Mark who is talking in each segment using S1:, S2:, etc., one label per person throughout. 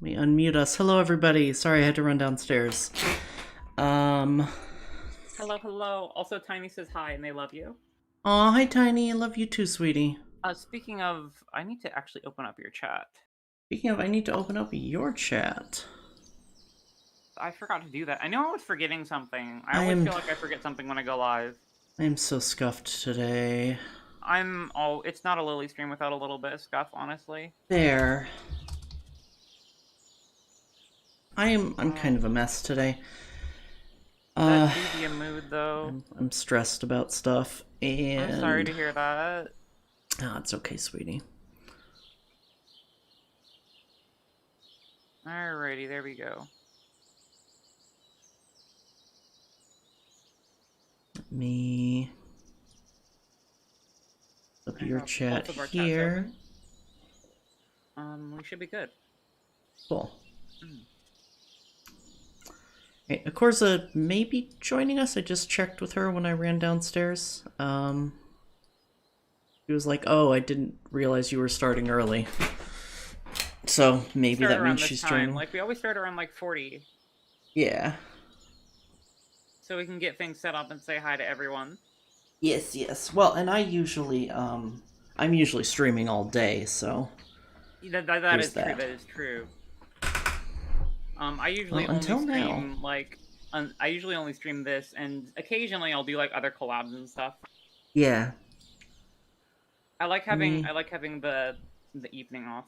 S1: Let me unmute us. Hello, everybody. Sorry, I had to run downstairs.
S2: Hello, hello. Also, Tiny says hi and they love you.
S1: Aw, hi, Tiny. I love you too, sweetie.
S2: Speaking of, I need to actually open up your chat.
S1: Speaking of, I need to open up your chat.
S2: I forgot to do that. I know I was forgetting something. I
S1: I
S2: always
S1: am...
S2: feel like I forget something when I go live.
S1: I am so scuffed today.
S2: It's not a Lily stream without a little bit of scuff, honestly.
S1: There. I'm kind of a mess today.
S2: That do be a mood, though.
S1: I'm stressed about stuff, and...
S2: I'm sorry to hear that.
S1: Oh, it's okay, sweetie.
S2: Alrighty, there we go.
S1: Let me... up your chat here.
S2: We should be good.
S1: Cool. Okay, Akorza may be joining us. I just checked with her when I ran downstairs. She was like, "Oh, I didn't realize you were starting early." So maybe that means she's joining.
S2: Like, we always start around like 40.
S1: Yeah.
S2: So we can get things set up and say hi to everyone.
S1: Yes, yes. Well, and I'm usually streaming all day, so
S2: that is true. That is true. I usually only stream I usually only stream this, and occasionally I'll do like other collabs and stuff.
S1: Yeah.
S2: I like having the evening off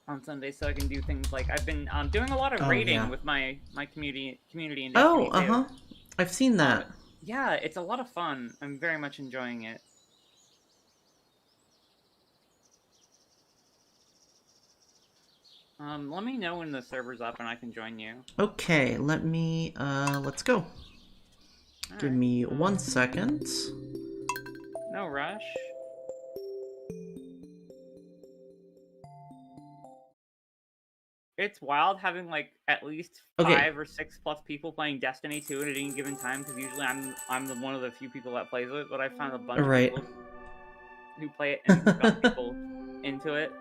S2: on Sunday, so I can do things like I've been doing a lot of raiding with my community in Destiny too.
S1: I've seen that.
S2: Yeah, it's a lot of fun. I'm very much enjoying it. Let me know when the server's up and I can join you.
S1: Okay, let's go. All Give me 1 second.
S2: No rush. It's wild having like at least 5 or 6 plus people playing Destiny 2 at any given time, because usually I'm one of the few people that plays it, but I found a bunch of people who play it and got people into it.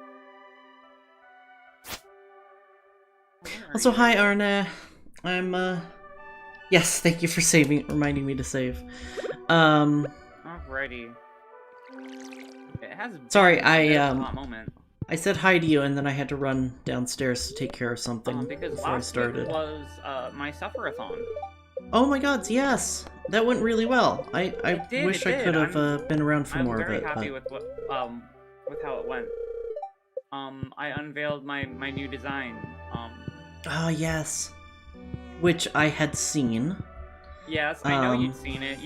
S1: Also, hi Arne. I'm yes, thank you for reminding me to save.
S2: Alrighty. It has
S1: Sorry,
S2: moment.
S1: I said hi to you and then I had to run downstairs to take care of something before I started.
S2: Because last week was my suffer-a-thon.
S1: Oh my god, yes! That went really well. I wish I could have been around for more of it.
S2: I'm very happy with how it went. I unveiled my new design.
S1: Oh yes, which I had seen.
S2: Yes, I know you'd seen it.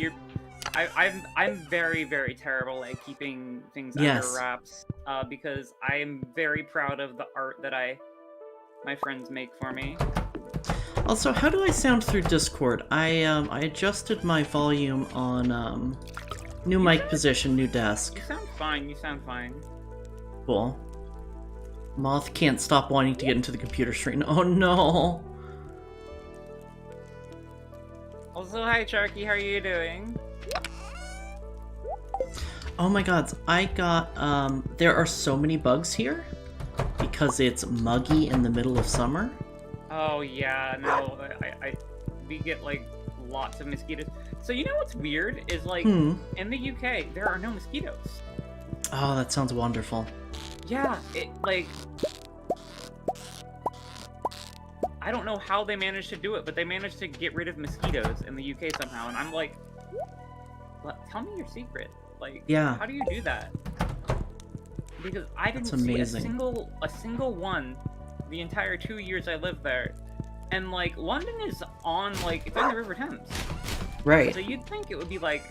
S2: I'm very, very terrible at keeping things under wraps. Because I am very proud of the art that my friends make for me.
S1: Also, how do I sound through Discord? I adjusted my volume on new mic position, new desk.
S2: You sound fine. You sound fine.
S1: Cool. Moth can't stop wanting to get into the computer screen. Oh no!
S2: Also, hi Sharky, how are you doing?
S1: Oh my god, I got, there are so many bugs here because it's muggy in the middle of summer.
S2: Oh yeah, no, we get like lots of mosquitoes. So you know what's weird is like, in the UK, there are no mosquitoes.
S1: Oh, that sounds wonderful.
S2: Yeah, I don't know how they managed to do it, but they managed to get rid of mosquitoes in the UK somehow, and I'm like, tell me your secret. Like, how do you do that? Because I didn't see a single one the entire 2 years I lived there. And like, London is on, like, it's on the River Thames.
S1: Right.
S2: So you'd think it would be like,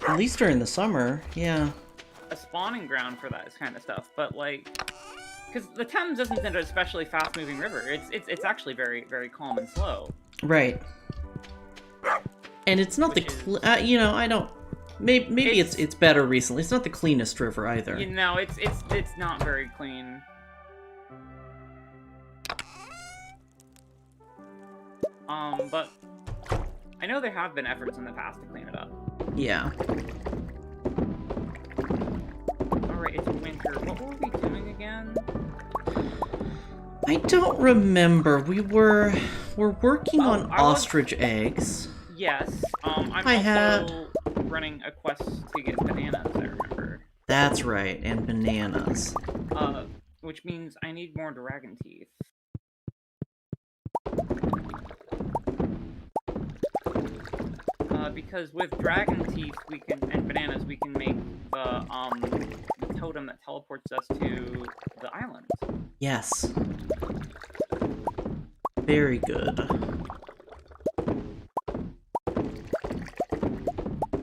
S1: at least during the summer, yeah.
S2: A spawning ground for that kind of stuff. But like, because the Thames isn't an especially fast-moving river. It's actually very, very calm and slow. Right.
S1: And it's not you know, I don't. Maybe it's better recently. It's not the cleanest river either.
S2: You know, it's not very clean. But I know there have been efforts in the past to clean it up.
S1: Yeah.
S2: Alright, it's winter. What were we doing again?
S1: I don't remember. We're working on ostrich eggs.
S2: Yes. I'm also running a quest to get bananas, I remember.
S1: That's right, and bananas.
S2: Which means I need more dragon teeth. Because with dragon teeth and bananas we can make the totem that teleports us to the island.
S1: Yes. Very good.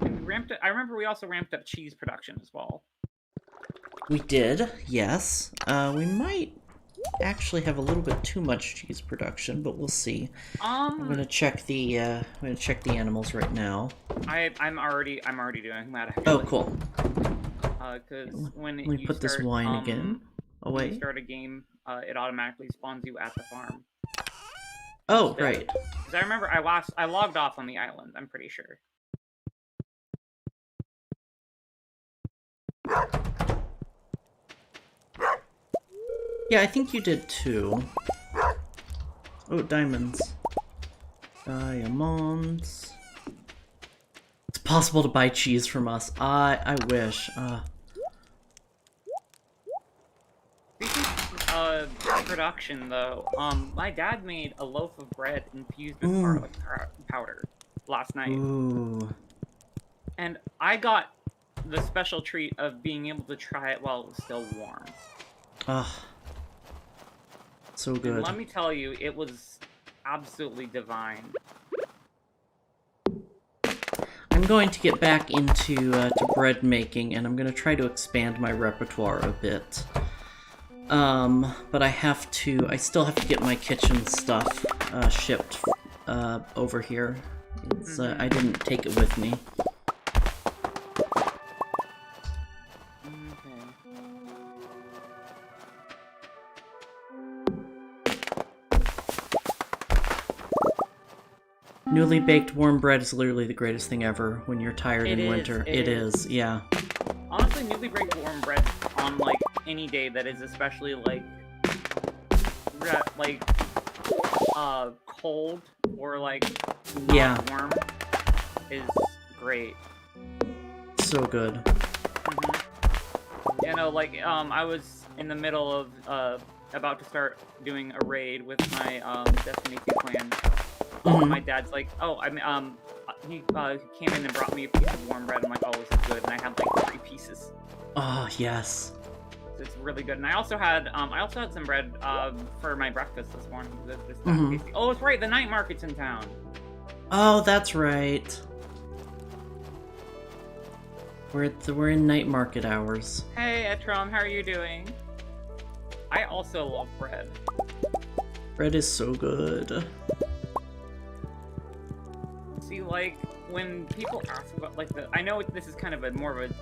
S2: And I remember we also ramped up cheese production as well.
S1: We did, yes. We might actually have a little bit too much cheese production, but we'll see. I'm gonna check the animals right now.
S2: I'm already doing that. Actually.
S1: Oh, cool.
S2: Because when
S1: let me put this wine again away.
S2: When you start a game, it automatically spawns you at the farm.
S1: Oh, right.
S2: Because I remember I logged off on the island. I'm pretty sure.
S1: Yeah, I think you did too. Oh, diamonds. Diamonds. It's possible to buy cheese from us. I wish.
S2: Speaking of production, though, my dad made a loaf of bread infused with garlic powder last night.
S1: Ooh.
S2: And I got the special treat of being able to try it while it was still warm.
S1: So good.
S2: And let me tell you, it was absolutely divine.
S1: I'm going to get back into to bread making, and I'm going to try to expand my repertoire a bit. But I still have to get my kitchen stuff shipped over here. It's, I didn't take it with me. Newly baked warm bread is literally the greatest thing ever when you're tired in winter. It is, yeah.
S2: Honestly, newly baked warm bread on, like, any day that is especially, like, cold or, like, not warm is great.
S1: So good.
S2: You know, like, I was in the middle of, about to start doing a raid with my, Destiny 2 clan. My dad's like, oh, he came in and brought me a piece of warm bread. I'm like, oh, this is good. And I had like 3 pieces.
S1: Oh, yes.
S2: So it's really good. And I also had some bread for my breakfast this morning. It's not tasty. Oh, it's right. The night market's in town.
S1: Oh, that's right. We're in night market hours.
S2: Hey, Etrom, how are you doing? I also love bread.
S1: Bread is so good.
S2: See, like, when people ask about, like, I know this is kind of more of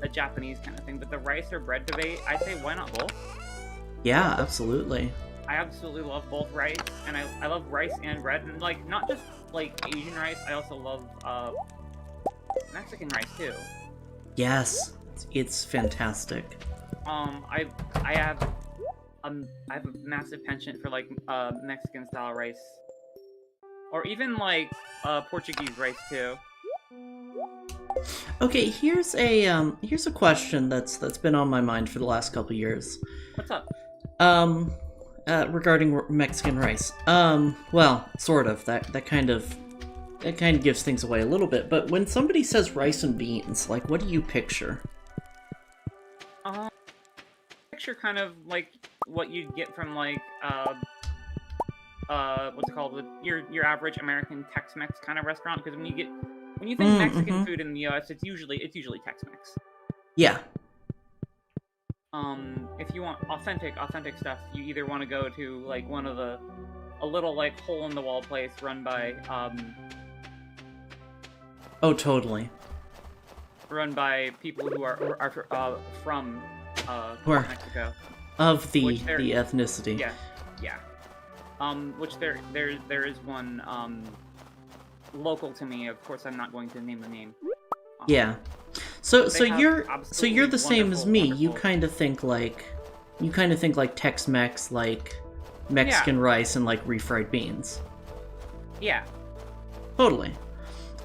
S2: a Japanese kind of thing, but the rice or bread debate, I say, why not both?
S1: Yeah, absolutely.
S2: I absolutely love both rice, and I love rice and bread, and, like, not just, like, Asian rice, I also love, Mexican rice, too.
S1: Yes, it's fantastic.
S2: I have a massive penchant for, like, Mexican-style rice. Or even, like, Portuguese rice, too.
S1: Okay, here's a question that's been on my mind for the last couple years.
S2: What's up?
S1: Regarding Mexican rice. Well, sort of. That kind of gives things away a little bit. But when somebody says rice and beans, like, what do you picture?
S2: Picture kind of like what you'd get from, like, what's it called? Your average American Tex-Mex kind of restaurant. Because when you think Mexican food in the U.S., it's usually Tex-Mex.
S1: Yeah.
S2: If you want authentic stuff, you either want to go to, like, a little, like, hole-in-the-wall place run by,
S1: Oh, totally.
S2: Run by people who are from, Mexico.
S1: Of the ethnicity.
S2: Yeah. Which there is one, local to me. Of course, I'm not going to name the name.
S1: Yeah. So you're the same as me. You kind of think like Tex-Mex, like Mexican rice and like refried beans.
S2: Yeah.
S1: Totally.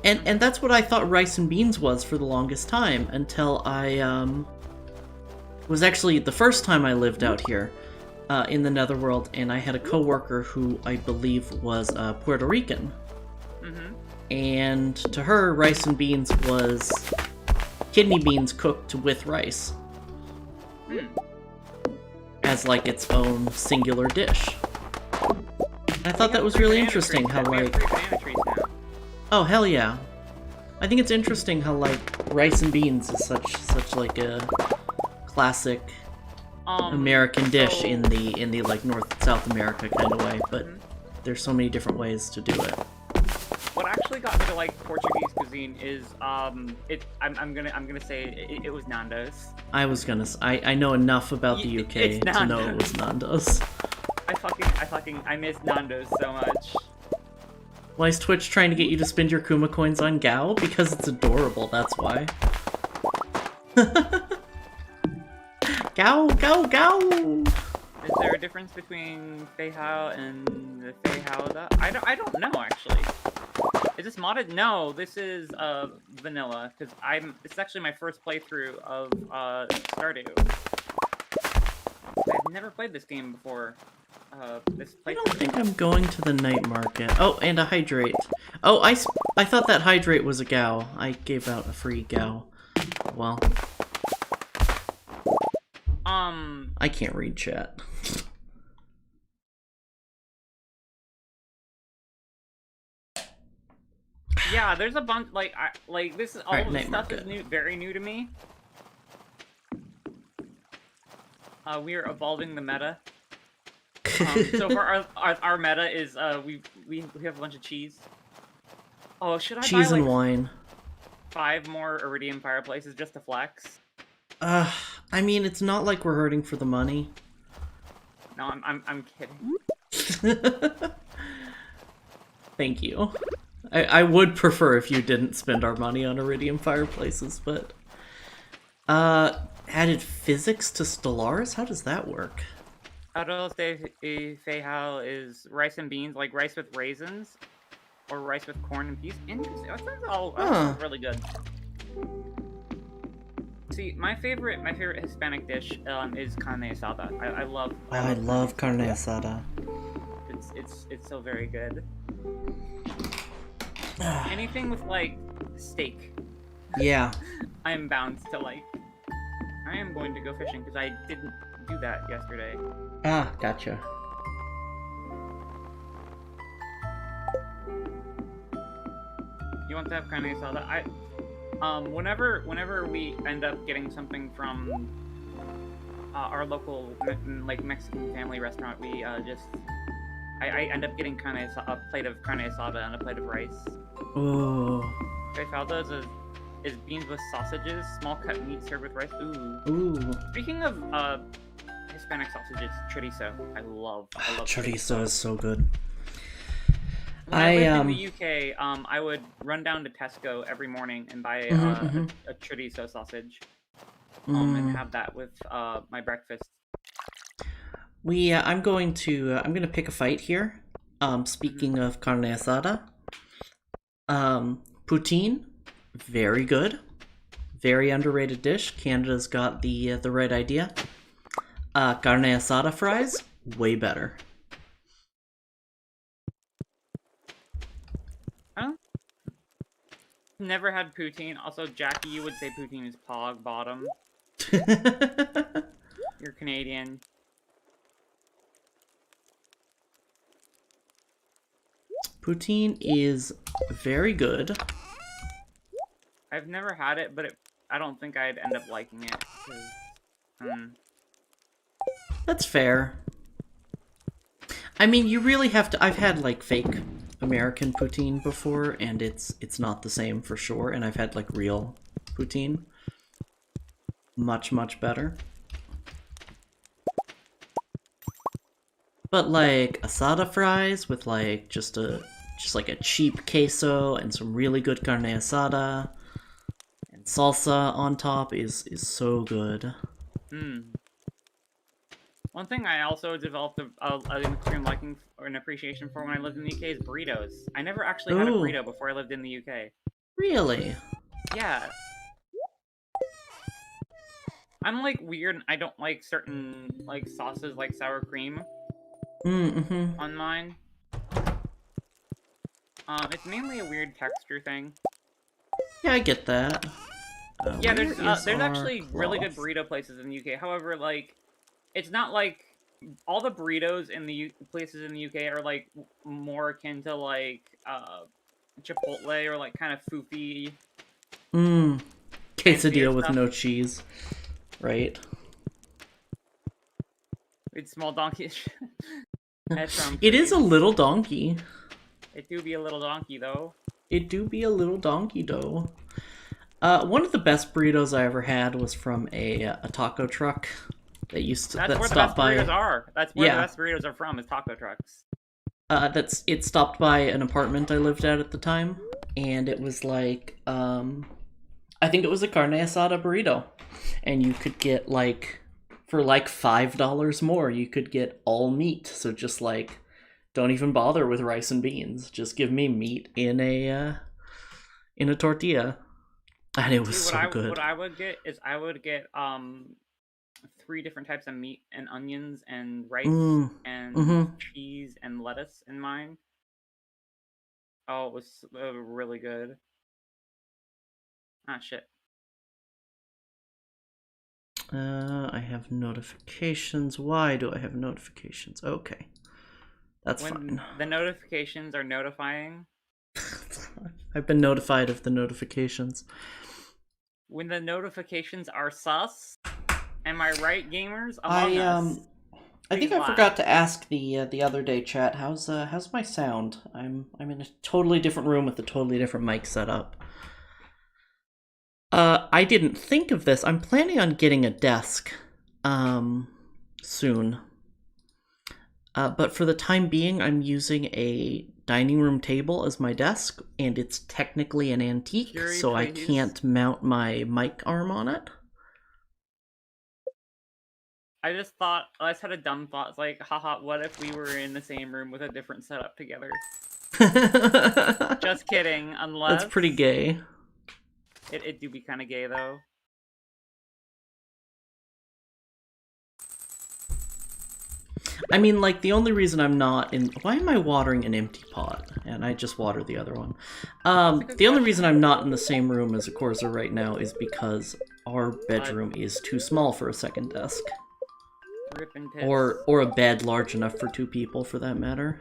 S1: And that's what I thought rice and beans was for the longest time, until I was actually the first time I lived out here in the Netherworld, and I had a coworker who I believe was Puerto Rican.
S2: Mm-hmm.
S1: And to her, rice and beans was kidney beans cooked with rice. As like its own singular dish. I thought that was really interesting how like... Oh, hell yeah. I think it's interesting how like rice and beans is such like a classic American dish in the like North and South America kind of way, but there's so many different ways to do it.
S2: What actually got me to like Portuguese cuisine is I'm gonna say it was Nando's.
S1: I know enough about the UK to know it was Nando's.
S2: I miss Nando's so much.
S1: Why is Twitch trying to get you to spend your Kuma coins on Gao? Because it's adorable, that's why. Gao, Gao, Gao!
S2: Is there a difference between Fei Hao and the Fei Hao? I don't know, actually. Is this modded? No, this is vanilla, because it's actually my first playthrough of Stardew. I've never played this game before. I
S1: don't think I'm going to the night market. Oh, and a hydrate. Oh, I thought that hydrate was a Gao. I gave out a free Gao. Well. I can't read chat.
S2: Yeah, there's a bunch, this is, all
S1: right,
S2: this stuff is very new to me. We are evolving the meta. So for our meta is we have a bunch of cheese. Oh, should I
S1: cheese
S2: buy
S1: and wine?
S2: 5 more iridium fireplaces just to flex?
S1: I mean, it's not like we're hurting for the money.
S2: No, I'm kidding.
S1: Thank you. I would prefer if you didn't spend our money on iridium fireplaces, but added physics to Stellaris? How does that work?
S2: Arroz de Fei Hao is rice and beans, like rice with raisins, or rice with corn and peas. Interesting. That sounds really good. See, my favorite Hispanic dish is carne asada. I love
S1: carne asada.
S2: It's so very good. Anything with like steak.
S1: Yeah.
S2: I am bound to like. I am going to go fishing because I didn't do that yesterday.
S1: Ah, gotcha.
S2: You want to have carne asada? Whenever we end up getting something from our local like Mexican family restaurant, we I end up getting a plate of carne asada and a plate of rice.
S1: Ooh.
S2: Feijalda is beans with sausages, small cut meat served with rice. Ooh.
S1: Ooh.
S2: Speaking of Hispanic sausages, chorizo. I love
S1: chorizo is so good.
S2: When I lived in the UK, I would run down to Tesco every morning and buy a chorizo sausage, and have that with my breakfast.
S1: I'm gonna pick a fight here. Speaking of carne asada, poutine, very good, very underrated dish. Canada's got the right idea. Carne asada fries, way better.
S2: Never had poutine. Also, Jackie, you would say poutine is pog bottom. You're Canadian.
S1: Poutine is very good.
S2: I've never had it, but I don't think I'd end up liking it.
S1: That's fair. I mean, you really have to... I've had, like, fake American poutine before, and it's not the same for sure, and I've had, like, real poutine. Much, much better. But, like, asada fries with, like, just like a cheap queso and some really good carne asada and salsa on top is so good.
S2: Well, One thing I also developed an extreme liking or an appreciation for when I lived in the UK is burritos. I never actually had a burrito before I lived in the UK.
S1: Really?
S2: Yeah. I'm like weird. I don't like certain like sauces like sour cream on mine. It's mainly a weird texture thing.
S1: Yeah, I get that.
S2: Yeah, there's actually really good burrito places in the UK. However, like, it's not like all the burritos in the places in the UK are like more akin to like Chipotle or like kind of foofy.
S1: Quesadilla with no cheese, right?
S2: It's small donkey.
S1: It is a little donkey.
S2: It do be a little donkey though.
S1: It do be a little donkey though. One of the best burritos I ever had was from a taco truck that used to
S2: That's where the best burritos are. That's where the best burritos are from, is taco trucks.
S1: It stopped by an apartment I lived at the time, and it was like I think it was a carne asada burrito, and you could get like for like $5 more, you could get all meat. So just like, don't even bother with rice and beans. Just give me meat in a tortilla. And it was so good.
S2: What I would get is I would get 3 different types of meat and onions and rice and cheese and lettuce in mine. Oh, it was really good. Ah, shit.
S1: I have notifications. Why do I have notifications? Okay. That's fine.
S2: The notifications are notifying.
S1: I've been notified of the notifications.
S2: When the notifications are sus, am I right, gamers? Among Us.
S1: I think I forgot to ask the other day, chat. How's my sound? I'm in a totally different room with a totally different mic setup. I didn't think of this. I'm planning on getting a desk, soon. But for the time being, I'm using a dining room table as my desk, and it's technically an antique, so I can't mount my mic arm on it.
S2: I just had a dumb thought. It's like, haha, what if we were in the same room with a different setup together? Just kidding, unless...
S1: That's pretty gay.
S2: It do be kind of gay, though.
S1: I mean, like, the only reason I'm not in... Why am I watering an empty pot? And I just watered the other one. The only reason I'm not in the same room as Akorza right now is because our bedroom is too small for a second desk. Or a bed large enough for 2 people, for that matter.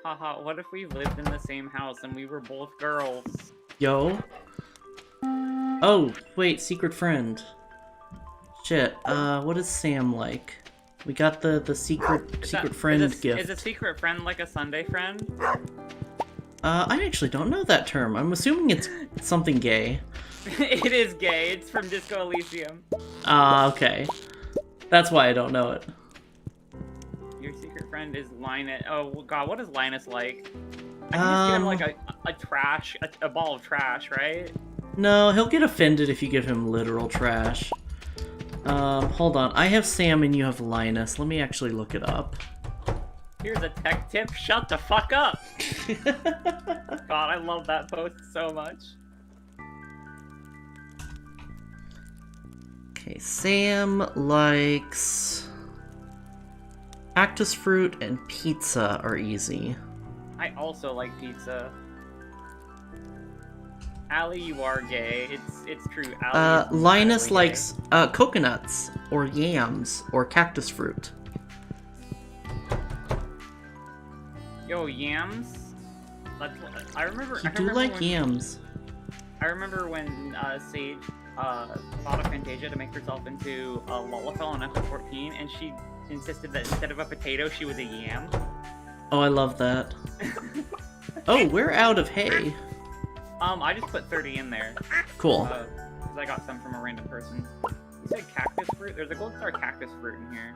S2: Haha, what if we lived in the same house and we were both girls?
S1: Yo. Oh, wait, secret friend. Shit, what is Sam like? We got the secret friend gift.
S2: Is a secret friend like a Sunday friend?
S1: I actually don't know that term. I'm assuming it's something gay.
S2: It is gay. It's from Disco Elysium.
S1: Okay. That's why I don't know it.
S2: Your secret friend is Linus. Oh god, what is Linus like? I can just give him like a ball of trash, right?
S1: No, he'll get offended if you give him literal trash. Hold on. I have Sam and you have Linus. Let me actually look it up.
S2: Here's a tech tip. Shut the fuck up! God, I love that post so much.
S1: Okay, Sam likes... cactus fruit and pizza are easy.
S2: I also like pizza. Allie, you are gay. It's true. Allie
S1: Linus likes coconuts or yams or cactus fruit.
S2: Yo, yams. I remember.
S1: You do like yams.
S2: I remember when Sage thought of Fantasia to make herself into a Lullafell on episode 14, and she insisted that instead of a potato, she was a yam.
S1: Oh, I love that. Oh, we're out of hay.
S2: I just put 30 in there.
S1: Cool.
S2: Because I got some from a random person. You said cactus fruit? There's a gold star cactus fruit in here.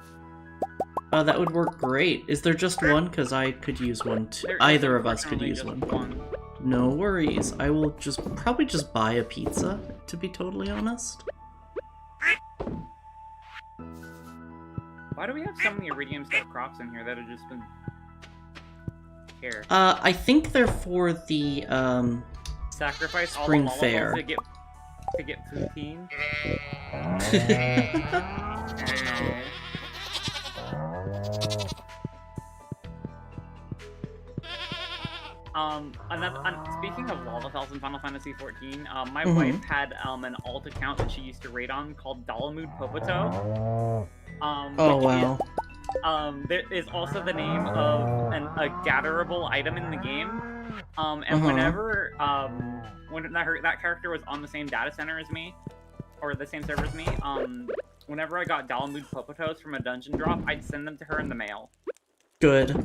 S1: That would work great. Is there just one? Because I could use one too. Either of us could use one. No worries. I will probably just buy a pizza, to be totally honest.
S2: Why do we have so many iridium stuff crops in here that have just been here?
S1: I think they're for the
S2: sacrifice
S1: spring
S2: all the
S1: fair
S2: to get Poutine. Speaking of Lollifells in Final Fantasy XIV, my wife had an alt account that she used to raid on called Dalamud Popoto.
S1: Oh wow.
S2: There is also the name of a gatherable item in the game. And whenever that character was on the same data center as me, or the same server as me, whenever I got Dalamud Popotos from a dungeon drop, I'd send them to her in the mail.
S1: Good.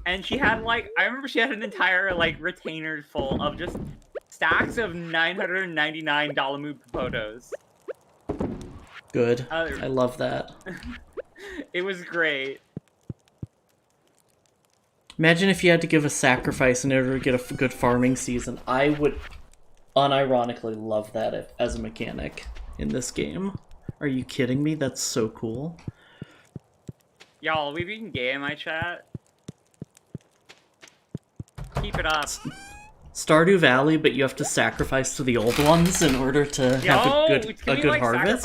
S2: And she had I remember she had an entire retainer full of just stacks of 999 Dalamud Popotos.
S1: Good. I love that.
S2: It was great.
S1: Imagine if you had to give a sacrifice in order to get a good farming season. I would unironically love that as a mechanic in this game. Are you kidding me? That's so cool.
S2: Y'all, we being gay in my chat. Keep it up.
S1: Stardew Valley, but you have to sacrifice to the old ones in order to have a good harvest.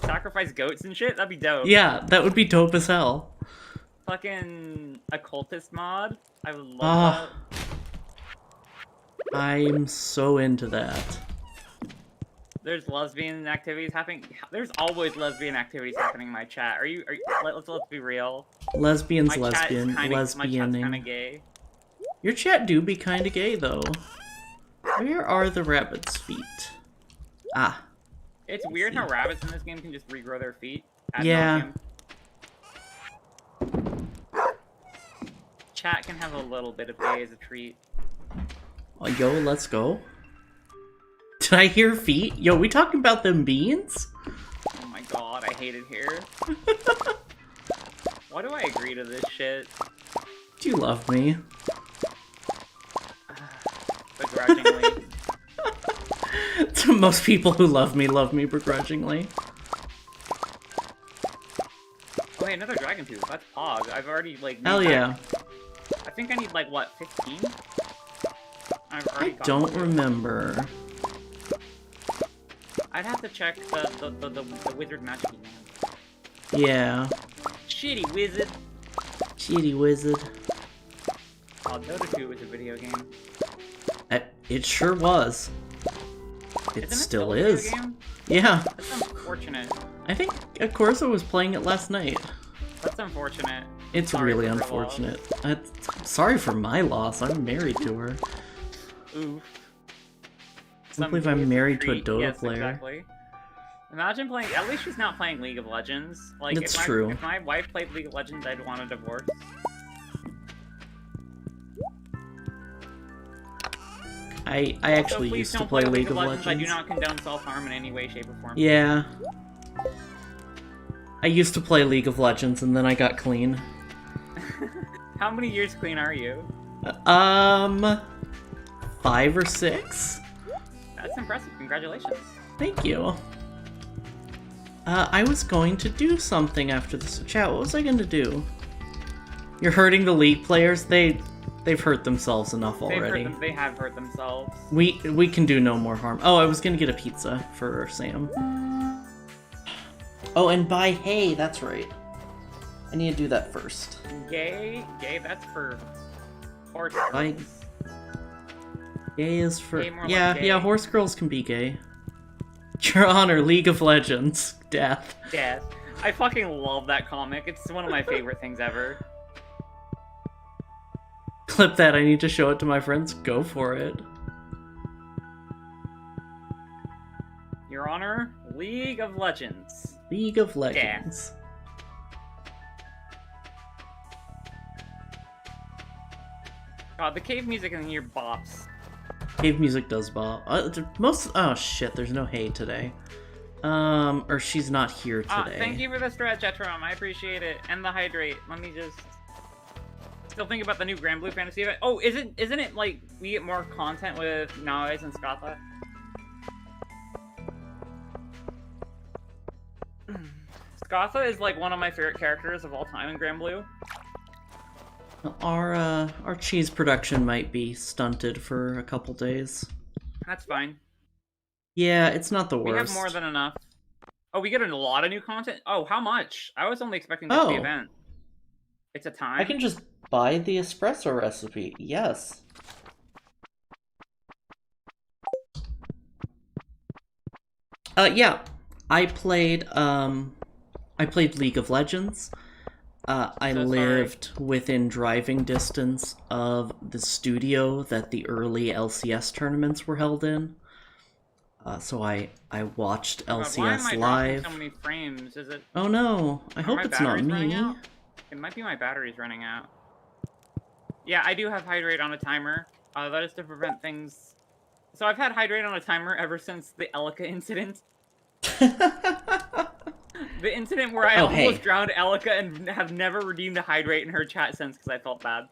S2: Sacrifice goats and shit? That'd be dope.
S1: Yeah, that would be dope as hell.
S2: Fucking occultist mod. I would love that.
S1: I'm so into that.
S2: There's lesbian activities happening. There's always lesbian activities happening in my chat. Let's be real.
S1: Lesbian's
S2: my
S1: lesbianing.
S2: My chat's kind of gay.
S1: Your chat do be kind of gay though. Where are the rabbit's feet? Ah.
S2: It's weird how rabbits in this game can just regrow their feet.
S1: Yeah.
S2: Chat can have a little bit of gay as a treat.
S1: Oh, yo, let's go. Did I hear feet? Yo, we talking about them beans?
S2: Oh my god, I hate it here. Why do I agree to this shit?
S1: Do you love me?
S2: Begrudgingly.
S1: To most people who love me begrudgingly.
S2: Oh, hey, another dragon tooth. That's Pog. I've already,
S1: Hell yeah.
S2: I think I need, what, 15?
S1: I don't remember.
S2: I'd have to check the wizard magic man.
S1: Yeah.
S2: Shitty wizard.
S1: Shitty wizard.
S2: Oh, Dota 2 was a video game.
S1: It sure was. It still is.
S2: A video game?
S1: Yeah.
S2: That's unfortunate.
S1: I think Akorza was playing it last night.
S2: That's unfortunate.
S1: It's really unfortunate. I'm sorry for my loss. I'm married to her.
S2: Oof.
S1: I can't believe I'm married to a Dota player.
S2: Exactly. Imagine playing. At least she's not playing League of Legends.
S1: It's true.
S2: If my wife played League of Legends, I'd want a divorce.
S1: I actually used to play League of Legends.
S2: I do not condone self-harm in any way, shape, or form.
S1: Yeah. I used to play League of Legends, and then I got clean.
S2: How many years clean are you?
S1: 5 or 6.
S2: That's impressive. Congratulations.
S1: Thank you. I was going to do something after this. Chat, what was I going to do? You're hurting the League players? They've hurt themselves enough already.
S2: They have hurt themselves.
S1: We can do no more harm. Oh, I was going to get a pizza for Sam. Oh, and buy hay. That's right. I need to do that first.
S2: Gay, that's for horse girls.
S1: Gay is for...
S2: Yeah,
S1: yeah, horse girls can be gay. Your Honor, League of Legends. Death.
S2: Death. I fucking love that comic. It's one of my favorite things ever.
S1: Clip that. I need to show it to my friends. Go for it.
S2: Your Honor, League of Legends.
S1: League of Legends.
S2: Death. God, the cave music in here bops.
S1: Cave music does bop. Oh shit, there's no hay today. Or she's not here today.
S2: Thank you for the stretch, Etron. I appreciate it. And the hydrate. Let me just... Still think about the new Grand Blue Fantasy event. Oh, isn't it like we get more content with Naois and Scotha is like one of my favorite characters of all time in Grand Blue.
S1: Our cheese production might be stunted for a couple days.
S2: That's fine.
S1: Yeah, it's not the worst.
S2: We have more than enough. Oh, we get a lot of new content? Oh, how much? I was only expecting this to be event. It's a time?
S1: I can just buy the espresso recipe. Yes. Yeah. I played League of Legends. I lived within driving distance of the studio that the early LCS tournaments were held in. So I watched LCS
S2: why am I
S1: live.
S2: So many frames? Is it?
S1: Oh no! I hope it's not me.
S2: It might be my batteries running out. Yeah, I do have hydrate on a timer. That is to prevent things. So I've had hydrate on a timer ever since the Elika incident. The incident where I almost drowned Elika and have never redeemed a hydrate in her chat since because I felt bad.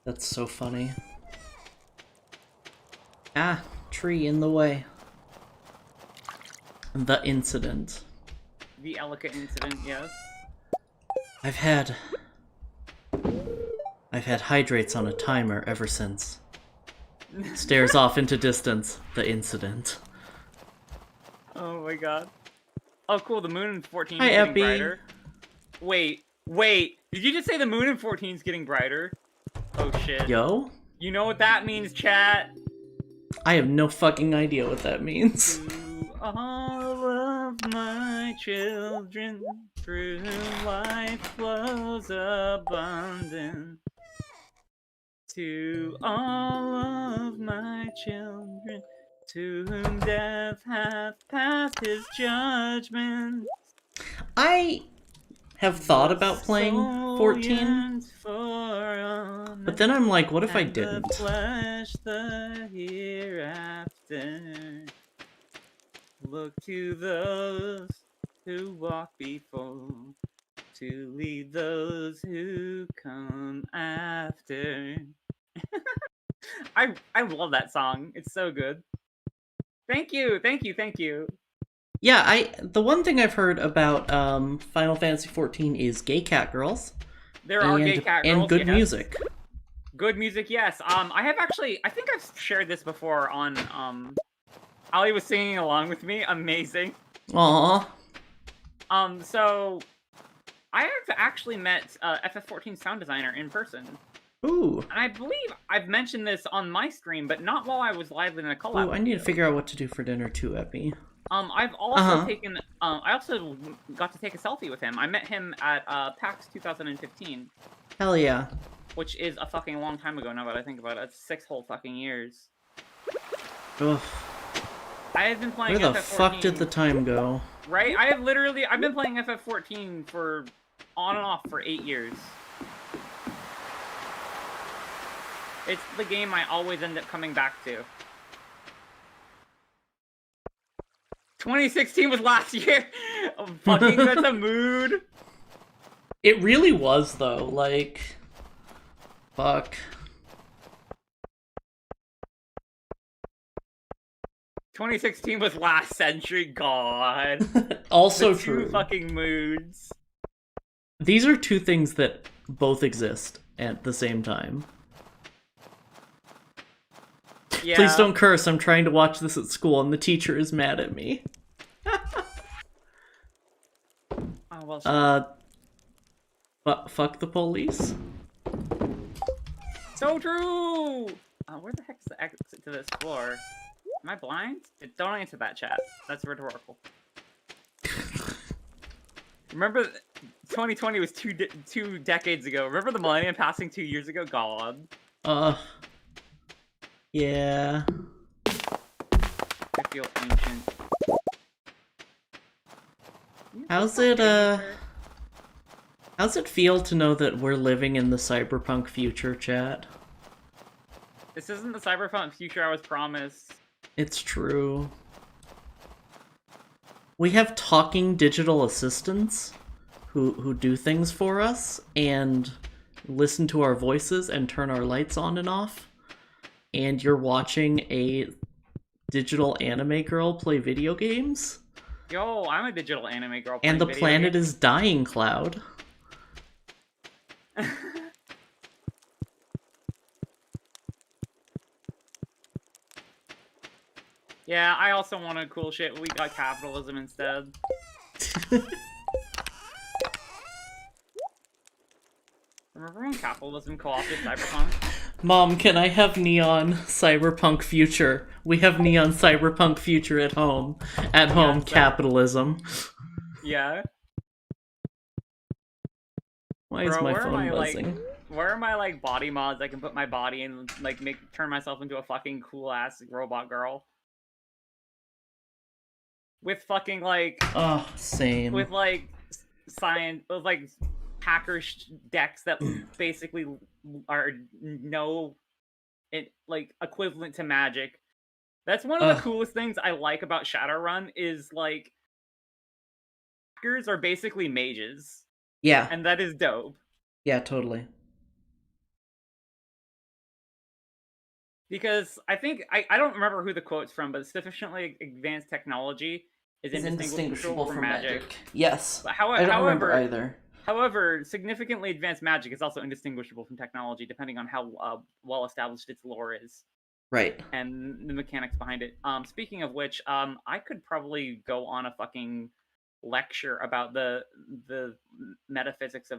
S1: That's so funny. Ah, tree in the way. The incident.
S2: The Elika incident, yes.
S1: I've had hydrates on a timer ever since. Stares off into distance. The incident.
S2: Oh my god. Oh cool, the moon in 14
S1: is
S2: getting brighter. Wait. Did you just say the moon in 14 is getting brighter? Oh shit.
S1: Yo?
S2: You know what that means, chat?
S1: I have no fucking idea what that means.
S2: To all of my children, through life flows abundant. To all of my children, to whom death hath passed his judgment.
S1: I have thought about playing 14, but then I'm like, what if I didn't?
S2: The flesh, the hereafter. Look to those who walk before, to lead those who come after. I love that song. It's so good. Thank you.
S1: Yeah, the one thing I've heard about Final Fantasy XIV is gay cat girls.
S2: There are gay cat girls
S1: and good music.
S2: Good music, yes. I think I've shared this before on Ali was singing along with me. Amazing.
S1: Aww.
S2: So I have actually met FF14 sound designer in person.
S1: Ooh.
S2: And I believe I've mentioned this on my stream, but not while I was live in a collab.
S1: Ooh, I need to figure out what to do for dinner too, Epi.
S2: I've also taken, I also got to take a selfie with him. I met him at PAX 2015.
S1: Hell yeah.
S2: Which is a fucking long time ago now that I think about it. It's 6 whole fucking years.
S1: Ugh.
S2: I have been playing
S1: Where the
S2: FF14.
S1: Fuck did the time go?
S2: Right? I've been playing FF14 for, on and off for 8 years. It's the game I always end up coming back to. 2016 was last year! Oh, fucking, that's a mood!
S1: It really was, though. Like... Fuck.
S2: 2016 was last century, god.
S1: Also
S2: the
S1: true.
S2: Two fucking moods.
S1: These are two things that both exist at the same time. Yeah. Please don't curse, I'm trying to watch this at school and the teacher is mad at me.
S2: Oh, well,
S1: fuck the police.
S2: So true! Where the heck is the exit to this floor? Am I blind? Don't answer that, chat. That's rhetorical. Remember, 2020 was two decades ago. Remember the millennium passing 2 years ago? God.
S1: Yeah.
S2: I feel ancient.
S1: How's it feel to know that we're living in the cyberpunk future, chat?
S2: This isn't the cyberpunk future I was promised.
S1: It's true. We have talking digital assistants who do things for us and listen to our voices and turn our lights on and off. And you're watching a digital anime girl play video games.
S2: Yo, I'm a digital anime girl.
S1: And the planet is dying, Cloud.
S2: Yeah, I also wanted cool shit. We got capitalism instead. Remember when capitalism co-opted cyberpunk?
S1: Mom, can I have neon cyberpunk future? We have neon cyberpunk future at home. At home, capitalism.
S2: Yeah.
S1: Why is my phone buzzing?
S2: Where are my like body mods I can put my body in, like turn myself into a fucking cool ass robot girl? With fucking like
S1: same.
S2: With like hacker decks that basically are equivalent to magic. That's one of the coolest things I like about Shadowrun is like hackers are basically mages.
S1: Yeah.
S2: And that is dope.
S1: Yeah, totally.
S2: Because I think I don't remember who the quote's from, but sufficiently advanced technology is indistinguishable from magic.
S1: Yes.
S2: But
S1: I don't remember either.
S2: However, significantly advanced magic is also indistinguishable from technology, depending on how well established its lore is.
S1: Right.
S2: And the mechanics behind it. Speaking of which, I could probably go on a fucking lecture about the metaphysics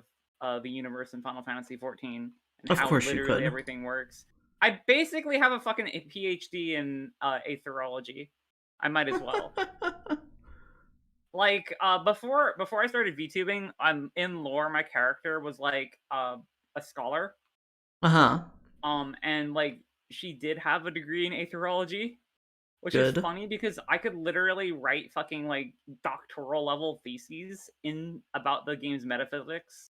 S2: of the universe in Final Fantasy XIV and how literally everything works. I basically have a fucking PhD in aetherology. I might as well. Like, before I started VTubing, in lore, my character was like a scholar. And like she did have a degree in aetherology, which is funny because I could literally write fucking like doctoral level theses about the game's metaphysics.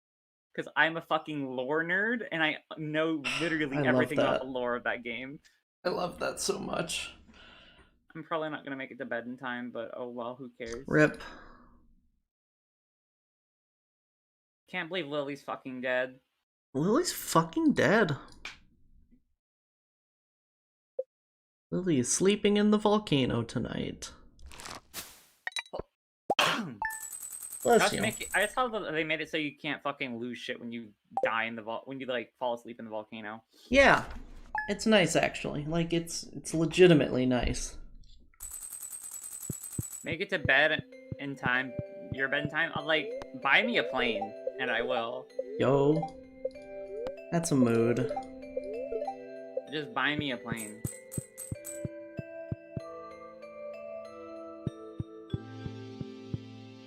S2: Because I'm a fucking lore nerd, and I know literally everything about the lore of that game.
S1: I love that so much.
S2: I'm probably not going to make it to bed in time, but oh well, who cares?
S1: RIP.
S2: Can't believe Lily's fucking dead.
S1: Lily's fucking dead. Lily is sleeping in the volcano tonight.
S2: I just thought that they made it so you can't fucking lose shit when you die when you like fall asleep in the volcano.
S1: Yeah, it's nice actually. Like it's legitimately nice.
S2: Make it to bed in time. Your bedtime. I'll like buy me a plane, and I will.
S1: Yo, that's a mood.
S2: Just buy me a plane.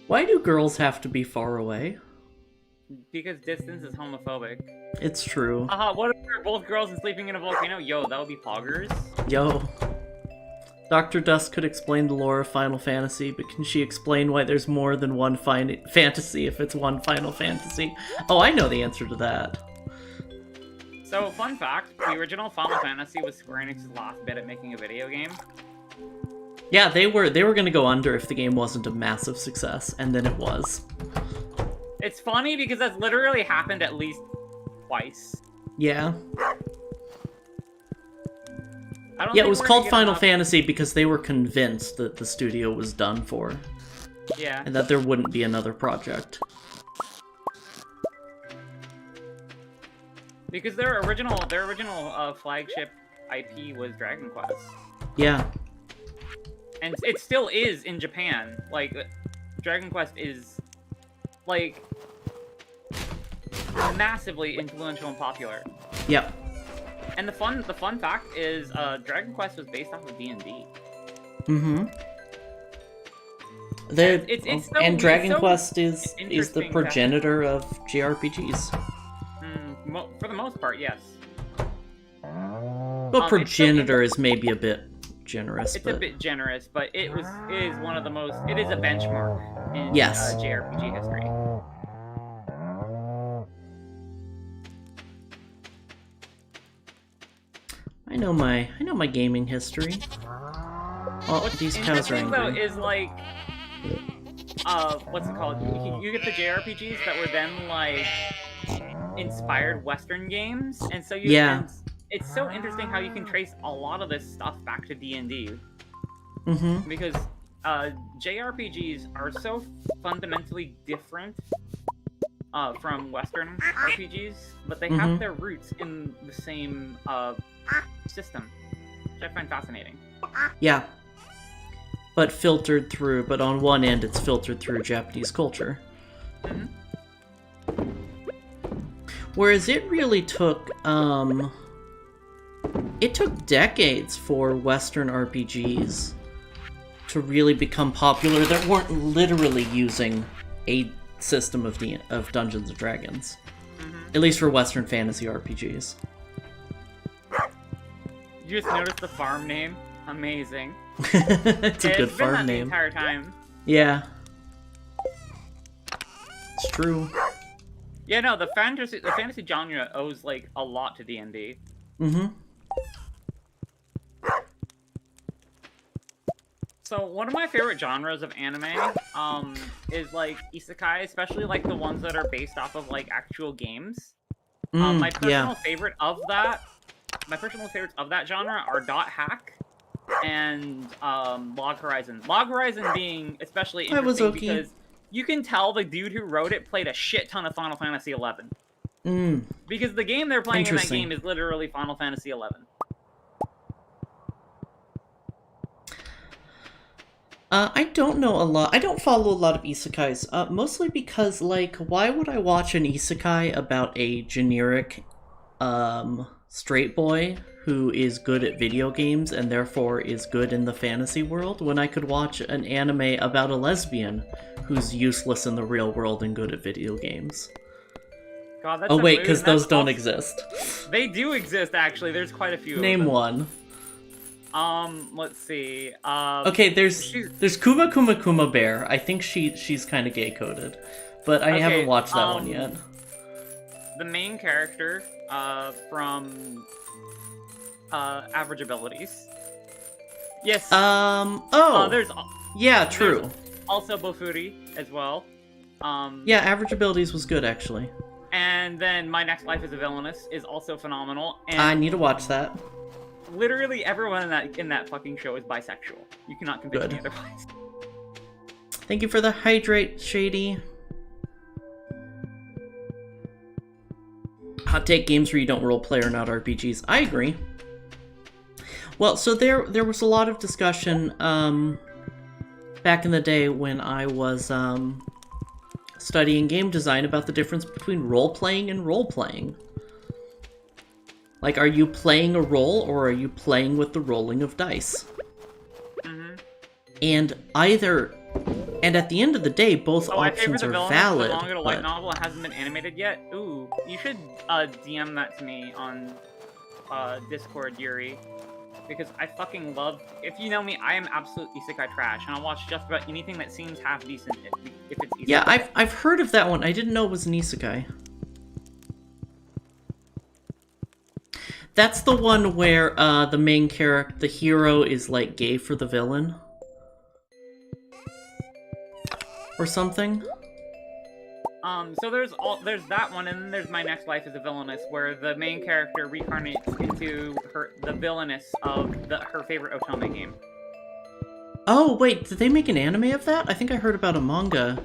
S1: Why do girls have to be far away?
S2: Because distance is homophobic.
S1: It's true.
S2: What if we're both girls and sleeping in a volcano? Yo, that would be poggers.
S1: Yo. Dr. Dusk could explain the lore of Final Fantasy, but can she explain why there's more than one fantasy if it's one Final Fantasy? Oh, I know the answer to that.
S2: So, fun fact, the original Final Fantasy was Square Enix's last bit at making a video game.
S1: Yeah, they were gonna go under if the game wasn't a massive success, and then it was.
S2: It's funny because that's literally happened at least twice.
S1: Yeah. Yeah, it was called Final Fantasy because they were convinced that the studio was done for.
S2: Yeah.
S1: And that there wouldn't be another project.
S2: Because their original flagship IP was Dragon Quest.
S1: Yeah.
S2: And it still is in Japan. Like, Dragon Quest is, like, massively influential and popular.
S1: Yep.
S2: And the fun fact is, Dragon Quest was based off of D&D.
S1: Mm-hmm. And Dragon Quest is the progenitor of JRPGs.
S2: For the most part, yes.
S1: Well, progenitor is maybe a bit generous.
S2: It's a bit generous, but it is one of the most. It is a benchmark in JRPG history.
S1: I know my gaming history. Oh, these cows are angry.
S2: Though is like, what's it called? You get the JRPGs that were then like inspired Western games, and so it's so interesting how you can trace a lot of this stuff back to D&D. Because JRPGs are so fundamentally different from Western RPGs, but they have their roots in the same system, which I find fascinating.
S1: Yeah. But filtered through, but on one end it's filtered through Japanese culture. Whereas it really took, it took decades for Western RPGs to really become popular that weren't literally using a system of Dungeons and Dragons. At least for Western fantasy RPGs.
S2: You just noticed the farm name? Amazing.
S1: It's a good farm name.
S2: The entire time.
S1: Yeah. It's true.
S2: Yeah, no, the fantasy genre owes like a lot to D&D. So one of my favorite genres of anime is like isekai, especially like the ones that are based off of like actual games. My personal favorite of that, genre are Dot Hack and Log Horizon. Log Horizon being especially interesting because you can tell the dude who wrote it played a shit ton of Final Fantasy XI. Because the game they're playing in that game is literally Final Fantasy XI.
S1: I don't know a lot. I don't follow a lot of isekais, mostly because, like, why would I watch an isekai about a generic, straight boy who is good at video games and therefore is good in the fantasy world when I could watch an anime about a lesbian who's useless in the real world and good at video games?
S2: God, that's
S1: oh wait, because those don't exist.
S2: They do exist, actually. There's quite a few.
S1: Name one.
S2: Let's see.
S1: Okay, there's Kuma Kuma Kuma Bear. I think she's kind of gay coded, but I haven't watched that one yet.
S2: The main character, from Average Abilities. Yes. There's.
S1: Yeah, true.
S2: There's also Bofuri as well.
S1: Yeah, Average Abilities was good actually.
S2: And then My Next Life is a Villainess is also phenomenal. And
S1: I need to watch that.
S2: Literally everyone in that fucking show is bisexual. You cannot convince me otherwise.
S1: Thank you for the hydrate, Shady. Hot take: games where you don't roleplay are not RPGs. I agree. Well, so there was a lot of discussion back in the day when I was studying game design about the difference between role-playing and role-playing. Like, are you playing a role, or are you playing with the rolling of dice? And at the end of the day, both options are valid.
S2: The manga to light novel hasn't been animated yet. Ooh, you should DM that to me on Discord, Yuri. Because I fucking love... If you know me, I am absolute isekai trash, and I'll watch just about anything that seems half decent if it's isekai.
S1: Yeah, I've heard of that one. I didn't know it was an isekai. That's the one where the main character, the hero, is like gay for the villain? Or something?
S2: So there's that one, and then there's My Next Life is a Villainess, where the main character reincarnates into the villainess of her favorite Otome game.
S1: Oh, wait, did they make an anime of that? I think I heard about a manga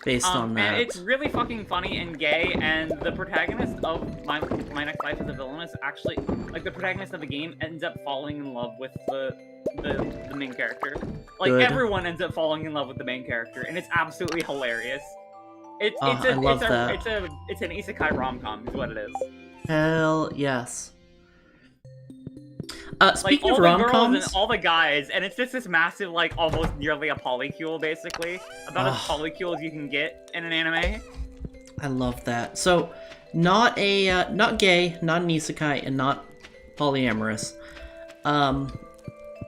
S1: based on that.
S2: And it's really fucking funny and gay, and the protagonist of My Next Life is a Villainess actually, like, the protagonist of the game ends up falling in love with the main character. Like, everyone ends up falling in love with the main character, and it's absolutely hilarious. It's an isekai rom-com is what it is.
S1: Hell yes. Speaking
S2: like,
S1: of rom-coms...
S2: and all the guys, and it's just this massive, like, almost nearly a polycule, basically. About as polycule as you can get in an anime.
S1: I love that. So, not gay, not an isekai, and not polyamorous.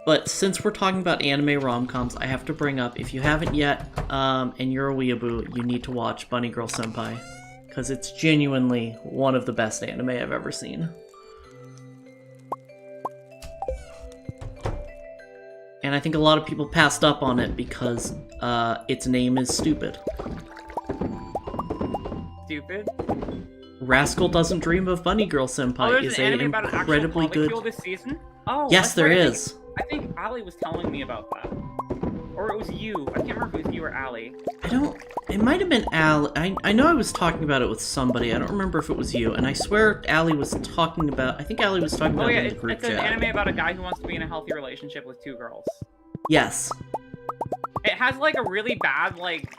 S1: But since we're talking about anime rom-coms, I have to bring up, if you haven't yet, and you're a weeaboo, you need to watch Bunny Girl Senpai. Because it's genuinely one of the best anime I've ever seen. And I think a lot of people passed up on it because its name is stupid.
S2: Stupid?
S1: Rascal Doesn't Dream of Bunny Girl Senpai is an incredibly good...
S2: This season? Oh,
S1: yes, there is.
S2: I think Ali was telling me about that. Or it was you. I can't remember if it was you or Ali.
S1: It might have been Ali. I know I was talking about it with somebody. I don't remember if it was you. And I swear Ali was talking about... I think Ali was talking about it in the group chat.
S2: It's an anime about a guy who wants to be in a healthy relationship with 2 girls.
S1: Yes.
S2: It has, like, a really bad, like,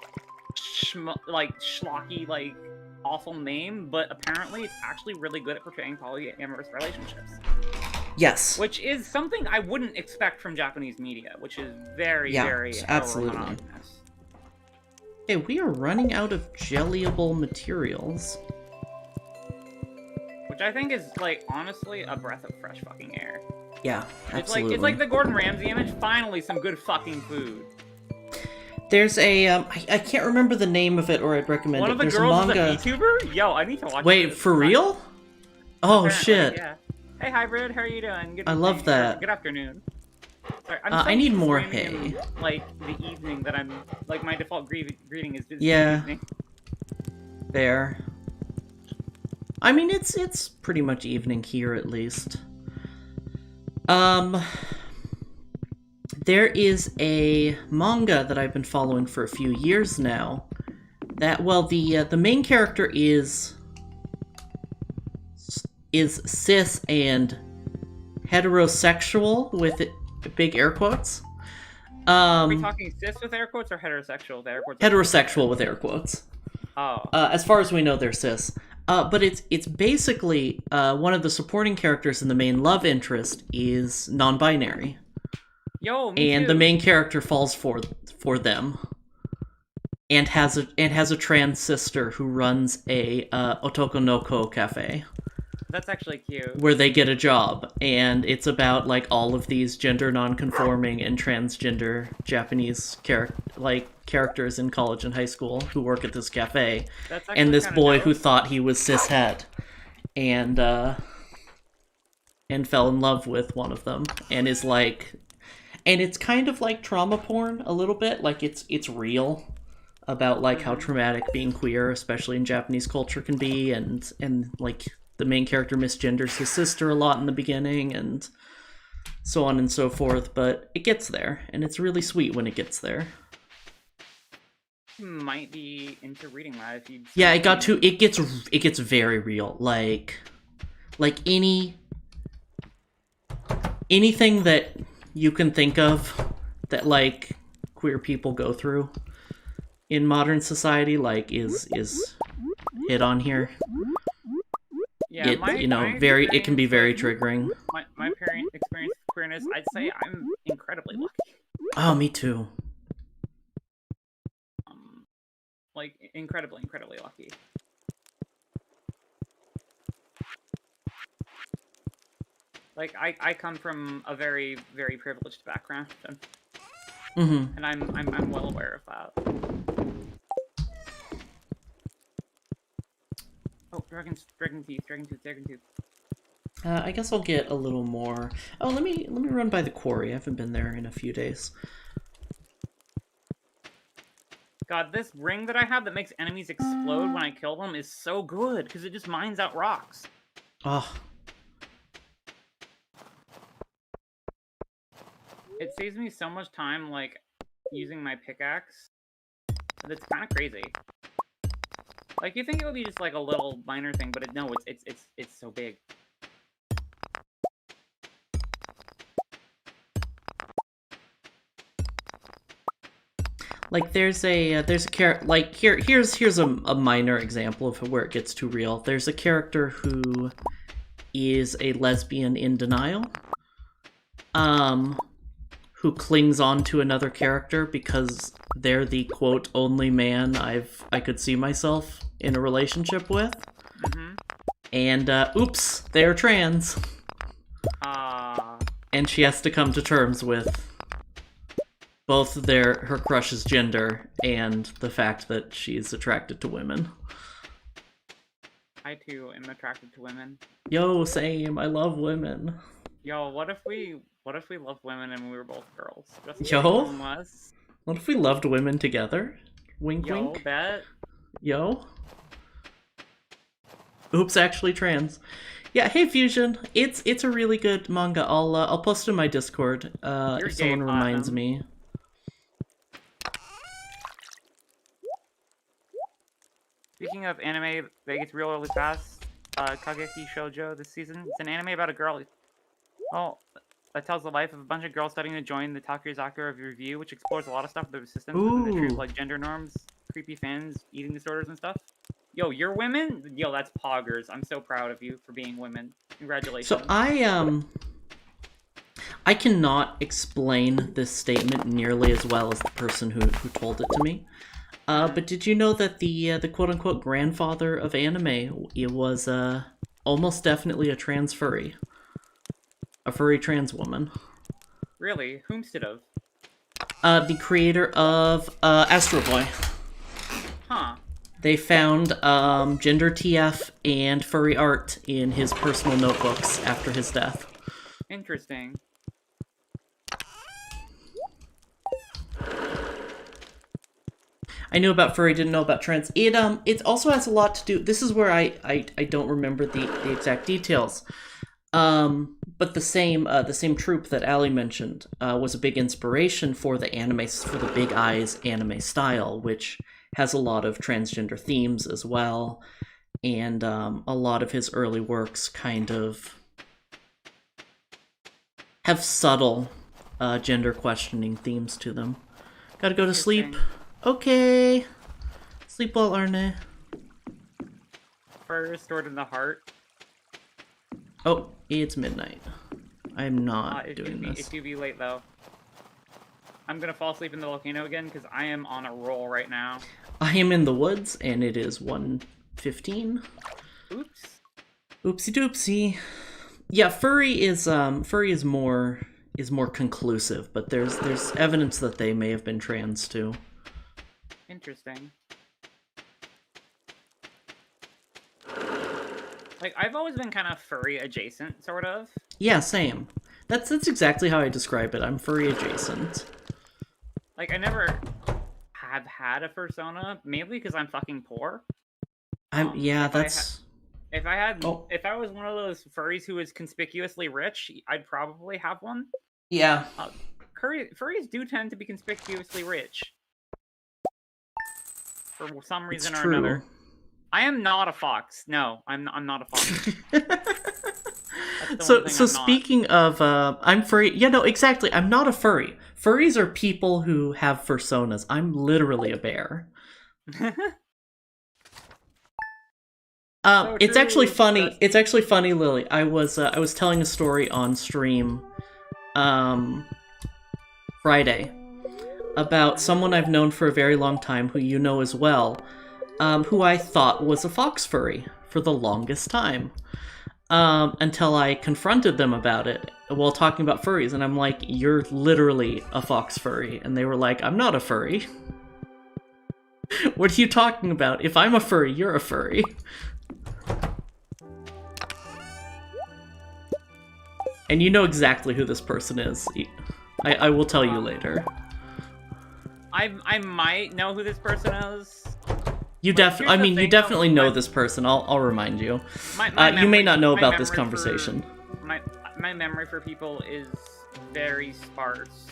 S2: schlocky, like, awful name, but apparently it's actually really good at portraying polyamorous relationships.
S1: Yes.
S2: Which is something I wouldn't expect from Japanese media, which is very, very
S1: absolutely.
S2: monogamous.
S1: Okay, we are running out of jellyable materials.
S2: Which I think is, like, honestly, a breath of fresh fucking air.
S1: Yeah, absolutely.
S2: It's like the Gordon Ramsay image, finally some good fucking food.
S1: There's a, I can't remember the name of it, or I'd recommend it.
S2: One of the
S1: There's
S2: girls
S1: a manga...
S2: is a VTuber? Yo, I need to watch
S1: Wait, for real? Oh, shit.
S2: Yeah. Hey, Hybrid, how are you doing?
S1: I love that.
S2: Good afternoon. Sorry,
S1: I need more hay.
S2: In, like, the evening that I'm... Like, my default greeting is just
S1: evening. Fair. I mean, it's pretty much evening here, at least. There is a manga that I've been following for a few years now. That, well, the main character is cis and heterosexual with big air quotes.
S2: Are we talking cis with air quotes or heterosexual with air quotes?
S1: Heterosexual with air quotes.
S2: Oh.
S1: As far as we know, they're cis. But it's basically one of the supporting characters, and the main love interest is non-binary.
S2: Yo, me
S1: and
S2: too.
S1: The main character falls for them, and has a trans sister who runs a Otoko no Ko cafe.
S2: That's actually cute.
S1: Where they get a job, and it's about like all of these gender non-conforming and transgender Japanese characters in college and high school who work at this cafe, and this boy who thought he was cishet, and fell in love with one of them, and is like, and it's kind of like trauma porn a little bit, like it's real about like how traumatic being queer, especially in Japanese culture, can be, and like the main character misgenders his sister a lot in the beginning, and so on and so forth, but it gets there, and it's really sweet when it gets there.
S2: Might be into reading that if you...
S1: Yeah, it gets very real, like anything that you can think of that like queer people go through in modern society, like is hit on here.
S2: Yeah,
S1: it can be very triggering.
S2: My parent experience with queerness, I'd say I'm incredibly lucky.
S1: Oh, me too.
S2: Like, incredibly lucky. Like, I come from a very, very privileged background, and I'm well aware of that. Oh, dragon tooth.
S1: I guess I'll get a little more. Oh, let me run by the quarry. I haven't been there in a few days.
S2: God, this ring that I have that makes enemies explode when I kill them is so good, because it just mines out rocks.
S1: Oh.
S2: It saves me so much time, like, using my pickaxe. That's kind of crazy. Like, you think it would be just, like, a little minor thing, but no, it's so big.
S1: Like there's a character, like here's a minor example of where it gets too real. There's a character who is a lesbian in denial, who clings on to another character because they're the quote only man I could see myself in a relationship with.
S2: Mm-hmm.
S1: And oops, they're trans. And she has to come to terms with both her crush's gender and the fact that she's attracted to women.
S2: I too am attracted to women.
S1: Yo, same. I love women.
S2: Yo, what if we loved women and we were both girls?
S1: Yo, what if we loved women together? Wink, wink.
S2: Yo, bet.
S1: Yo. Oops, actually trans. Yeah, hey Fusion. It's a really good manga. I'll post it in my Discord if someone reminds me.
S2: Speaking of anime that gets real really fast, Kageki Shoujo this season. It's an anime about a girl. Well, that tells the life of a bunch of girls studying to join the Takurizakura Review, which explores a lot of stuff with the systems within the truth, like gender norms, creepy fans, eating disorders, and stuff. Yo, you're women? Yo, that's poggers. I'm so proud of you for being women. Congratulations.
S1: So I cannot explain this statement nearly as well as the person who told it to me. But did you know that the quote-unquote grandfather of anime was almost definitely a trans furry? A furry trans woman.
S2: Really? Whomstead of?
S1: The creator of Astro Boy.
S2: Huh.
S1: They found gender TF and furry art in his personal notebooks after his death.
S2: Interesting.
S1: I knew about furry, didn't know about trans. It also has a lot to do. This is where I don't remember the exact details. But the same troupe that Ali mentioned was a big inspiration for the anime, for the Big Eyes anime style, which has a lot of transgender themes as well, and a lot of his early works kind of have subtle gender questioning themes to them. Gotta go to sleep. Okay. Sleep well, Arne.
S2: Fur stored in the heart.
S1: Oh, it's midnight. I'm not doing this.
S2: It's too be late, though. I'm gonna fall asleep in the volcano again, because I am on a roll right now.
S1: I am in the woods, and it is 1:15.
S2: Oops.
S1: Oopsie doopsie. Yeah, furry is more conclusive, but there's evidence that they may have been trans too.
S2: Interesting. Like, I've always been kind of furry adjacent, sort of.
S1: Yeah, same. That's exactly how I describe it. I'm furry adjacent.
S2: Like, I never have had a fursona, mainly because I'm fucking poor. If I was one of those furries who was conspicuously rich, I'd probably have one.
S1: Yeah.
S2: Furries do tend to be conspicuously rich. For some reason or
S1: true.
S2: another. I am not a fox. No, I'm not a fox.
S1: So speaking of, I'm furry. Yeah, no, exactly. I'm not a furry. Furries are people who have fursonas. I'm literally a bear. It's actually funny. It's actually funny, Lily. I was telling a story on stream, Friday, about someone I've known for a very long time, who you know as well, who I thought was a fox furry for the longest time, until I confronted them about it while talking about furries, and I'm like, "You're literally a fox furry," and they were like, "I'm not a furry." What are you talking about? If I'm a furry, you're a furry. And you know exactly who this person is. I will tell you later.
S2: I might know who this person is.
S1: You definitely know this person. I'll remind you. You may not know about this conversation.
S2: My memory for people is very sparse.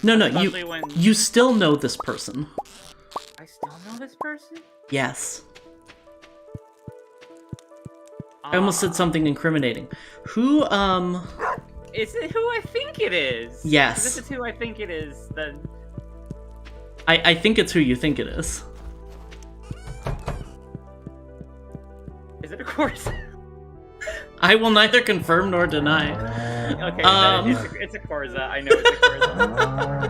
S1: No, you still know this person.
S2: I still know this person?
S1: Yes. I almost said something incriminating. Who,
S2: Is it who I think it is?
S1: Yes.
S2: If it's who I think it is, then...
S1: I think it's who you think it is.
S2: Is it Akorza?
S1: I will neither confirm nor deny.
S2: Okay, it's Akorza. I know it's Akorza.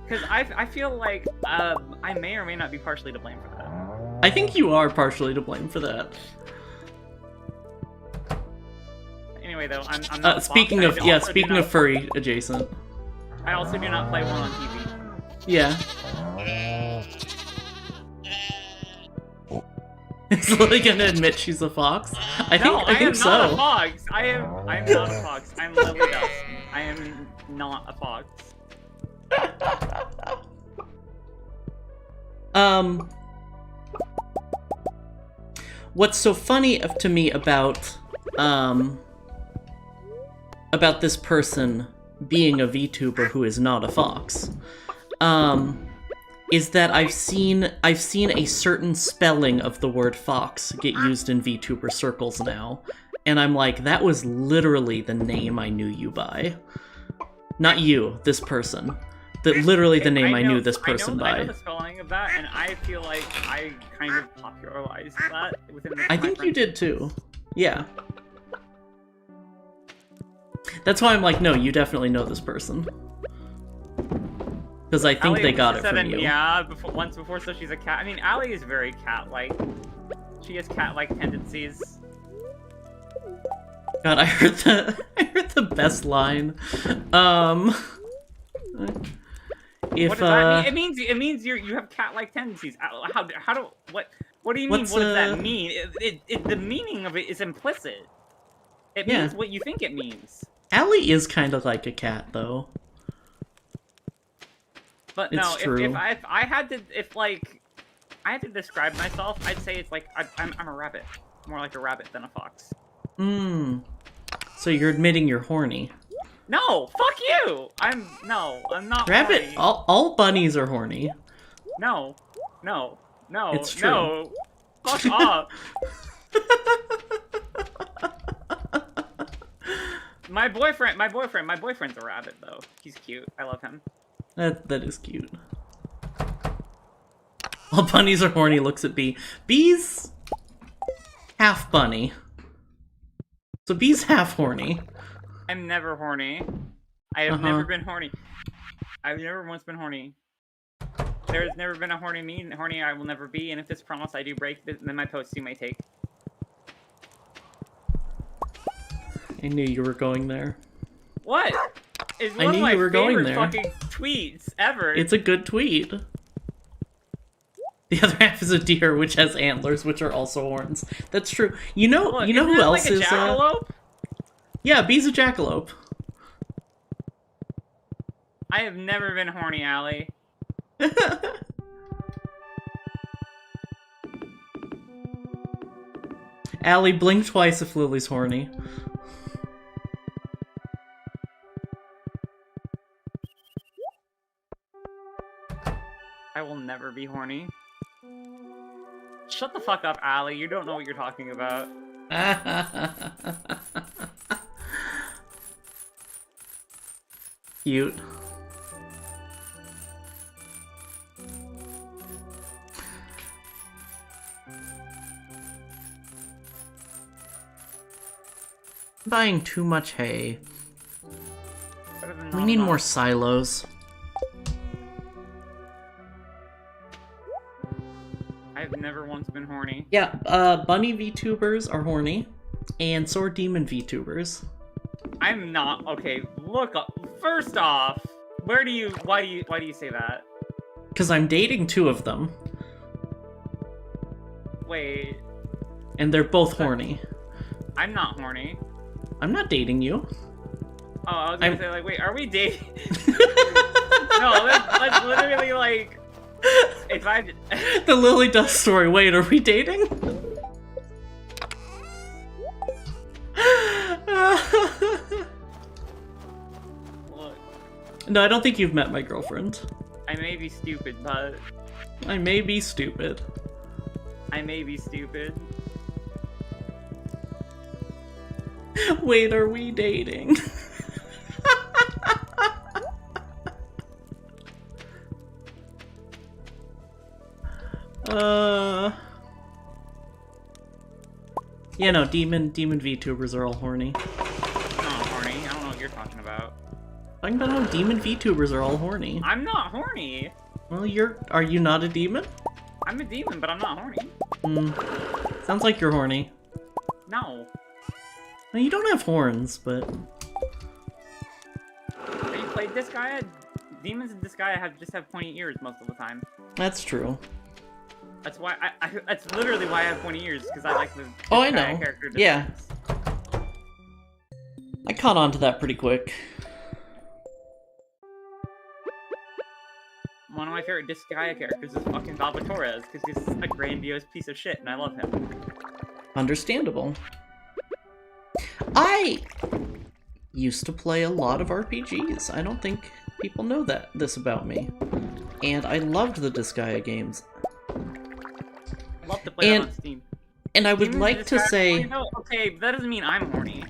S2: Because I feel like I may or may not be partially to blame for that.
S1: I think you are partially to blame for that.
S2: Anyway, though, I'm not.
S1: Speaking of furry adjacent.
S2: I also do not play one on TV.
S1: Yeah. Is Lily gonna admit she's a fox? I think
S2: I am
S1: so.
S2: Not a fox. I'm not a fox. I'm Lily Dust. I am not a fox.
S1: what's so funny to me about this person being a VTuber who is not a fox, is that I've seen a certain spelling of the word fox get used in VTuber circles now, and I'm like, that was literally the name I knew you by. Not you, this person. Literally the name I knew this person by.
S2: I know the spelling of that, and I feel like I kind of popularized that within the
S1: I think you did too. Yeah. That's why I'm like, no, you definitely know this person. Because I think they got it from you.
S2: Yeah, once before, so she's a cat. I mean, Allie is very cat-like. She has cat-like tendencies.
S1: God, I heard the best line. If,
S2: what does that mean? It means you have cat-like tendencies. What do you mean? What does that mean? The meaning of it is implicit. It means what you think it means.
S1: Allie is kind of like a cat, though.
S2: But no, if I had to describe myself, I'd say it's like I'm a rabbit, more like a rabbit than a fox.
S1: So you're admitting you're horny?
S2: No, fuck you. I'm not.
S1: Rabbit.
S2: Horny.
S1: All bunnies are horny.
S2: No.
S1: It's true.
S2: No. Fuck off. My boyfriend's a rabbit though. He's cute. I love him.
S1: That is cute. All bunnies are horny. Looks at Bee. Bee's half bunny. So Bee's half horny.
S2: I'm never horny. I have never been horny. I've never once been horny. There's never been a horny me. Horny I will never be. And if this promise I do break, then my posts you may take.
S1: I knew you were going there.
S2: What? It's one of my favorite fucking tweets ever.
S1: It's a good tweet. The other half is a deer, which has antlers, which are also horns. That's true. You know who else
S2: like a
S1: is
S2: jackalope?
S1: Yeah, Bee's a jackalope.
S2: I have never been horny, Allie.
S1: Allie, blink twice if Lily's horny.
S2: I will never be horny. Shut the fuck up, Allie. You don't know what you're talking about.
S1: Cute. Buying too much hay. We need more silos.
S2: I've never once been horny.
S1: Yeah, bunny VTubers are horny, and so are demon VTubers.
S2: I'm not. Okay, look up. First off, why do you say that?
S1: Because I'm dating two of them.
S2: Wait.
S1: And they're both horny.
S2: I'm not horny.
S1: I'm not dating you.
S2: Oh, I was gonna say, like, wait, are we dating? No, that's literally like, if I...
S1: The Lily Dust story. Wait, are we dating?
S2: Look.
S1: No, I don't think you've met my girlfriend.
S2: I may be stupid, but...
S1: I may be stupid.
S2: I may be stupid.
S1: Wait, are we dating? Yeah, no, demon VTubers are all horny.
S2: I'm not horny. I don't know what you're talking about.
S1: Talking about how demon VTubers are all horny.
S2: I'm not horny.
S1: Well, are you not a demon?
S2: I'm a demon, but I'm not horny.
S1: Sounds like you're horny.
S2: No.
S1: Well, you don't have horns, but...
S2: Have you played Disgaea? Demons in Disgaea just have pointy ears most of the time.
S1: That's true.
S2: That's why that's literally why I have pointy ears, because I like the
S1: I know.
S2: character designs.
S1: Yeah. I caught on to that pretty quick.
S2: One of my favorite Disgaea characters is fucking Valvatorez, because he's a grandiose piece of shit, and I love him.
S1: Understandable. I used to play a lot of RPGs. I don't think people know this about me. And I loved the Disgaea games.
S2: I love to play them on Steam.
S1: And I would like to say...
S2: Okay, that doesn't mean I'm horny.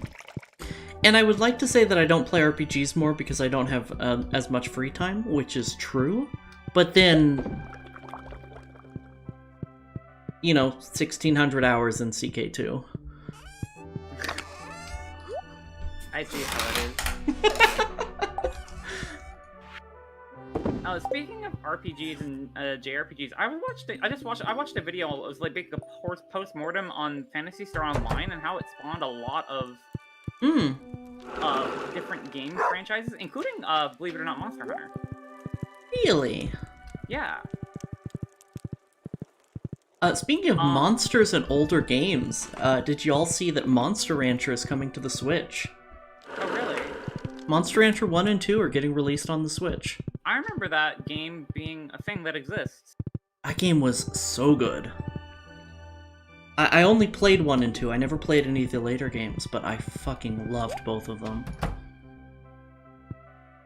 S1: And I would like to say that I don't play RPGs more because I don't have as much free time, which is true. But then... You know, 1,600 hours in CK2.
S2: I see how it is. Speaking of RPGs and JRPGs, I watched a video. It was like a post-mortem on Phantasy Star Online and how it spawned a lot of different game franchises, including, believe it or not, Monster Hunter.
S1: Really?
S2: Yeah.
S1: Speaking of monsters and older games, did you all see that Monster Rancher is coming to the Switch?
S2: Oh, really?
S1: Monster Rancher 1 and 2 are getting released on the Switch.
S2: I remember that game being a thing that exists.
S1: That game was so good. I only played 1 and 2. I never played any of the later games, but I fucking loved both of them.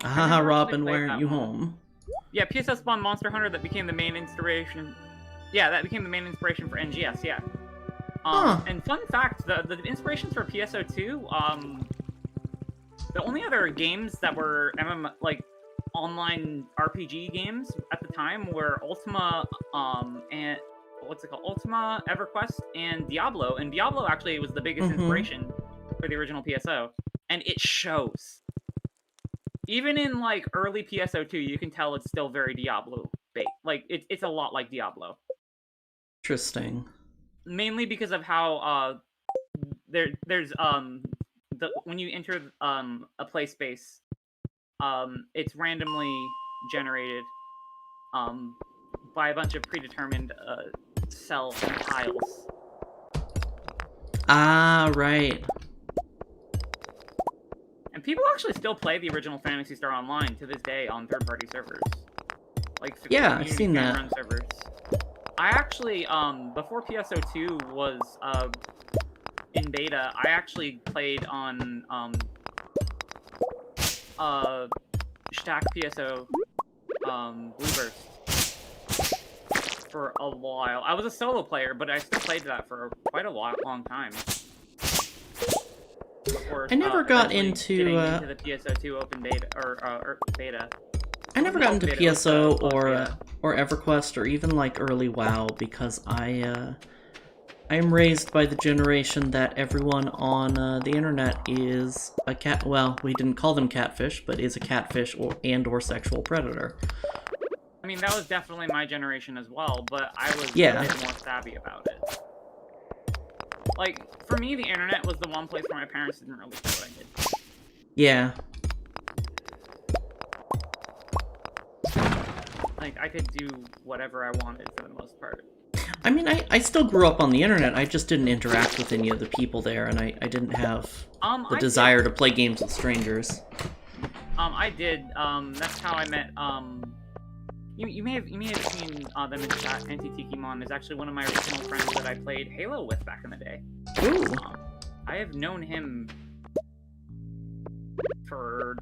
S1: Ah, Robin, why aren't you home?
S2: Yeah, PSS spawned Monster Hunter that became the main inspiration. Yeah, that became the main inspiration for NGS, yeah. And fun fact, the inspirations for PSO2, the only other games that were online RPG games at the time were Ultima, and what's it called? Ultima, EverQuest, and Diablo. And Diablo actually was the biggest inspiration for the original PSO. And it shows. Even in early PSO2, you can tell it's still very Diablo-based. It's a lot like Diablo.
S1: Interesting.
S2: Mainly because of how there's when you enter a play space, it's randomly generated by a bunch of predetermined cells and tiles.
S1: Ah, right.
S2: And people actually still play the original Phantasy Star Online to this day on third-party servers.
S1: Yeah, I've seen that.
S2: Run servers. I actually, before PSO2 was in beta, I actually played on Stack PSO Blueburst for a while. I was a solo player, but I still played that for quite a long time. Before,
S1: I never got into
S2: the PSO2 open beta or beta.
S1: I never got into PSO or EverQuest or even early WoW because I am raised by the generation that everyone on the internet is a cat. Well, we didn't call them catfish, but is a catfish or sexual predator.
S2: I mean, that was definitely my generation as well, but I was a bit more savvy about it. For me, the internet was the one place where my parents didn't really care what I did.
S1: Yeah.
S2: I could do whatever I wanted for the most part.
S1: I mean, I still grew up on the internet. I just didn't interact with any of the people there, and I didn't have the desire to play games with strangers.
S2: I did. That's how I met. You may have seen them in chat. Anti-Tikimon is actually one of my original friends that I played Halo with back in the day.
S1: Ooh.
S2: I have known him for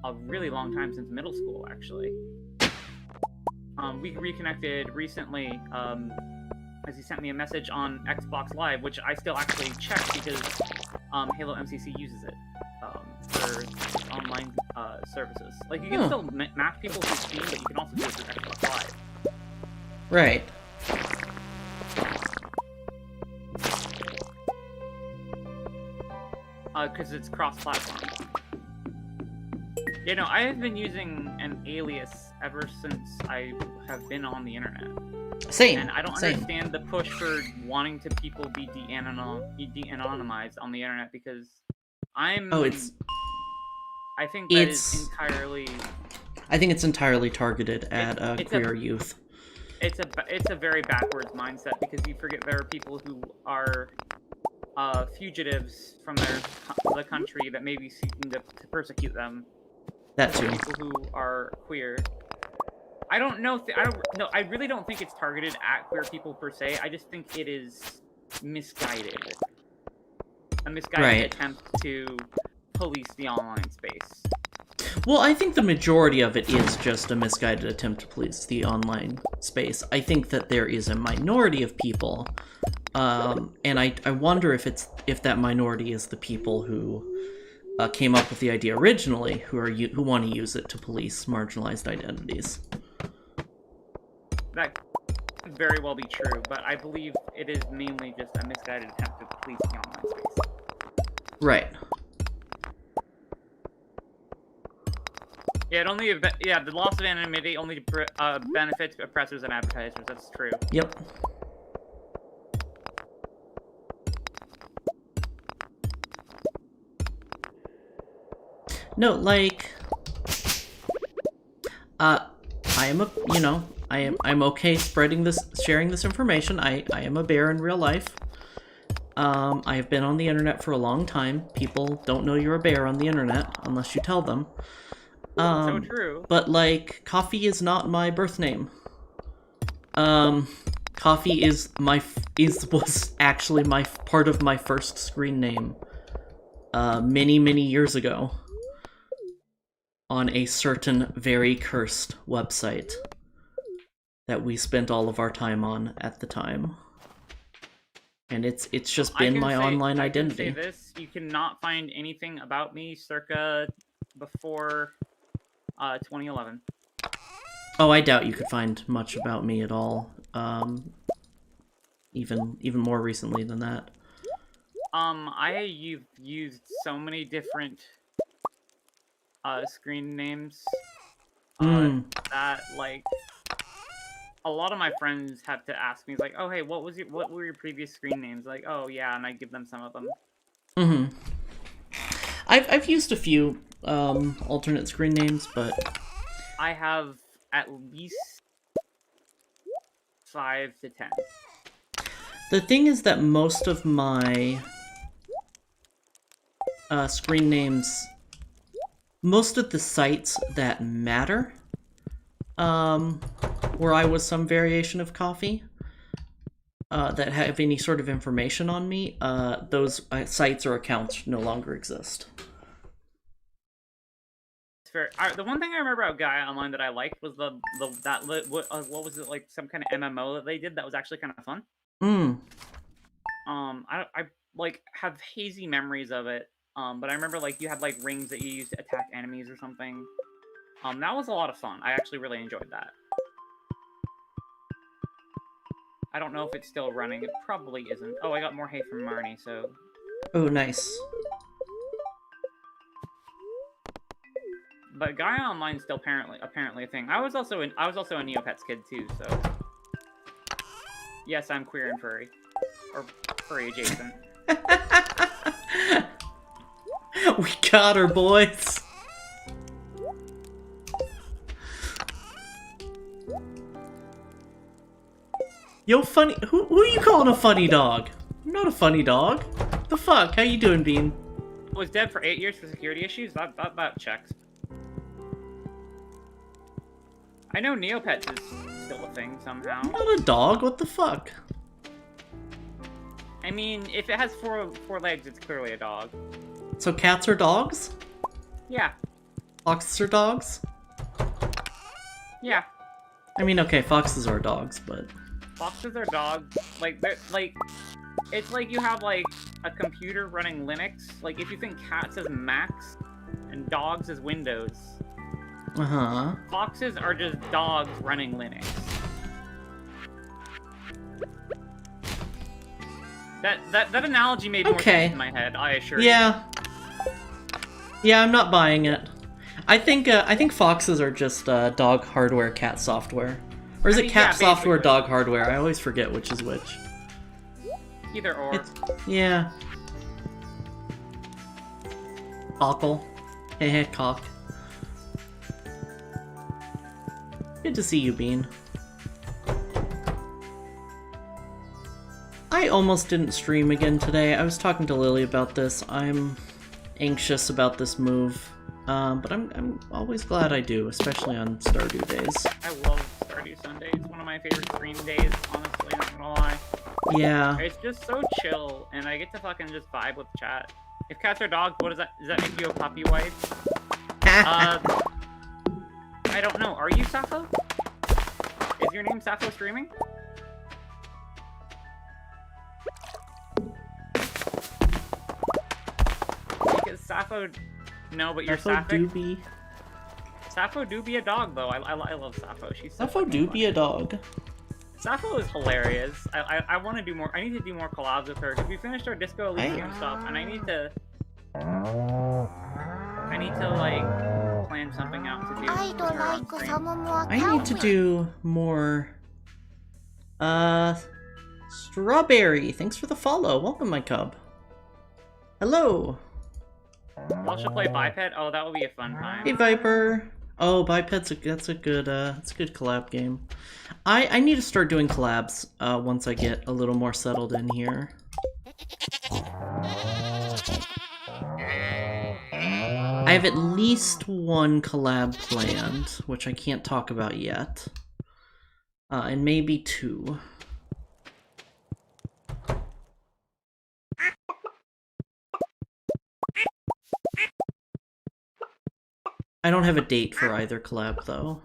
S2: a really long time, since middle school, actually. We reconnected recently, as he sent me a message on Xbox Live, which I still actually check because Halo MCC uses it for online services. You can still match people through Steam, but you can also do it through Xbox Live.
S1: Right.
S2: Because it's cross-platform. You know, I have been using an alias ever since I have been on the internet.
S1: Same.
S2: And I don't understand the push for wanting to people be de-anonymized on the internet, because I'm...
S1: Oh,
S2: I think that is entirely...
S1: I think it's entirely targeted at queer youth.
S2: It's a very backwards mindset, because you forget there are people who are fugitives from the country that may be seeking to persecute them.
S1: That too.
S2: People who are queer. I don't know. I really don't think it's targeted at queer people per se. I just think it is misguided. A misguided attempt to police the online space.
S1: Well, I think the majority of it is just a misguided attempt to police the online space. I think that there is a minority of people, and I wonder if that minority is the people who came up with the idea originally, who want to use it to police marginalized identities.
S2: That could very well be true, but I believe it is mainly just a misguided attempt to police the online space.
S1: Right.
S2: Yeah, the loss of anonymity only benefits oppressors and advertisers. That's true.
S1: Yep. No, like, I'm okay sharing this information. I am a bear in real life. I have been on the internet for a long time. People don't know you're a bear on the internet unless you tell them.
S2: So true.
S1: But, like, Coffee is not my birth name. Coffee was actually part of my first screen name, many years ago, on a certain very cursed website that we spent all of our time on at the time. And it's just been my online identity.
S2: I can say this, you cannot find anything about me circa before 2011.
S1: Oh, I doubt you could find much about me at all. Even more recently than that.
S2: You've used so many different screen names that, like, a lot of my friends have to ask me, like, oh hey, what were your previous screen names? Like, oh yeah, and I give them some of them.
S1: Mm-hmm. I've used a few alternate screen names, but
S2: I have at least 5 to 10.
S1: The thing is that most of my screen names, most of the sites that matter, where I was some variation of Coffee, that have any sort of information on me, those sites or accounts no longer exist.
S2: Fair. The one thing I remember about Gaia Online that I liked was what was it, like some kind of MMO that they did that was actually kind of fun. I like have hazy memories of it. But I remember, like, you had like rings that you used to attack enemies or something. That was a lot of fun. I actually really enjoyed that. I don't know if it's still running. It probably isn't. Oh, I got more hay from Marnie, so.
S1: Oh, nice.
S2: But Gaia Online still apparently a thing. I was also a Neopets kid too, so. Yes, I'm queer and furry, or furry adjacent.
S1: We got her, boys. Yo, funny. Who are you calling a funny dog? I'm not a funny dog. The fuck? How you doing, Bean?
S2: Was dead for 8 years for security issues. That checks. I know Neopets is still a thing somehow.
S1: I'm not a dog. What the fuck?
S2: I mean, if it has four legs, it's clearly a dog.
S1: So cats are dogs?
S2: Yeah.
S1: Foxes are dogs?
S2: Yeah.
S1: I mean, okay, foxes are dogs, but...
S2: Foxes are dogs. Like, they're, like... It's like you have, like, a computer running Linux. Like, if you think cats as Macs and dogs as Windows.
S1: Uh-huh.
S2: Foxes are just dogs running Linux. That analogy made more sense in my head, I assure you.
S1: Yeah, I'm not buying it. I think foxes are just dog hardware, cat software. Or is it cat software, dog hardware? I always forget which is which.
S2: Either or.
S1: Yeah. Cockle. Heh cock. Good to see you, Bean. I almost didn't stream again today. I was talking to Lily about this. I'm anxious about this move, but I'm always glad I do, especially on Stardew days.
S2: I love Stardew Sundays. One of my favorite stream days, honestly, not gonna lie.
S1: Yeah.
S2: It's just so chill, and I get to fucking just vibe with chat. If cats are dogs, what does that make you a puppy wife? I don't know. Are you Sappho? Is your name Sappho Streaming? Because Sappho... No, but you're Sapphic. Sappho do be a dog, though. I love Sappho. She's so
S1: Sappho do be a dog. Sappho
S2: is hilarious. I want to do more. I need to do more collabs with her. Because we finished our Disco Elysium stuff, and I need to, like, plan something out to do.
S1: I need to do more... Strawberry, thanks for the follow. Welcome, my cub. Hello.
S2: Y'all should play Biped. Oh, that would be a fun time.
S1: Hey, Viper. Oh, Biped's that's a good collab game. I need to start doing collabs once I get a little more settled in here. I have at least one collab planned, which I can't talk about yet. And maybe two. I don't have a date for either collab, though.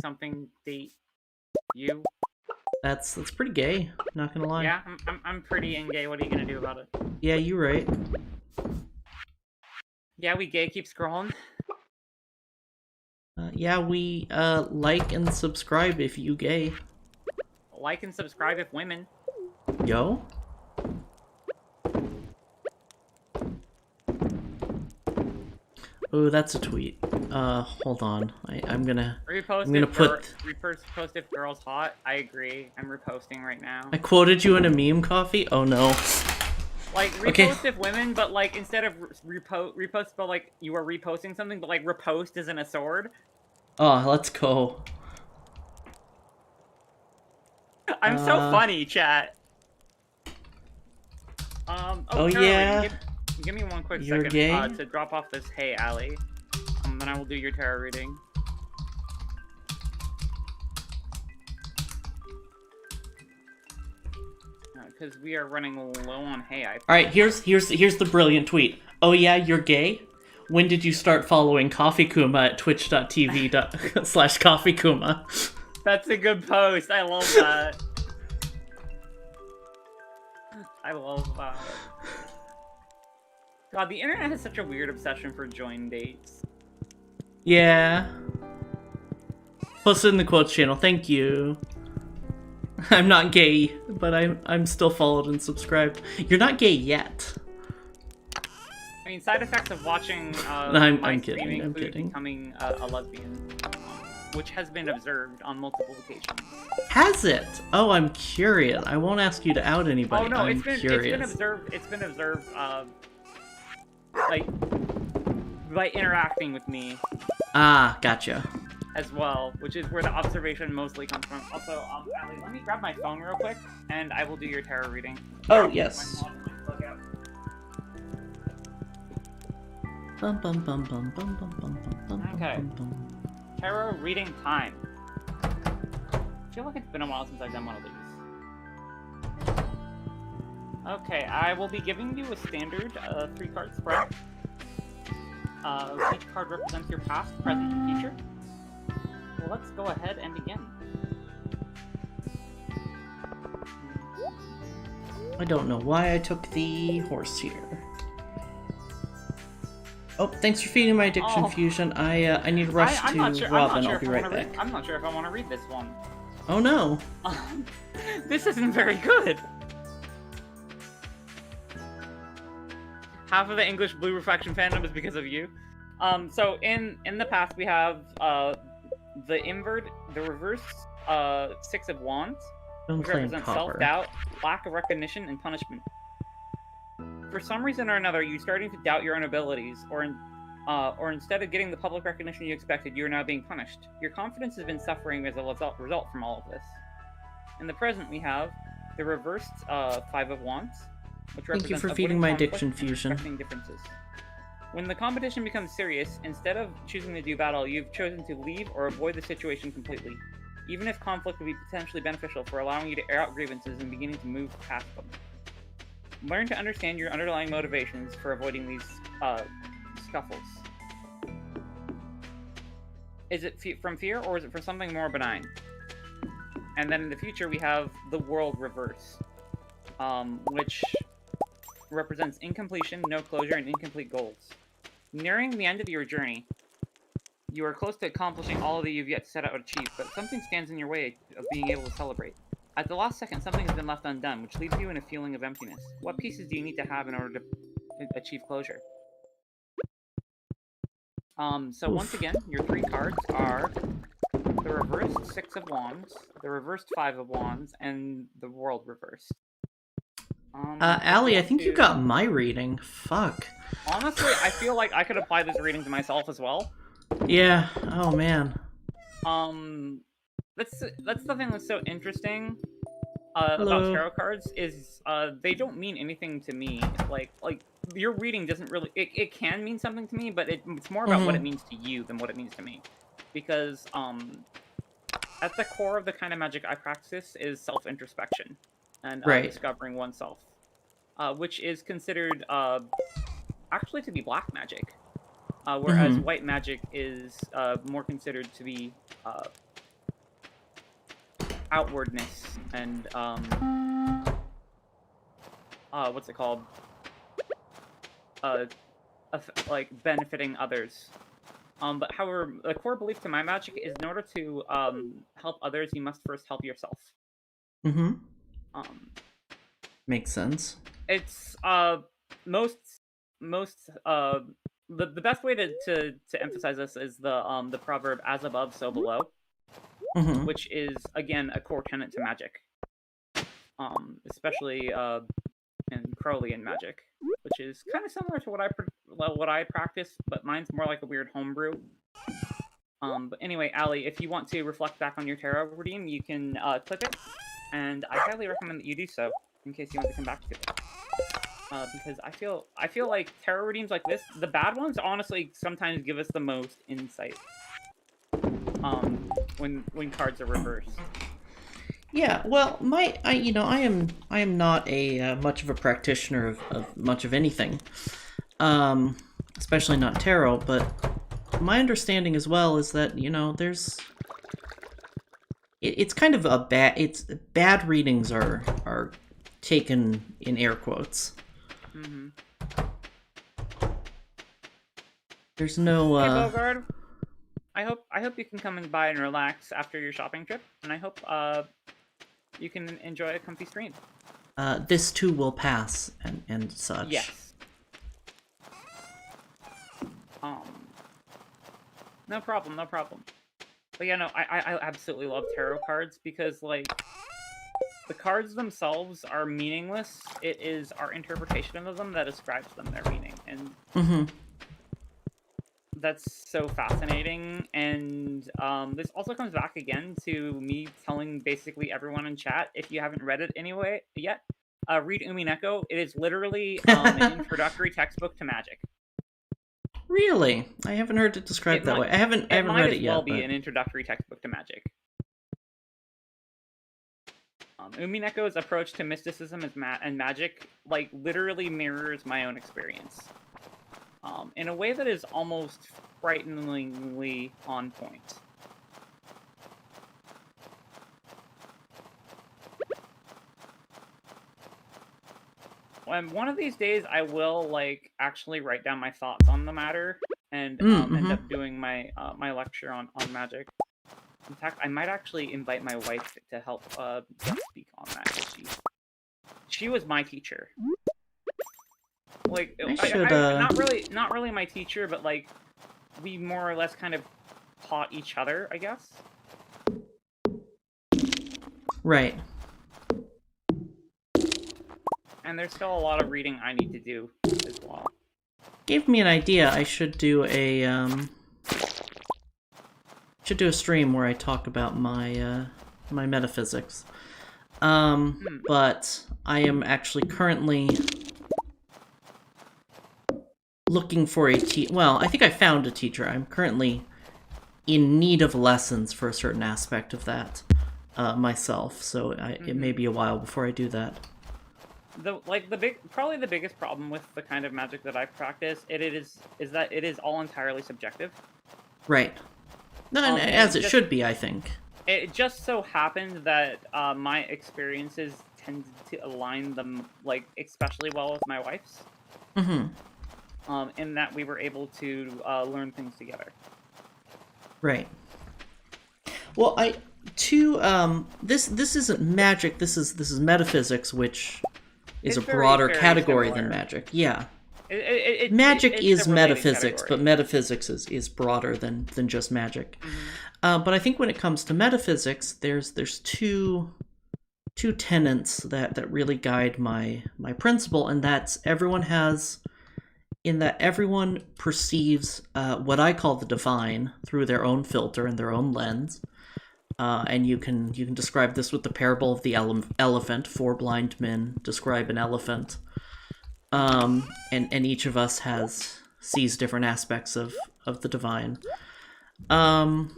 S2: Something date you.
S1: That's pretty gay, not gonna lie.
S2: Yeah, I'm pretty and gay. What are you gonna do about it?
S1: Yeah, you right.
S2: Yeah, we gay. Keep scrolling.
S1: Yeah, we like and subscribe if you gay.
S2: Like and subscribe if women.
S1: Yo. Oh, that's a tweet. Hold on. I'm gonna
S2: repost if girls hot. I agree. I'm reposting right now.
S1: I quoted you in a meme, Coffee? Oh no.
S2: Like, repost if women, but like, instead of repost, but like, you are reposting something, but like, repost isn't a sword.
S1: Oh, let's go.
S2: I'm so funny, chat.
S1: Oh
S2: Caroline,
S1: yeah.
S2: Give me one quick
S1: You're
S2: second
S1: gay?
S2: To drop off this Hey Allie. Then I will do your tarot reading. Because we are running low on Hey.
S1: Alright, here's the brilliant tweet. Oh yeah, you're gay? When did you start following CoffeeKuma at twitch.tv/CoffeeKuma?
S2: That's a good post. I love that. I love that. God, the internet has such a weird obsession for join dates.
S1: Yeah. Posted in the quotes channel. Thank you. I'm not gay, but I'm still followed and subscribed. You're not gay yet.
S2: I mean, side effects of watching
S1: I'm kidding. I'm kidding.
S2: Becoming a lesbian, which has been observed on multiple occasions.
S1: Has it? Oh, I'm curious. I won't ask you to out anybody.
S2: Oh no,
S1: I'm curious.
S2: It's been observed. Like, by interacting with me.
S1: Ah, gotcha.
S2: As well, which is where the observation mostly comes from. Also, Allie, let me grab my phone real quick, and I will do your tarot reading.
S1: Oh, yes.
S2: Okay. Tarot reading time. I feel like it's been a while since I've done one of these. Okay, I will be giving you a standard 3-card spread. Each card represents your past, present, and future. Well, let's go ahead and begin.
S1: I don't know why I took the horse here. Oh, thanks for feeding my addiction fusion. I need to rush to Robin. I'll be right back.
S2: I'm not sure if I want to read this one.
S1: Oh no.
S2: This isn't very good. Half of the English Blue Reflection fandom is because of you. So in the past we have the reverse 6 of Wands, which represents self-doubt, lack of recognition, and punishment. For some reason or another, you're starting to doubt your own abilities, or instead of getting the public recognition you expected, you are now being punished. Your confidence has been suffering as a result from all of this. In the present, we have the reversed 5 of Wands, which represents
S1: Thank you for feeding my addiction fusion.
S2: Differences. When the competition becomes serious, instead of choosing to do battle, you've chosen to leave or avoid the situation completely. even if conflict would be potentially beneficial for allowing you to air out grievances and beginning to move past them. Learn to understand your underlying motivations for avoiding these scuffles. Is it from fear, or is it for something more benign? And then in the future, we have the world reverse, which represents incompletion, no closure, and incomplete goals. Nearing the end of your journey, you are close to accomplishing all that you've yet to set out to achieve, but something stands in your way of being able to celebrate. At the last second, something has been left undone, which leaves you in a feeling of emptiness. What pieces do you need to have in order to achieve closure? So once again, your 3 cards are the reversed 6 of Wands, the reversed 5 of Wands, and the world reversed.
S1: Allie, I think you got my reading. Fuck.
S2: Honestly, I feel like I could apply this reading to myself as well.
S1: Yeah. Oh man.
S2: That's the thing that's so interesting about tarot cards is they don't mean anything to me. Like your reading doesn't really. It can mean something to me, but it's more about what it means to you than what it means to me. Because at the core of the kind of magic I practice is self-introspection and discovering oneself, which is considered actually to be black magic, whereas white magic is more considered to be outwardness and what's it called? Like benefiting others. But however, the core belief to my magic is in order to help others, you must first help yourself.
S1: Makes sense.
S2: It's the best way to emphasize this is the proverb "as above, so below," which is again a core tenet to magic, especially in Crowleyan magic, which is kind of similar to what I practice, but mine's more like a weird homebrew. But anyway, Allie, if you want to reflect back on your tarot reading, you can click it, and I highly recommend that you do so in case you want to come back to it. Because I feel like tarot readings like this, the bad ones, honestly, sometimes give us the most insight. When cards are reversed.
S1: Yeah, well, I am not a much of a practitioner of much of anything, especially not tarot. But my understanding as well is that it's kind of a bad readings are taken in air quotes. There's no.
S2: Hey, Bogard. I hope you can come and by and relax after your shopping trip, and I hope you can enjoy a comfy stream.
S1: This too will pass, and such.
S2: Yes. No problem. But yeah, no, I absolutely love tarot cards because, like, the cards themselves are meaningless. It is our interpretation of them that ascribes them their meaning, and that's so fascinating. And this also comes back again to me telling basically everyone in chat, if you haven't read it anyway yet, read Umineko. It is literally an introductory textbook to magic.
S1: Really? I haven't heard it described that way. I haven't read it yet. It might as well
S2: be an introductory textbook to magic. Umineko's approach to mysticism and magic, like, literally mirrors my own experience. In a way that is almost frighteningly on point. One of these days, I will, like, actually write down my thoughts on the matter and end up doing my my lecture on magic. In fact, I might actually invite my wife to help speak on that. She was my teacher. Like, not really my teacher, but like we more or less kind of taught each other, I guess.
S1: Right.
S2: And there's still a lot of reading I need to do as well.
S1: Gave me an idea. I should do a stream where I talk about my my metaphysics. But I am actually currently looking for a well, I think I found a teacher. I'm currently in need of lessons for a certain aspect of that myself. So it may be a while before I do that.
S2: Probably the biggest problem with the kind of magic that I practice is that it is all entirely subjective.
S1: Right. No, and as it should be, I think.
S2: It just so happened that my experiences tend to align them, like, especially well with my wife's. Mm-hmm. In that we were able to learn things together.
S1: Right. Well, this isn't magic. This is metaphysics, which is a broader category than magic. Yeah. Magic is metaphysics, but metaphysics is broader than just magic. Mm-hmm. But I think when it comes to metaphysics, there's two tenets that really guide my principle, and that's everyone perceives what I call the divine through their own filter and their own lens. And you can describe this with the parable of the elephant. 4 blind men describe an elephant. And each of us sees different aspects of the divine. From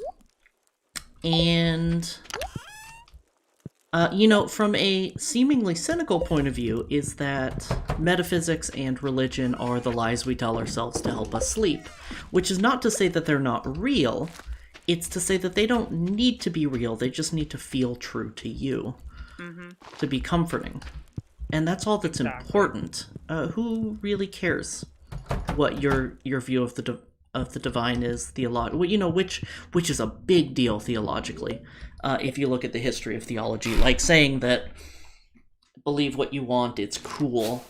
S1: a seemingly cynical point of view, is that metaphysics and religion are the lies we tell ourselves to help us sleep. Which is not to say that they're not real, it's to say that they don't need to be real, they just need to feel true to you. Mm-hmm. To be comforting. And that's all that's important. Who really cares what your view of the divine is which is a big deal theologically. If you look at the history of theology, like saying that believe what you want, it's cool.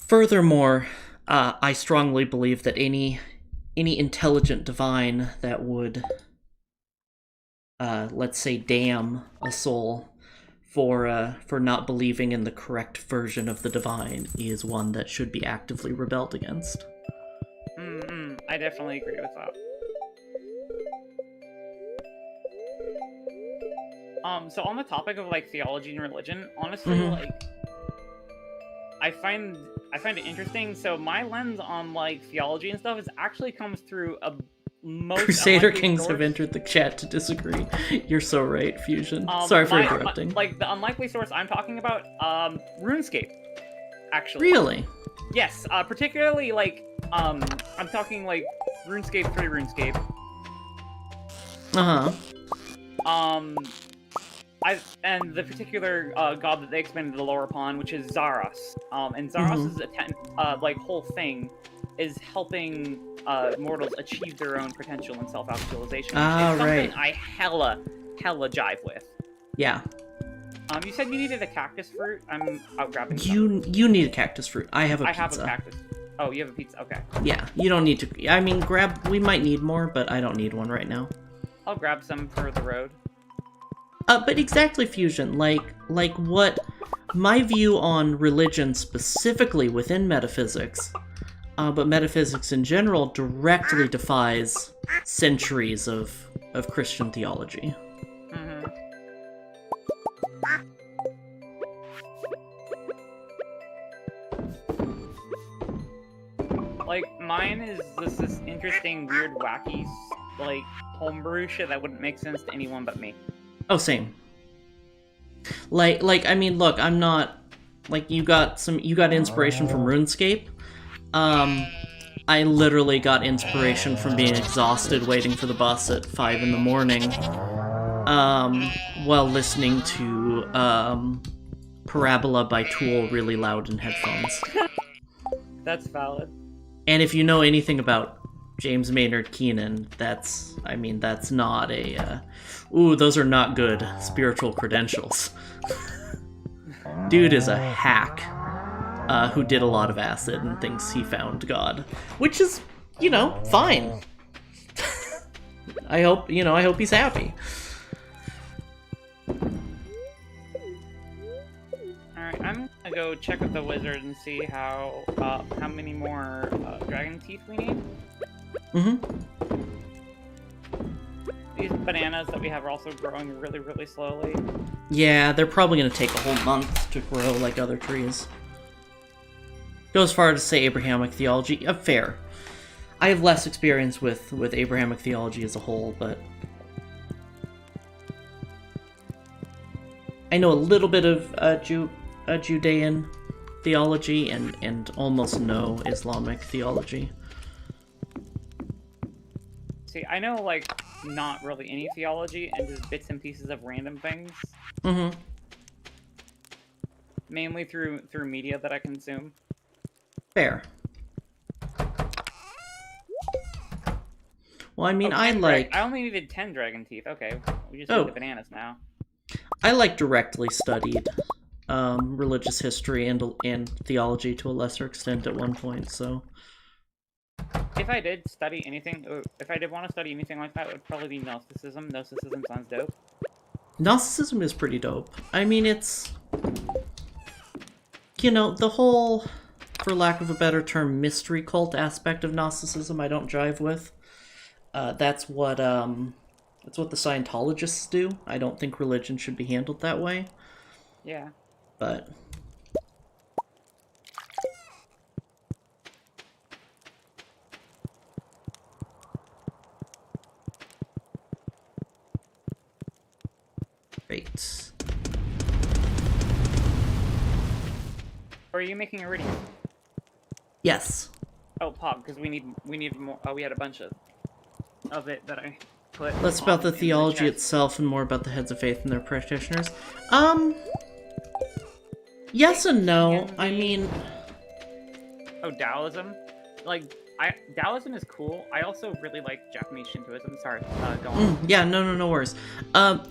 S1: Furthermore, I strongly believe that any intelligent divine that would, let's say, damn a soul for not believing in the correct version of the divine is one that should be actively rebelled against.
S2: I definitely agree with that. So on the topic of like theology and religion, honestly, like I find it interesting. So my lens on like theology and stuff actually comes through most
S1: Crusader Kings have entered the chat to disagree. You're so right, Fusion. Sorry for interrupting.
S2: Like the unlikely source I'm talking about, RuneScape. Actually.
S1: Really?
S2: Yes. Particularly like I'm talking like RuneScape 3 RuneScape. And the particular god that they expanded the lore upon, which is Zaros. And Zaros' whole thing is helping mortals achieve their own potential and self-actualization. It's something I hella jive with.
S1: Yeah.
S2: You said you needed a cactus fruit. I'm out grabbing
S1: some. You need a cactus fruit. I have a pizza.
S2: I have a cactus. Oh, you have a pizza. Okay.
S1: Yeah, you don't need to. I mean, we might need more, but I don't need one right now.
S2: I'll grab some for the road.
S1: But exactly, Fusion, like what my view on religion specifically within metaphysics, but metaphysics in general directly defies centuries of Christian theology.
S2: Like, mine is this interesting, weird, wacky, like, homebrew shit that wouldn't make sense to anyone but me.
S1: Oh, same. Like, I mean, look, I'm not, like, you got inspiration from RuneScape. I literally got inspiration from being exhausted waiting for the bus at 5 in the morning, while listening to, Parabola by Tool really loud in headphones.
S2: That's valid.
S1: And if you know anything about James Maynard Keenan, that's not a, those are not good spiritual credentials. Dude is a hack, who did a lot of acid and thinks he found God. Which is, fine. I hope he's happy.
S2: Alright, I'm gonna go check with the wizard and see how many more dragon teeth we need. These bananas that we have are also growing really, really slowly.
S1: Yeah, they're probably going to take a whole month to grow like other trees. Go as far to say Abrahamic theology. Fair. I have less experience with Abrahamic theology as a whole, but I know a little bit of Judean theology and almost no Islamic theology.
S2: See, I know, like, not really any theology and just bits and pieces of random things.
S1: Mm-hmm.
S2: Mainly through media that I consume.
S1: Fair. Well, I mean, I
S2: only needed 10 dragon teeth. Okay, we just need the bananas now.
S1: I directly studied religious history and theology to a lesser extent at one point, so...
S2: If I did study anything, or if I did want to study anything like that, it would probably be Gnosticism. Gnosticism sounds dope.
S1: Gnosticism is pretty dope. I mean, it's... You know, the whole, for lack of a better term, mystery cult aspect of Gnosticism I don't jive with. That's what the Scientologists do. I don't think religion should be handled that way.
S2: Yeah.
S1: But... Great.
S2: Or are you making iridium?
S1: Yes.
S2: Oh, Pog, because we need more. Oh, we had a bunch of it that I put.
S1: Less about the theology itself and more about the heads of faith and their practitioners. Yes and no. I mean...
S2: Oh, Taoism? Like, Taoism is cool. I also really like Japanese Shintoism. Sorry, go on.
S1: Yeah, no worries.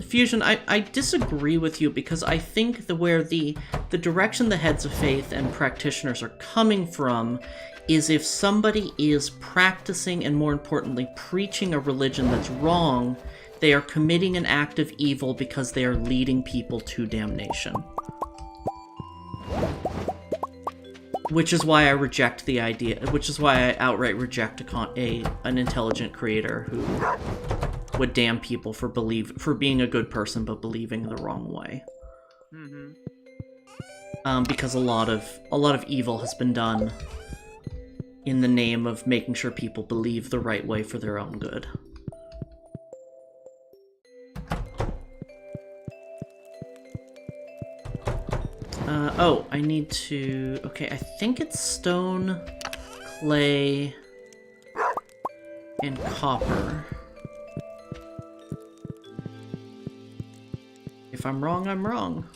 S1: Fusion, I disagree with you because I think where the direction the heads of faith and practitioners are coming from is if somebody is practicing and, more importantly, preaching a religion that's wrong, they are committing an act of evil because they are leading people to damnation. Which is why I reject the idea, which is why I outright reject an intelligent creator who would damn people for being a good person but believing the wrong way.
S2: Mm-hmm.
S1: Because a lot of evil has been done in the name of making sure people believe the right way for their own good. Oh, I need to... Okay, I think it's stone, clay, and copper. If I'm wrong, I'm wrong.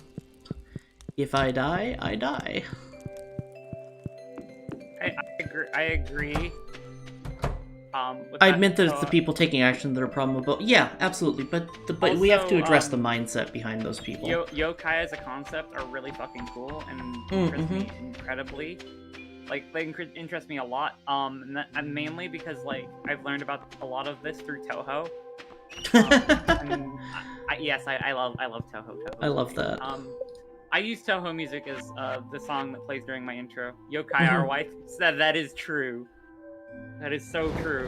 S1: If I die, I die.
S2: I agree.
S1: I admit that it's the people taking action that are problematic. Yeah, absolutely, but also, we have to address the mindset behind those people.
S2: Yokai as a concept are really fucking cool and interest me incredibly. Like, they interest me a lot. And mainly because, like, I've learned about a lot of this through Toho. Yes, I love Toho.
S1: I love that.
S2: I use Toho music as the song that plays during my intro. Yokai, our wife said that is true. That is so true.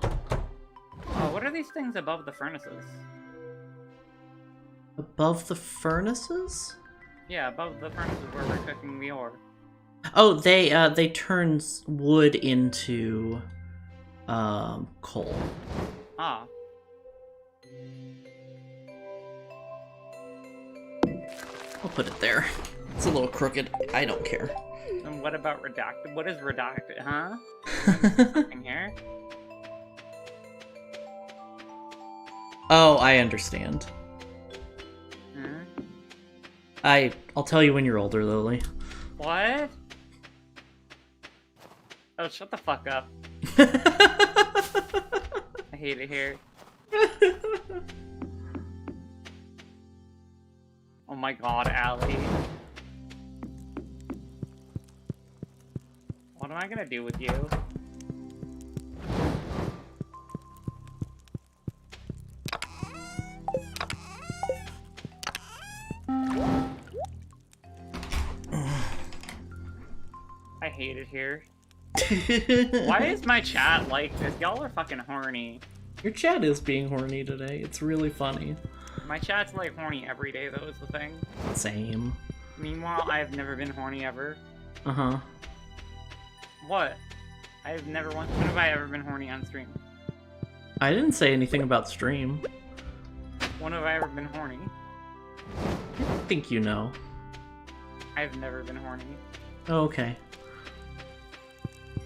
S2: Oh, what are these things above the furnaces?
S1: Above the furnaces?
S2: Yeah, above the furnaces where we're cooking the ore.
S1: Oh, they turn wood into coal.
S2: Ah.
S1: I'll put it there. It's a little crooked. I don't care.
S2: And what about redacted? What is redacted, huh? In here?
S1: Oh, I understand. I'll tell you when you're older, Lily.
S2: What? Oh, shut the fuck up. I hate it here. Oh my god, Allie. What am I gonna do with you? I hate it here. Why is my chat like this? Y'all are fucking horny.
S1: Your chat is being horny today. It's really funny.
S2: My chat's like horny every day, though, is the thing.
S1: Same.
S2: Meanwhile, I have never been horny ever.
S1: Uh-huh.
S2: What? I've never once. When have I ever been horny on stream?
S1: I didn't say anything about stream.
S2: When have I ever been horny?
S1: I think you know.
S2: I've never been horny.
S1: Oh, okay.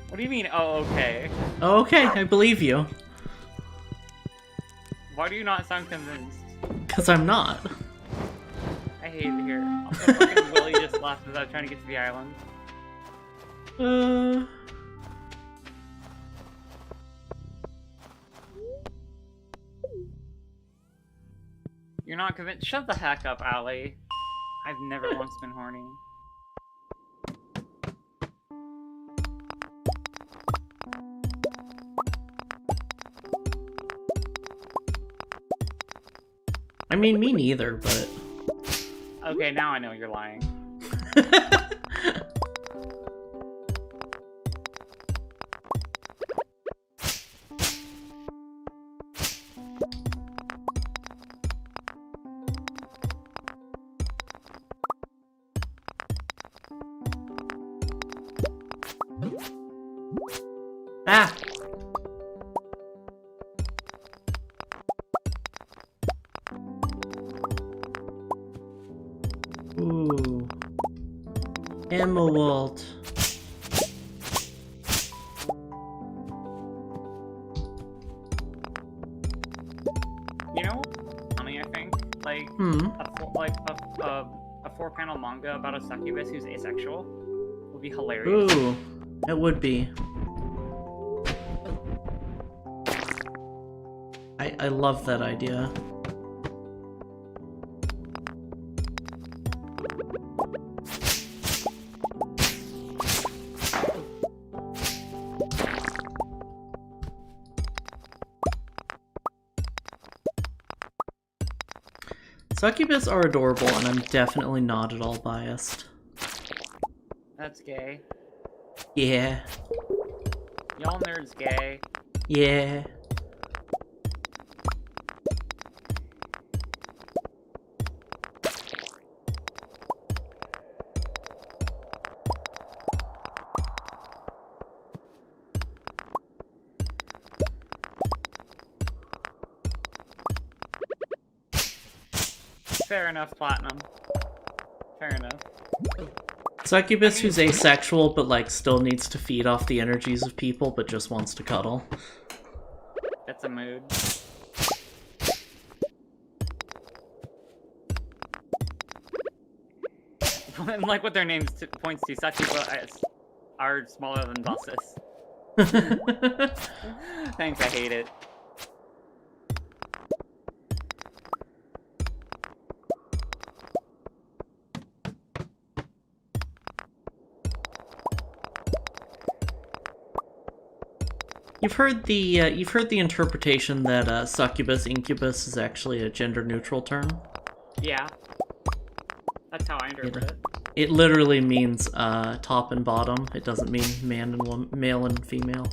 S2: What do you mean, oh, okay?
S1: Oh, okay, I believe you.
S2: Why do you not sound convinced?
S1: Because I'm not.
S2: I hate it here. Also, fucking Willie just left as I was trying to get to the island. You're not convinced? Shut the heck up, Allie. I've never once been horny.
S1: I mean, me neither, but...
S2: Okay, now I know you're lying.
S1: Ah! Ooh. Emerald.
S2: You know, funny, I think, like, a four-panel manga about a succubus who's asexual would be hilarious.
S1: Ooh, it would be. I love that idea. Succubus are adorable, and I'm definitely not at all biased.
S2: That's gay.
S1: Yeah.
S2: Y'all nerds gay.
S1: Yeah.
S2: Fair enough, Platinum. Fair enough.
S1: Succubus who's asexual, but like still needs to feed off the energies of people, but just wants to cuddle.
S2: That's a mood. And like what their names points to, succubus are smaller than buses. Thanks, I hate it.
S1: You've heard the interpretation that succubus incubus is actually a gender-neutral term.
S2: Yeah, that's how I interpret it.
S1: It literally means top and bottom. It doesn't mean man and male and female.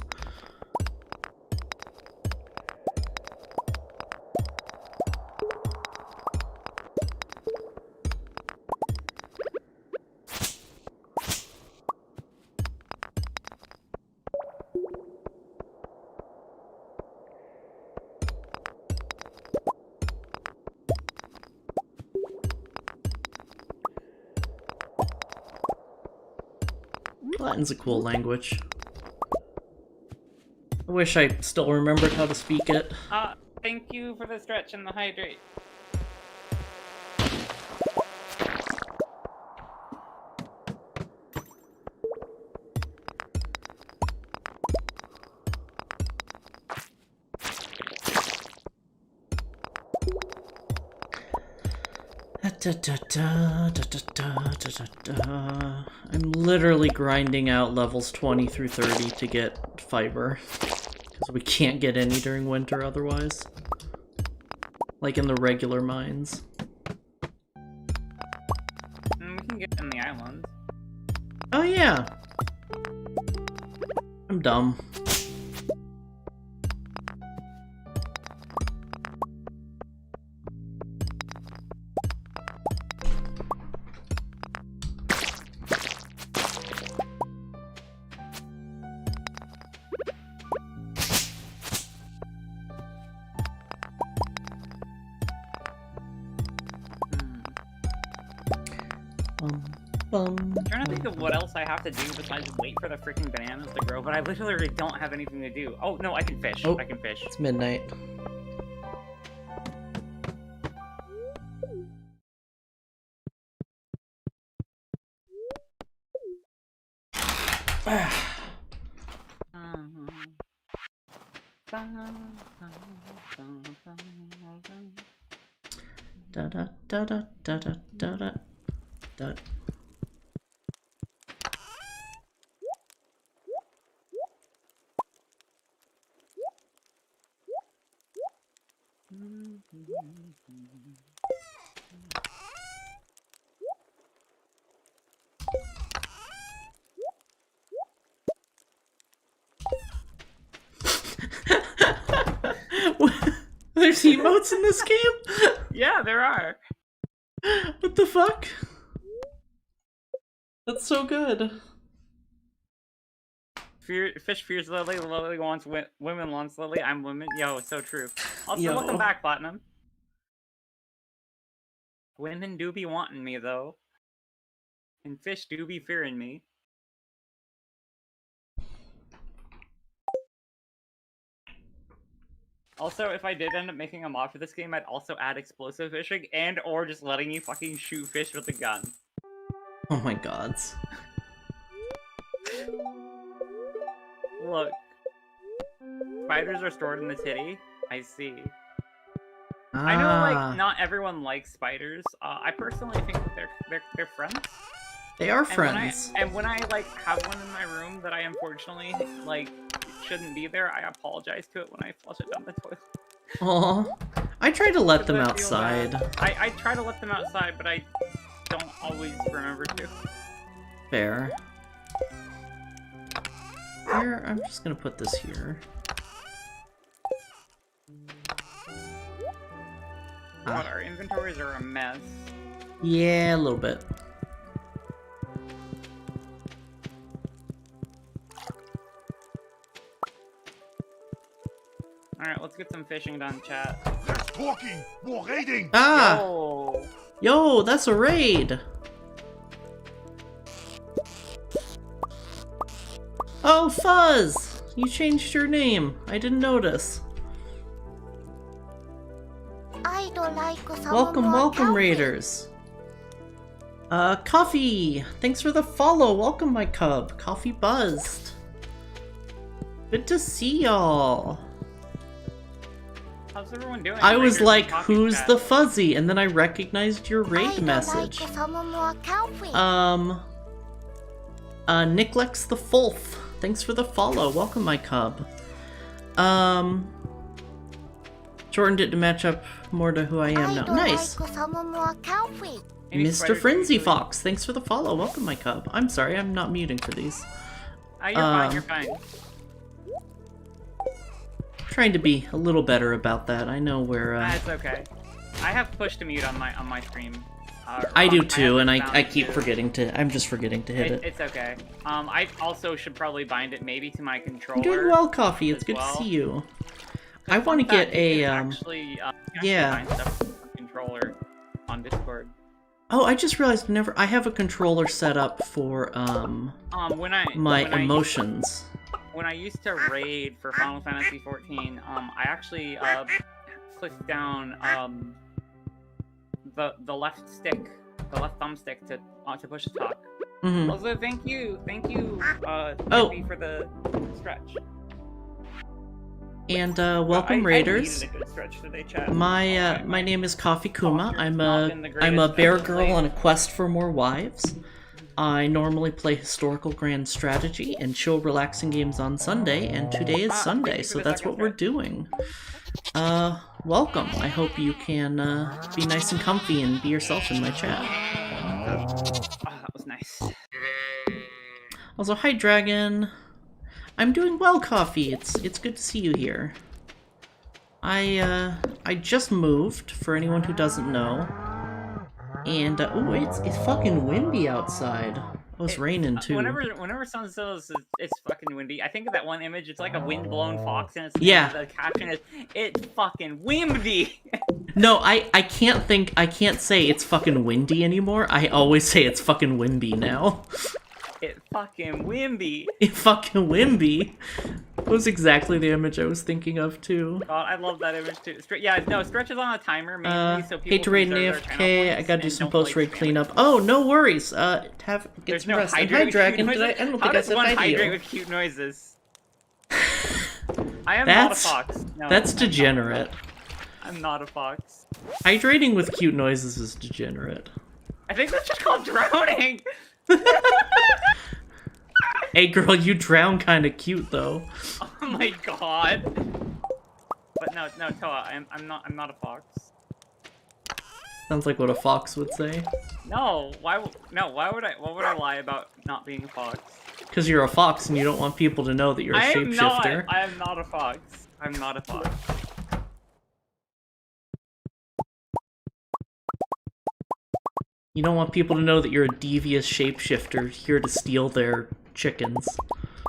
S1: Latin's a cool language. I wish I still remembered how to speak it.
S2: Thank you for the stretch and the hydrate. I'm literally grinding out levels 20 through 30 to get fiber, because we can't get any during winter otherwise. Like in the regular mines. We can get in the islands.
S1: Oh yeah! I'm dumb. Bum,
S2: I'm trying to think of what else I have to do besides wait for the freaking bananas to grow, but I literally don't have anything to do. Oh, no, I can fish.
S1: Oh,
S2: I can fish.
S1: It's midnight. Da da da da da da da da. There's emotes in this game?
S2: Yeah, there are.
S1: What the fuck? That's so good.
S2: Fish fears Lily, Lily wants women wants Lily, I'm women. Yo, it's so true. Also,
S1: Yo.
S2: welcome back, Platinum. Women do be wanting me, though. And fish do be fearing me. Also, if I did end up making a mod for this game, I'd also add explosive fishing and or just letting you fucking shoot fish with a gun.
S1: Oh my gods.
S2: Look. Spiders are stored in the titty. I see. I know, like, not everyone likes spiders. I personally think that they're friends.
S1: They are friends.
S2: And when I like have one in my room that I unfortunately like shouldn't be there, I apologize to it when I flush it down the toilet.
S1: Aw. I try to let them outside.
S2: I try to let them outside, but I don't always remember to.
S1: Fair. Here, I'm just gonna put this here.
S2: What, our inventories are a mess.
S1: Yeah, a little bit.
S2: Alright, let's get some fishing done, chat.
S3: Less talking, more raiding!
S1: Ah!
S2: Yo!
S1: Yo, that's a raid! Oh, Fuzz! You changed your name. I didn't notice. Welcome, welcome, raiders. Coffee! Thanks for the follow. Welcome, my cub. Coffee buzzed. Good to see y'all.
S2: How's everyone doing?
S1: I was like, who's the fuzzy? And then I recognized your raid message. Nicklex the Fulf. Thanks for the follow. Welcome, my cub. Shortened it to match up more to who I am now. Nice. Mr. Frenzy Fox. Thanks for the follow. Welcome, my cub. I'm sorry, I'm not muting for these.
S2: You're fine, you're fine.
S1: Trying to be a little better about that. I know where
S2: That's okay. I have push to mute on my stream.
S1: I do too, and I keep forgetting to. I'm just forgetting to hit it.
S2: It's okay. I also should probably bind it maybe to my controller.
S1: You're doing well, Coffee. It's good to see you. I want to get a
S2: actually
S1: yeah.
S2: Find stuff on controller on Discord.
S1: Oh, I just realized I have a controller set up for my emotions.
S2: When I used to raid for Final Fantasy XIV, I actually clicked down the left thumbstick to push to talk.
S1: Mm-hmm.
S2: Also, thank you,
S1: oh,
S2: for the stretch.
S1: And welcome, raiders.
S2: I needed a good stretch today, chat.
S1: My name is Coffee Kuma. I'm a bear girl on a quest for more wives. I normally play historical grand strategy and chill relaxing games on Sunday, and today is Sunday, so that's what we're doing. Welcome. I hope you can be nice and comfy and be yourself in my chat.
S2: That was nice.
S1: Also, hi Dragon. I'm doing well, Coffee. It's good to see you here. I just moved, for anyone who doesn't know. And, ooh, it's fucking windy outside. Oh, it's raining, too.
S2: Whenever someone says it's fucking windy, I think of that one image, it's like a wind-blown fox, and the caption is, it's fucking windy!
S1: No, I can't say it's fucking windy anymore. I always say it's fucking Wimby now.
S2: It fucking Wimby.
S1: It fucking Wimby. That was exactly the image I was thinking of too.
S2: God, I love that image too. Yeah, no, Stretch is on a timer mainly, so people
S1: hate to raid an AFK. I gotta do some post-raid cleanup. Oh, no worries. Get
S2: There's
S1: some
S2: no
S1: rest.
S2: hydrate
S1: Hi, Dragon.
S2: with cute noises?
S1: I don't
S2: How
S1: think I
S2: does
S1: said
S2: one
S1: hi to
S2: hydrate
S1: you.
S2: with cute noises? I am not a fox. No,
S1: That's degenerate.
S2: I'm not a fox.
S1: Hydrating with cute noises is degenerate.
S2: I think that's just called drowning.
S1: Hey, girl, you drown kind of cute though.
S2: Oh my god. But no, Toa, I'm not a fox.
S1: Sounds like what a fox would say.
S2: No, why would I lie about not being a fox?
S1: Because you're a fox and you don't want people to know that you're a shapeshifter.
S2: I am not a fox. I'm not a fox.
S1: You don't want people to know that you're a devious shapeshifter here to steal their chickens.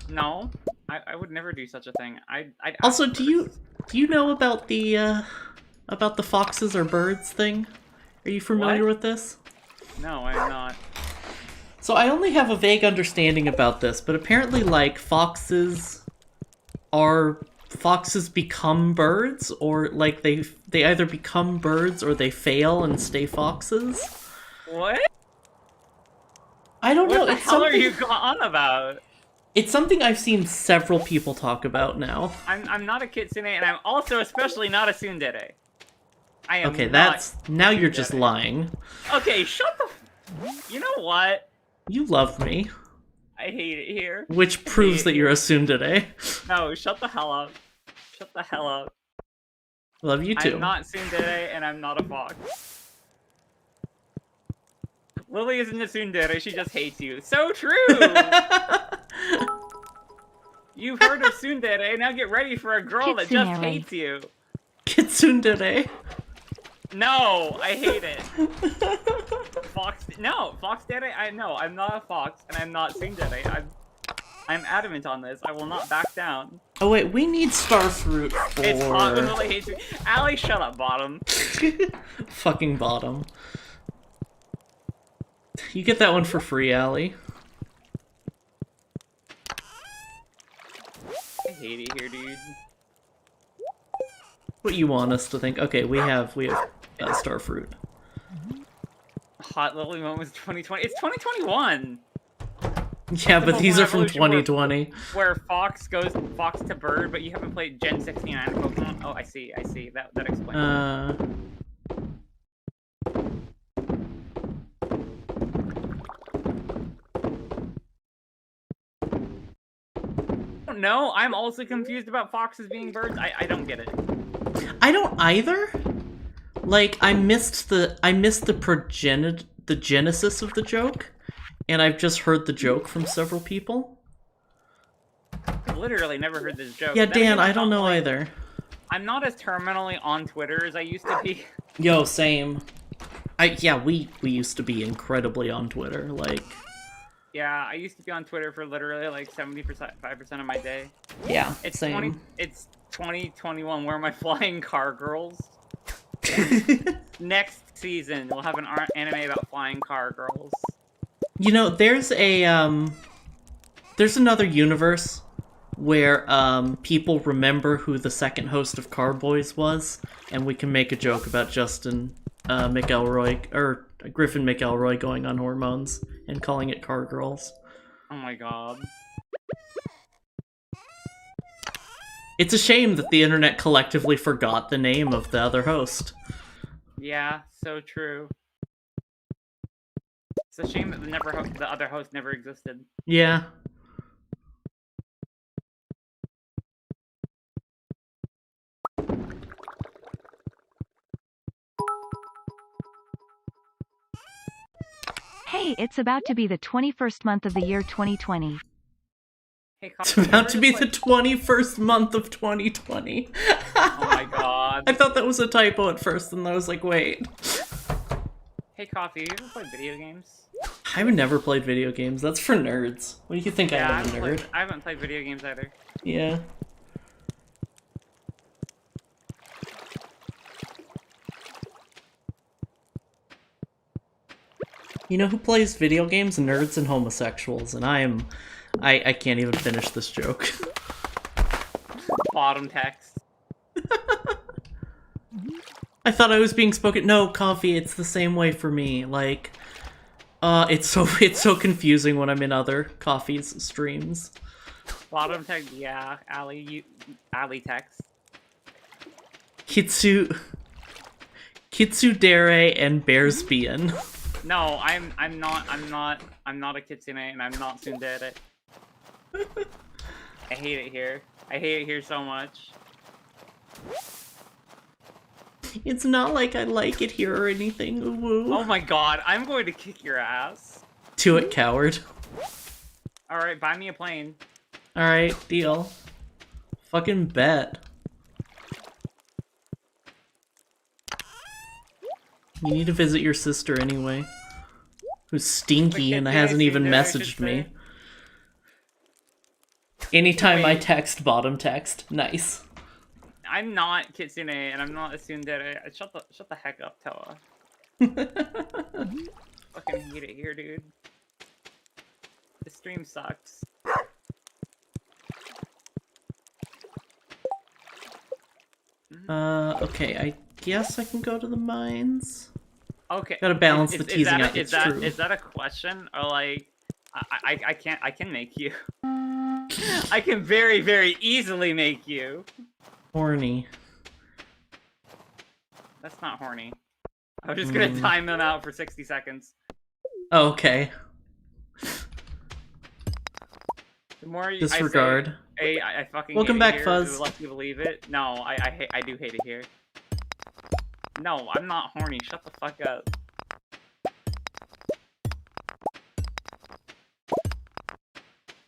S2: No, I would never do such a thing.
S1: Also, do you know about the foxes or birds thing? Are you familiar with this?
S2: No, I'm not.
S1: So I only have a vague understanding about this, but apparently, like, foxes become birds, or like they either become birds or they fail and stay foxes.
S2: What?
S1: I don't know.
S2: What the hell are you on about?
S1: It's something I've seen several people talk about now.
S2: I'm not a kitsune, and I'm also especially not a tsundere. I am.
S1: Okay, now you're just lying.
S2: Okay, shut the. You know what?
S1: You love me.
S2: I hate it here.
S1: Which proves that you're a tsundere.
S2: No, shut the hell up. Shut the hell up.
S1: Love you too.
S2: I'm not tsundere, and I'm not a fox. Lily isn't a tsundere, she just hates you. So true! You've heard of tsundere, now get ready for a girl that just hates you.
S1: Kitsundere.
S2: No, I hate it. Fox dere, I'm not a fox, and I'm not tsundere. I'm adamant on this. I will not back down.
S1: Oh wait, we need starfruit for...
S2: It's hot when Lily hates me. Allie, shut up, Bottom.
S1: Fucking Bottom. You get that one for free, Allie.
S2: I hate it here, dude.
S1: What you want us to think? Okay, we have starfruit.
S2: Hot Lily moments 2020. It's 2021.
S1: Yeah, but these are from 2020.
S2: Where Fox goes Fox to Bird, but you haven't played Gen 69 Pokemon. Oh, I see. That explains. No, I'm also confused about foxes being birds. I don't get it.
S1: I don't either. Like, I missed the genesis of the joke, and I've just heard the joke from several people.
S2: I've literally never heard this joke.
S1: Yeah, Dan, I don't know either.
S2: I'm not as terminally on Twitter as I used to be.
S1: Yo, same. We used to be incredibly on Twitter, like...
S2: Yeah, I used to be on Twitter for literally like 75% of my day.
S1: Yeah,
S2: it's
S1: same.
S2: It's 2021. Where are my flying car girls? Next season, we'll have an anime about flying car girls.
S1: You know, there's another universe where people remember who the second host of Carboys was, and we can make a joke about Justin McElroy or Griffin McElroy going on hormones and calling it Car Girls.
S2: Oh my god.
S1: It's a shame that the internet collectively forgot the name of the other host.
S2: Yeah, so true. It's a shame that the other host never existed.
S1: Yeah.
S4: Hey, it's about to be the 21st month of the year 2020.
S2: Hey,
S1: it's about to be the 21st month of 2020.
S2: Oh my god.
S1: I thought that was a typo at first, and I was like, wait.
S2: Hey, Coffee, you ever played video games?
S1: I've never played video games. That's for nerds. What do you think I am, a nerd?
S2: I haven't played video games either.
S1: You know who plays video games? Nerds and homosexuals, and I can't even finish this joke.
S2: Bottom text.
S1: I thought I was being spoken. No, Coffee, it's the same way for me. Like, it's so confusing when I'm in other Coffee's streams.
S2: Bottom text, yeah. Ali text.
S1: Kitsudere and Bearsbean.
S2: No, I'm not a kitsune and I'm not tsundere. I hate it here. I hate it here so much.
S1: It's not like I like it here or anything. Ooh.
S2: Oh my god, I'm going to kick your ass.
S1: Do it, coward.
S2: Alright, buy me a plane.
S1: Alright, deal. Fucking bet. You need to visit your sister anyway. Who's stinky and hasn't even messaged me. Anytime I text, bottom text. Nice.
S2: I'm not kitsune and I'm not a tsundere. Shut the heck up, Toa. Fucking hate it here, dude. The stream sucks.
S1: Okay, I guess I can go to the mines.
S2: Okay.
S1: Gotta balance the teasing out.
S2: Is that a question? Or like, I can make you. I can very, very easily make you.
S1: Horny.
S2: That's not horny. I'm just gonna time them out for 60 seconds.
S1: Oh, okay.
S2: The more you
S1: Disregard.
S2: I fucking
S1: Welcome
S2: hate
S1: back,
S2: it here,
S1: Fuzz.
S2: the less you believe it. No, I do hate it here. No, I'm not horny. Shut the fuck up.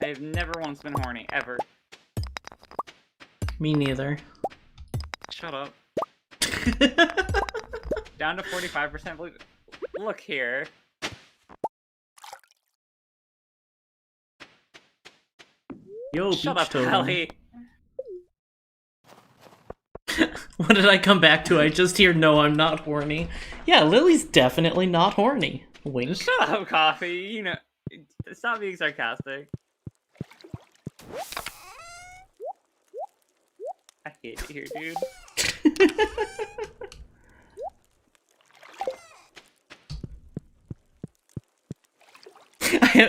S2: I've never once been horny, ever.
S1: Me neither.
S2: Shut up. Down to 45% believe it. Look here.
S1: Yo,
S2: Shut up,
S1: Totem.
S2: Ellie.
S1: What did I come back to? I just hear, no, I'm not horny. Yeah, Lily's definitely not horny. Wink.
S2: Shut up, Coffee. You know, stop being sarcastic. I hate it here, dude.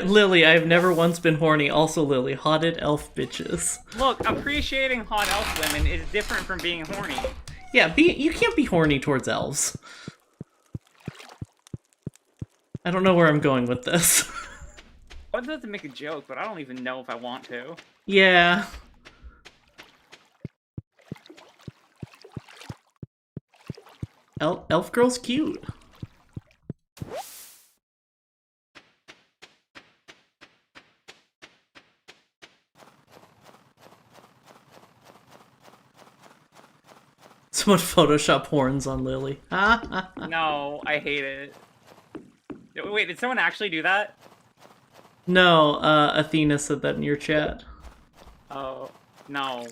S1: Lily, I've never once been horny. Also, Lily, hotted elf bitches.
S2: Look, appreciating hot elf women is different from being horny.
S1: Yeah, you can't be horny towards elves. I don't know where I'm going with this.
S2: I was about to make a joke, but I don't even know if I want to.
S1: Yeah. Elf girl's cute. Someone Photoshop horns on Lily.
S2: No, I hate it. Wait, did someone actually do that?
S1: No, Athena said that in your chat.
S2: Oh, no.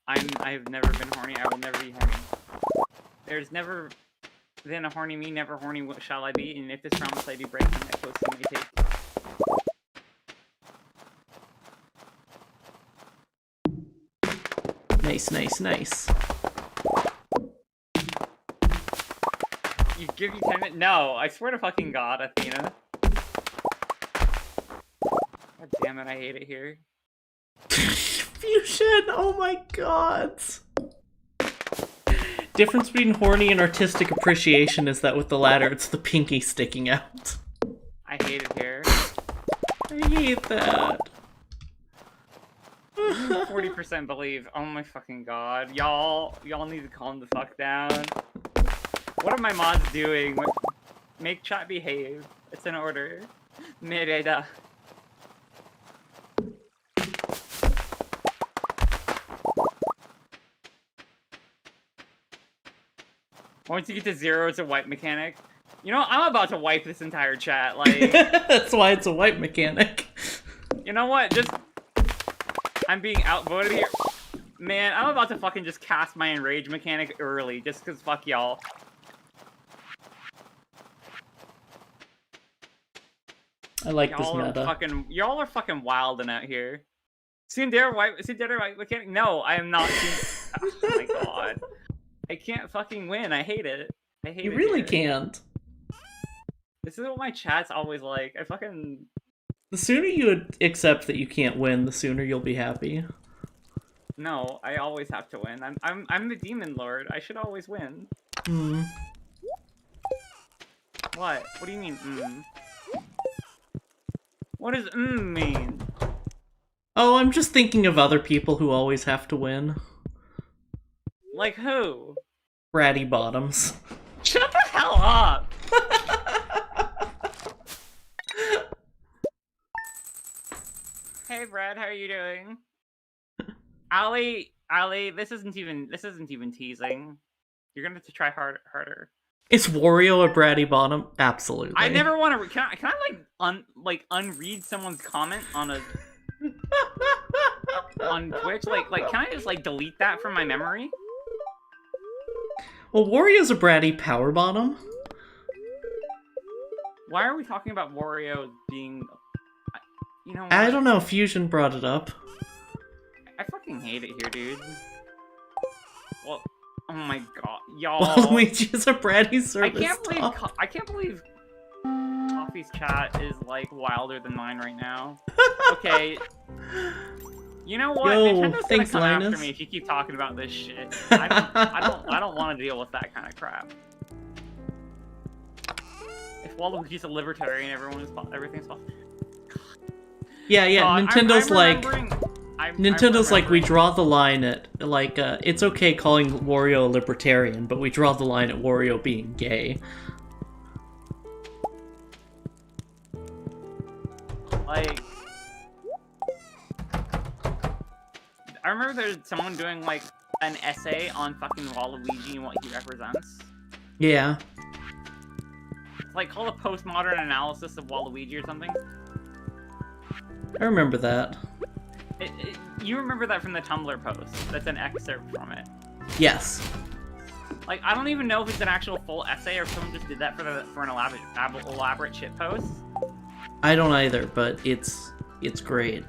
S2: I've never been horny. I will never be horny. There's never been a horny me, never horny what shall I be, and if this promise I do break, then that close to may take.
S1: Nice, nice, nice.
S2: You give you 10 minutes? No, I swear to fucking God, Athena. God damn it, I hate it here.
S1: Fusion! Oh my god! Difference between horny and artistic appreciation is that with the latter, it's the pinky sticking out.
S2: I hate it here.
S1: I hate that.
S2: 40% believe. Oh my fucking God. Y'all need to calm the fuck down. What are my mods doing? Make chat behave. It's an order. Mereda. Once you get to 0, it's a wipe mechanic. You know, I'm about to wipe this entire chat. Like,
S1: that's why it's a wipe mechanic.
S2: You know what? Just I'm being outvoted here. Man, I'm about to fucking just cast my enrage mechanic early, just cause fuck y'all.
S1: I like this meta.
S2: Y'all are fucking wilding out here. Tsundere white mechanic? No, I am not. Oh my god. I can't fucking win. I hate it. I hate it.
S1: You really
S2: here.
S1: can't.
S2: This is what my chat's always like.
S1: The sooner you accept that you can't win, the sooner you'll be happy.
S2: No, I always have to win. I'm the demon lord. I should always win. What? What do you mean, What does mean?
S1: Oh, I'm just thinking of other people who always have to win.
S2: Like who?
S1: Bratty Bottoms.
S2: Shut the hell up! Hey Brad, how are you doing? Ali, this isn't even teasing. You're gonna have to try harder.
S1: Is Wario a bratty bottom? Absolutely.
S2: I never want to. Can I unread someone's comment on on Twitch? Like, can I just delete that from my memory?
S1: Well, Wario's a bratty power bottom.
S2: Why are we talking about Wario being? You know what?
S1: I don't know. Fusion brought it up.
S2: I fucking hate it here, dude. Well, oh my god, y'all.
S1: Waluigi is a bratty service.
S2: I can't believe Coffee's chat is wilder than mine right now. Okay. You know what? Nintendo's gonna come after me if you keep talking about this shit. I don't want to deal with that kind of crap. If Waluigi's a libertarian, everything's fine.
S1: Yeah. Nintendo's Nintendo's like, we draw the line at it's okay calling Wario a libertarian, but we draw the line at Wario being gay.
S2: I remember there's someone doing an essay on fucking Waluigi and what he represents.
S1: Yeah.
S2: It's called a postmodern analysis of Waluigi or something.
S1: I remember that.
S2: You remember that from the Tumblr post. That's an excerpt from it.
S1: Yes.
S2: I don't even know if it's an actual full essay or if someone just did that for an elaborate shit post.
S1: I don't either, but it's great.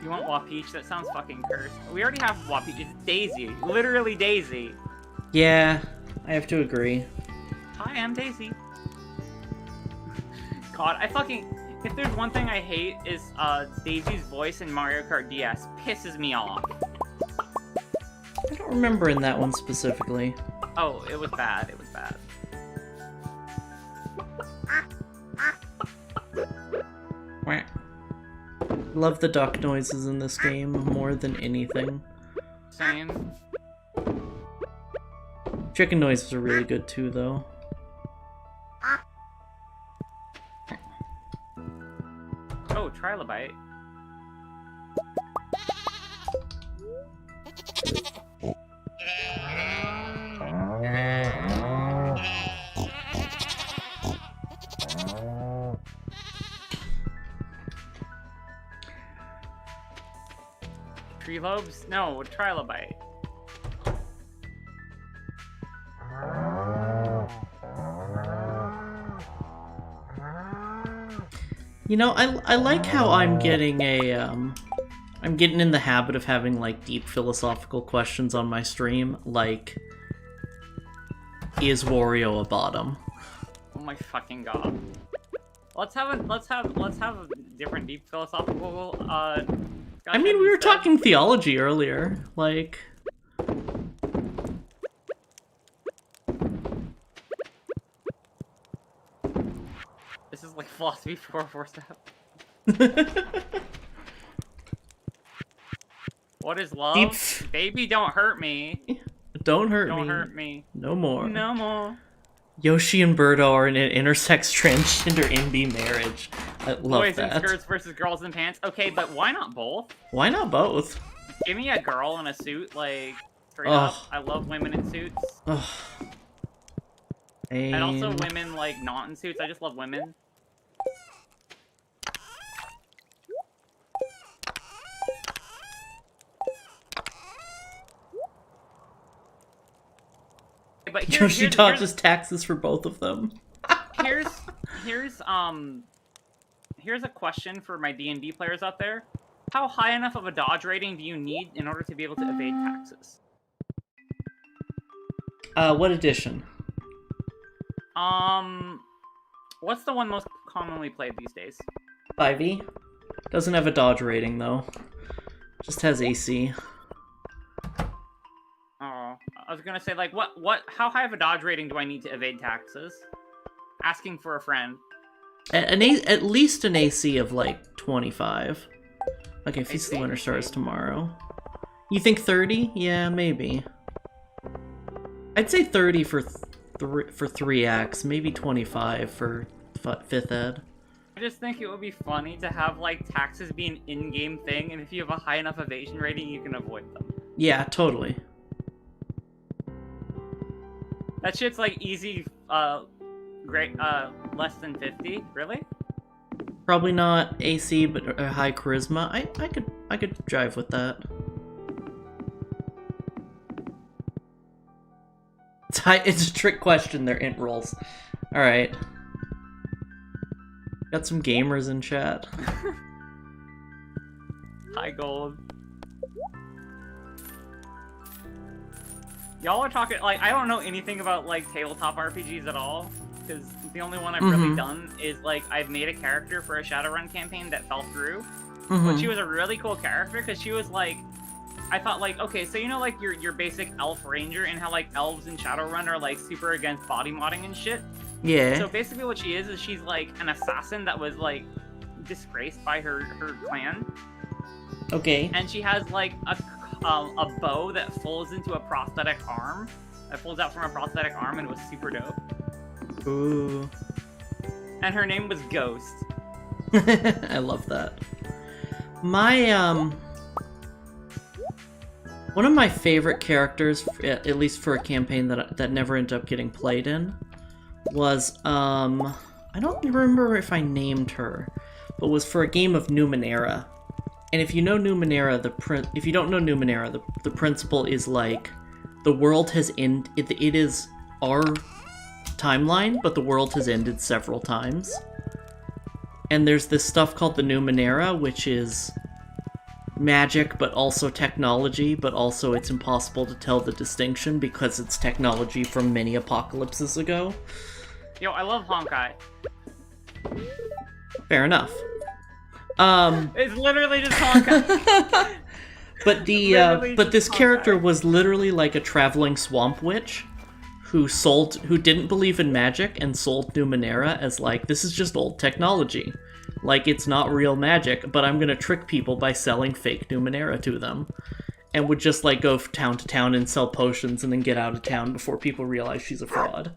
S2: You want Wapeach? That sounds fucking cursed. We already have Wapeach. It's Daisy. Literally Daisy.
S1: Yeah, I have to agree.
S2: Hi, I'm Daisy. God, if there's one thing I hate is Daisy's voice in Mario Kart DS. Pisses me off.
S1: I don't remember in that one specifically.
S2: Oh, it was bad. It was bad.
S1: Love the duck noises in this game more than anything.
S2: Same.
S1: Chicken noises are really good too, though.
S2: Oh, Trilobite. Tree lobes? No, Trilobite.
S1: You know, I like how I'm getting I'm getting in the habit of having deep philosophical questions on my stream, is Wario a bottom?
S2: Oh my fucking god. Let's have a different deep philosophical
S1: I mean, we were talking theology earlier,
S2: This is philosophy 4 step. What is love? Baby, don't hurt me.
S1: Don't hurt me. No more.
S2: No more.
S1: Yoshi and Birdo are in an intersex transgender indie marriage. I love
S2: Boys
S1: that.
S2: in skirts versus girls in pants. Okay, but why not both?
S1: Why not both?
S2: Give me a girl in a suit, straight up. I love women in suits. And also women, not in suits. I just love women. But
S1: Yoshi dodges taxes for both of them.
S2: here's here's a question for my D&D players out there. How high enough of a dodge rating do you need in order to be able to evade taxes?
S1: What edition?
S2: What's the one most commonly played these days?
S1: 5e? Doesn't have a dodge rating, though. Just has AC.
S2: Oh, I was gonna say, like, how high of a dodge rating do I need to evade taxes? Asking for a friend.
S1: At least an AC of, like, 25. Okay, Feast of the Winter
S2: AC?
S1: Stars tomorrow. You think 30? Yeah, maybe. I'd say 30 for 3 acts, maybe 25 for 5th ed.
S2: I just think it would be funny to have, like, taxes be an in-game thing, and if you have a high enough evasion rating, you can avoid them.
S1: Yeah, totally.
S2: That shit's, like, easy, great, less than 50? Really?
S1: Probably not AC, but high charisma. I could drive with that. It's a trick question, they're int rolls. Alright. Got some gamers in chat.
S2: High gold. Y'all are talking, like, I don't know anything about, like, tabletop RPGs at all, because the only one I've really done is, like, I've made a character for a Shadowrun campaign that fell through, but she was a really cool character, because she was, like, I thought, like, okay, so you know, like, your basic elf ranger, and how, like, elves in Shadowrun are, like, super against body modding and shit?
S1: Yeah.
S2: So basically what she is she's, like, an assassin that was, like, disgraced by her clan.
S1: Okay.
S2: And she has, like, a bow that folds into a prosthetic arm. That folds out from a prosthetic arm, and it was super dope.
S1: Ooh.
S2: And her name was Ghost.
S1: I love that. My, one of my favorite characters, at least for a campaign that never ended up getting played in, was, I don't remember if I named her, but was for a game of Numenera. And if you know Numenera, if you don't know Numenera, the principle is, like, the world has ended. It is our timeline, but the world has ended several times. And there's this stuff called the Numenera, which is magic, but also technology, but also it's impossible to tell the distinction because it's technology from many apocalypses ago.
S2: Yo, I love Honkai.
S1: Fair enough.
S2: It's literally just Honkai.
S1: But this character was literally like a traveling swamp witch who didn't believe in magic and sold Numenera as, like, this is just old technology. Like, it's not real magic, but I'm gonna trick people by selling fake Numenera to them. And would just, like, go town to town and sell potions and then get out of town before people realize she's a fraud.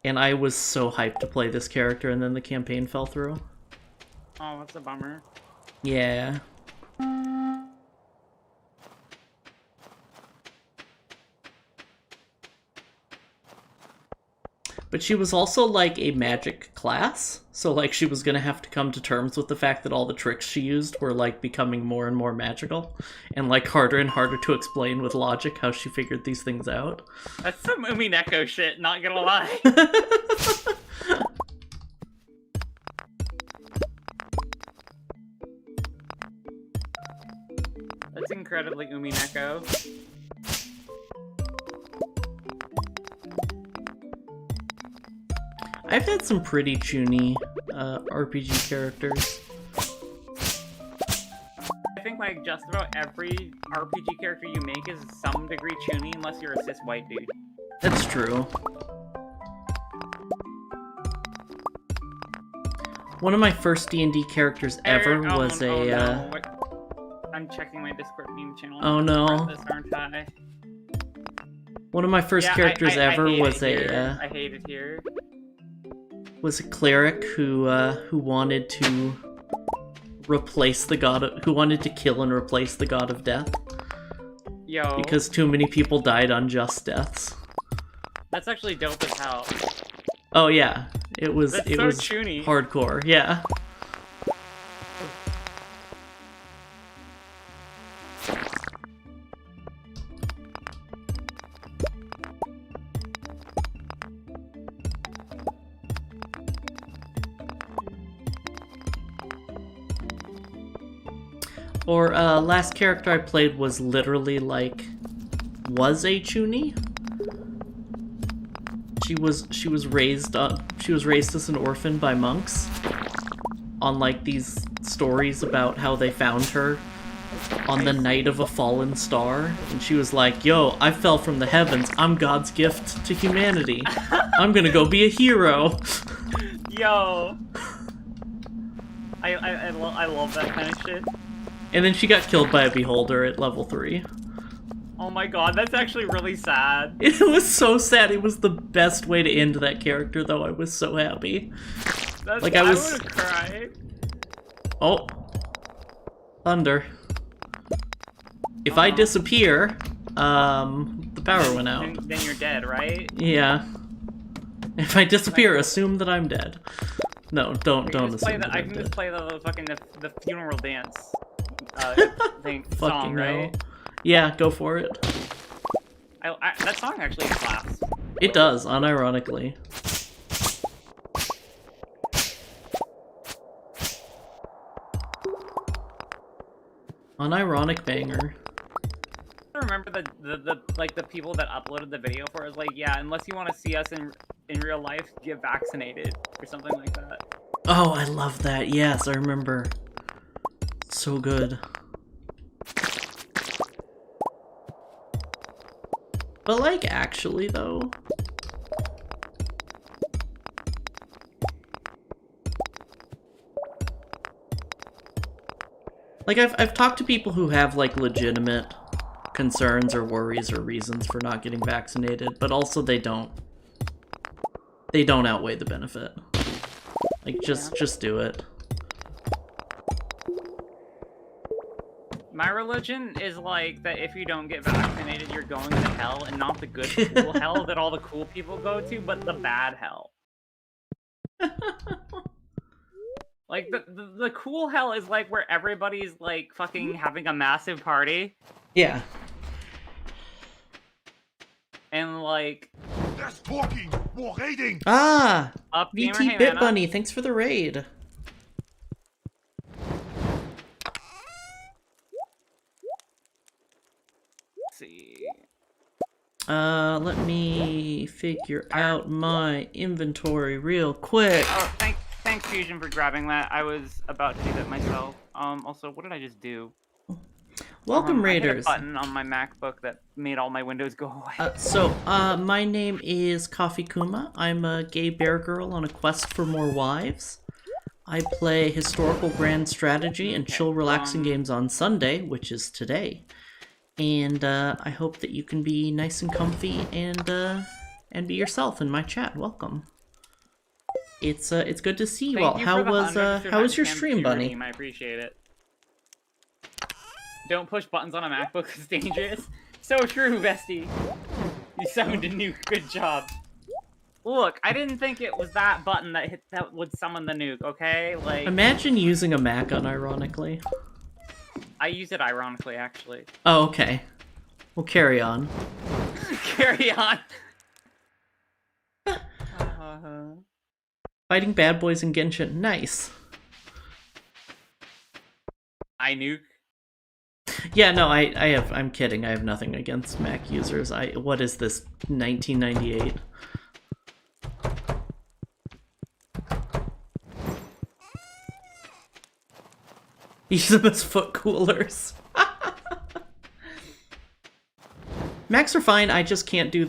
S1: And I was so hyped to play this character, and then the campaign fell through.
S2: Oh, that's a bummer.
S1: Yeah. But she was also, like, a magic class, so, like, she was gonna have to come to terms with the fact that all the tricks she used were, like, becoming more and more magical, and, like, harder and harder to explain with logic how she figured these things out.
S2: That's some Umineko shit, not gonna lie. That's incredibly Umineko.
S1: I've had some pretty chuny RPG characters.
S2: I think, like, just about every RPG character you make is some degree chuny, unless you're a cis white dude.
S1: That's true. One of my first D&D characters ever was
S2: no. I'm checking my Discord meme channel.
S1: Oh no.
S2: This, aren't I?
S1: One of my first characters ever was
S2: I hate it here.
S1: Was a cleric who wanted to replace the who wanted to kill and replace the god of death.
S2: Yo.
S1: Because too many people died unjust deaths.
S2: That's actually dope as hell.
S1: Oh yeah, it was
S2: That's
S1: it
S2: so
S1: was
S2: chuny.
S1: hardcore. Yeah. Or, last character I played was literally, like, was a Chuny. She was raised as an orphan by monks on, like, these stories about how they found her on the night of a fallen star, and she was like, yo, I fell from the heavens, I'm God's gift to humanity. I'm gonna go be a hero.
S2: Yo. I love that kind of shit.
S1: And then she got killed by a beholder at level 3.
S2: Oh my god, that's actually really sad.
S1: It was so sad. It was the best way to end that character, though. I was so happy. Like, I
S2: would've cried.
S1: Oh. Thunder. If I disappear, the power went out.
S2: Then you're dead, right?
S1: Yeah. If I disappear, assume that I'm dead. No, don't assume that
S2: I
S1: I'm
S2: can
S1: dead.
S2: just play the fucking the funeral dance song, right?
S1: Yeah, go for it.
S2: That song actually slaps.
S1: It does, unironically. Unironic banger.
S2: I remember the people that uploaded the video for it was like, yeah, unless you want to see us in real life, get vaccinated or something like that.
S1: Oh, I love that. Yes, I remember. So good. But, like, actually, though... Like, I've talked to people who have, like, legitimate concerns or worries or reasons for not getting vaccinated, but also they don't outweigh the benefit. Like, just do it.
S2: My religion is like that if you don't get vaccinated, you're going to hell, and not the good cool hell that all the cool people go to, but the bad hell. Like, the cool hell is like where everybody's like fucking having a massive party.
S1: Yeah.
S2: And like...
S3: Less talking, more raiding!
S1: Ah!
S2: Up
S1: VT Bit Bunny, thanks for the raid. Let me figure out my inventory real quick.
S2: Oh, thanks Fusion for grabbing that. I was about to do that myself. Also, what did I just do?
S1: Welcome, Raiders.
S2: I hit a button on my MacBook that made all my windows go away.
S1: My name is Coffee Kuma. I'm a gay bear girl on a quest for more wives. I play historical grand strategy and chill relaxing games on Sunday, which is today. And I hope that you can be nice and comfy and be yourself in my chat. Welcome. It's good to see you all. How was your stream, Bunny?
S2: I appreciate it. Don't push buttons on a MacBook, it's dangerous. So true, bestie. You summoned a nuke. Good job. Look, I didn't think it was that button that would summon the nuke. Okay, like.
S1: Imagine using a Mac unironically.
S2: I use it ironically, actually.
S1: Oh, okay. We'll carry on.
S2: Carry on.
S1: Fighting bad boys in Genshin. Nice.
S2: I nuke.
S1: Yeah, no, I'm kidding. I have nothing against Mac users. What is this, 1998? Use them as foot coolers. Macs are fine, I just can't do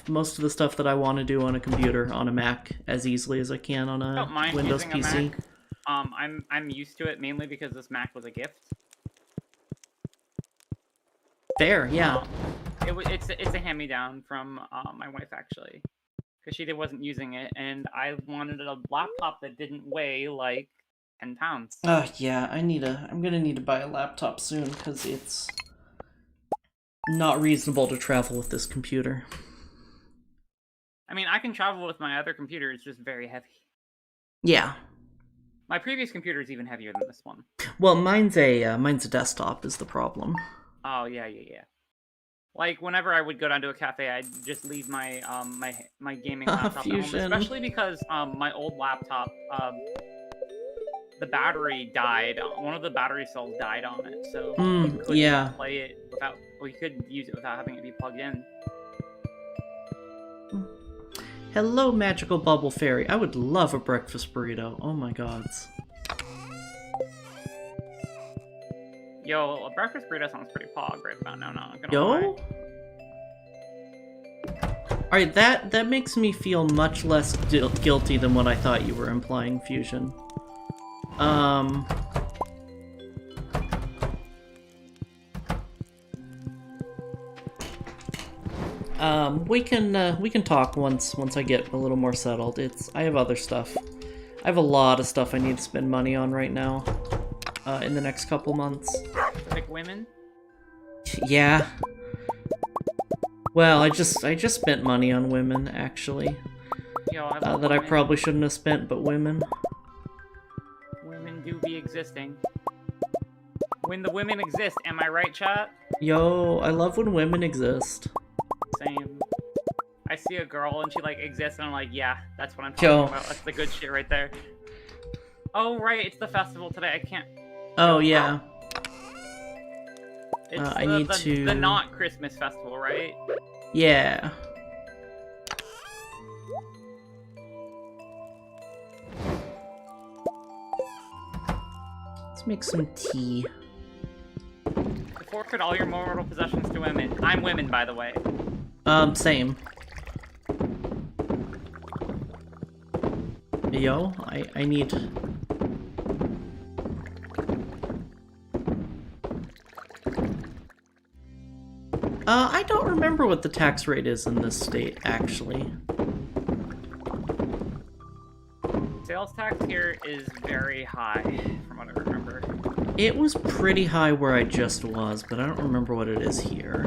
S1: most of the stuff that I want to do on a computer on a Mac as easily as I can on a Windows PC.
S2: I'm used to it mainly because this Mac was a gift.
S1: Fair, yeah.
S2: It's a hand-me-down from my wife, actually, because she wasn't using it, and I wanted a laptop that didn't weigh like 10 pounds.
S1: Yeah, I'm gonna need to buy a laptop soon because it's not reasonable to travel with this computer.
S2: I mean, I can travel with my other computer, it's just very heavy.
S1: Yeah.
S2: My previous computer is even heavier than this one.
S1: Well, mine's a desktop is the problem.
S2: Oh, yeah. Like, whenever I would go down to a cafe, I'd just leave my my gaming laptop at home, especially because my old laptop, the battery died. One of the battery cells died on it, so you couldn't play it without. Well, you couldn't use it without having it be plugged in.
S1: Hello, magical bubble fairy. I would love a breakfast burrito. Oh my gods.
S2: Yo, a breakfast burrito sounds pretty pog right about now. Not gonna lie.
S1: Alright, that makes me feel much less guilty than what I thought you were implying, Fusion. We can talk once I get a little more settled. I have other stuff. I have a lot of stuff I need to spend money on right now, in the next couple months.
S2: Like women?
S1: Yeah. Well, I just spent money on women, actually.
S2: Yo,
S1: that I probably shouldn't have spent, but women.
S2: Women do be existing. When the women exist, am I right, chat?
S1: Yo, I love when women exist.
S2: Same. I see a girl and she like exists and I'm like, yeah, that's what I'm talking about. That's the good shit right there. Oh right, it's the festival today. I can't.
S1: Oh yeah.
S2: It's
S1: I need to.
S2: The not Christmas festival, right?
S1: Yeah. Let's make some tea.
S2: Forfeit all your mortal possessions to women. I'm women, by the way.
S1: Same. Yo, I need... I don't remember what the tax rate is in this state, actually.
S2: Sales tax here is very high, from what I remember.
S1: It was pretty high where I just was, but I don't remember what it is here.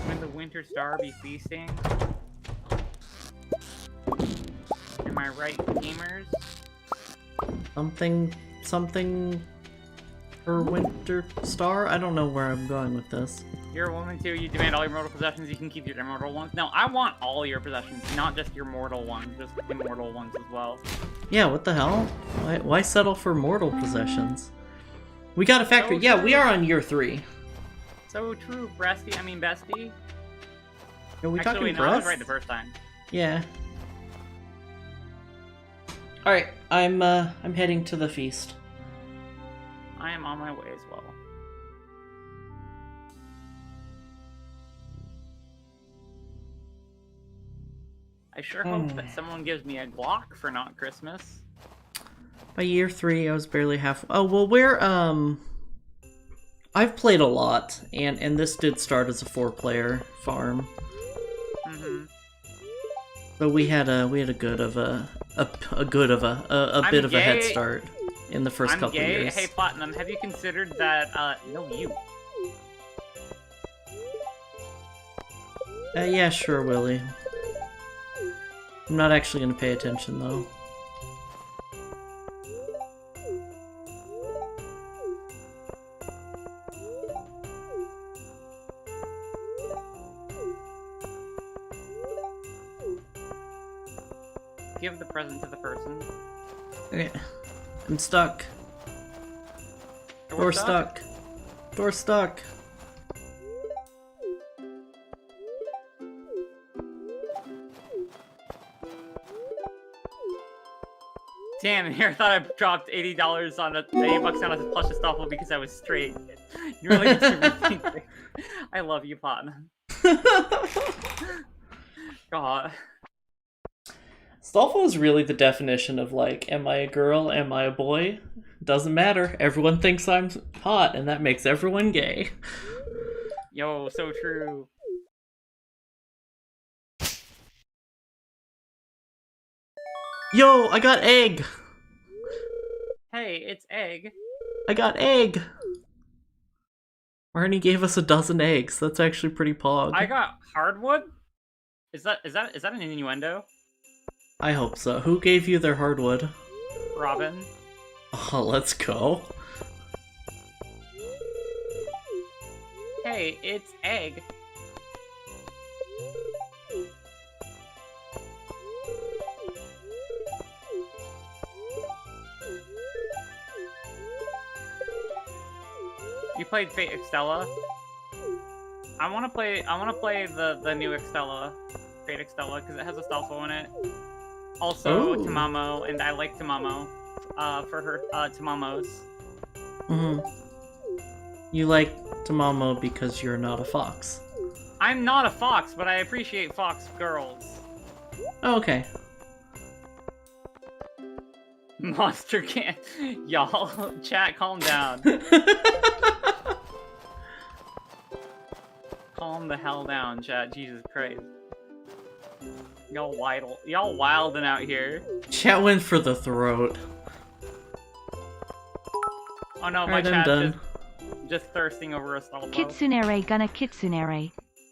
S2: When the winter star be feasting? Am I right, gamers?
S1: Something for winter star? I don't know where I'm going with this.
S2: You're a woman too, you demand all your mortal possessions, you can keep your immortal ones. No, I want all your possessions, not just your mortal ones, just immortal ones as well.
S1: Yeah, what the hell? Why settle for mortal possessions? We got a factory.
S2: So
S1: yeah, we are on year 3.
S2: So true, bestie.
S1: Are we
S2: Actually,
S1: talking
S2: no, I was right the first time.
S1: Yeah. Alright, I'm heading to the feast.
S2: I am on my way as well. I sure hope that someone gives me a Glock for not Christmas.
S1: By year 3, I was barely half. Oh well, I've played a lot, and this did start as a 4-player farm.
S2: Mm-hmm.
S1: So we had a bit of a head start in the first couple years.
S2: Hey Platinum, have you considered that? No, you.
S1: Yeah, sure, Willie. I'm not actually gonna pay attention though.
S2: Give the present to the person.
S1: Okay. I'm stuck. Door stuck. Door stuck.
S2: Damn, here I thought I dropped $80 on $80 on a plush of Stoffel because I was straight. You really get to rethink things. I love you, Platinum. God.
S1: Stoffel is really the definition of like, am I a girl? Am I a boy? Doesn't matter. Everyone thinks I'm hot, and that makes everyone gay.
S2: Yo, so true.
S1: Yo, I got egg!
S2: Hey, it's egg.
S1: I got egg! Marnie gave us a dozen eggs. That's actually pretty pog.
S2: I got hardwood? Is that an innuendo?
S1: I hope so. Who gave you their hardwood?
S2: Robin.
S1: Oh, let's go.
S2: Hey, it's egg. You played Fate Extella? I wanna play the new Extella. Fate Extella, because it has a Stealthful in it. Also Tamamo, and I like Tamamo. For her Tamamos.
S1: You like Tamamo because you're not a fox.
S2: I'm not a fox, but I appreciate fox girls.
S1: Oh, okay.
S2: Monster can y'all chat, calm down. Calm the hell down, chat. Jesus Christ. Y'all wildin' out here.
S1: Chat went for the throat.
S2: Oh no, my
S1: Alright,
S2: chat's just thirsting over a Stalfo.
S4: Kitsunere gonna kitsunere.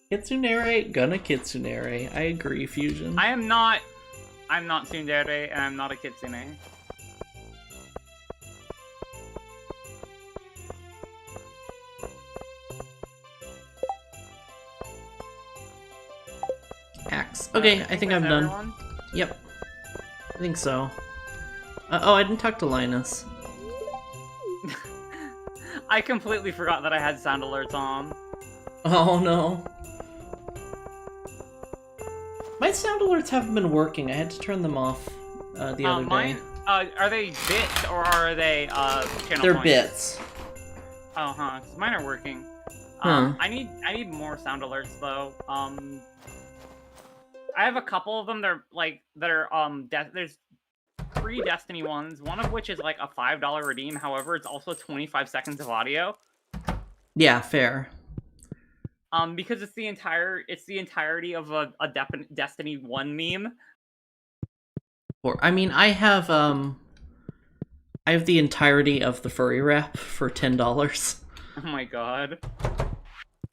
S1: Kitsunere gonna kitsunere. I agree, Fusion.
S2: I'm not tsundere, and I'm not a kitsune.
S1: Axe. Okay, I think I'm done.
S2: Everyone?
S1: Yep. I think so. Oh, I didn't talk to Linus.
S2: I completely forgot that I had sound alerts on.
S1: Oh no. My sound alerts haven't been working. I had to turn them off the other day.
S2: Are they bits or are they channel
S1: They're
S2: points?
S1: bits.
S2: Oh, huh. 'Cause mine are working.
S1: Huh.
S2: I need more sound alerts though. I have a couple of them. There's 3 Destiny ones. One of which is like a $5 redeem. However, it's also 25 seconds of audio.
S1: Yeah, fair.
S2: Because it's the entirety of a Destiny 1 meme.
S1: Or I mean, I have the entirety of the furry wrap for $10.
S2: Oh my god.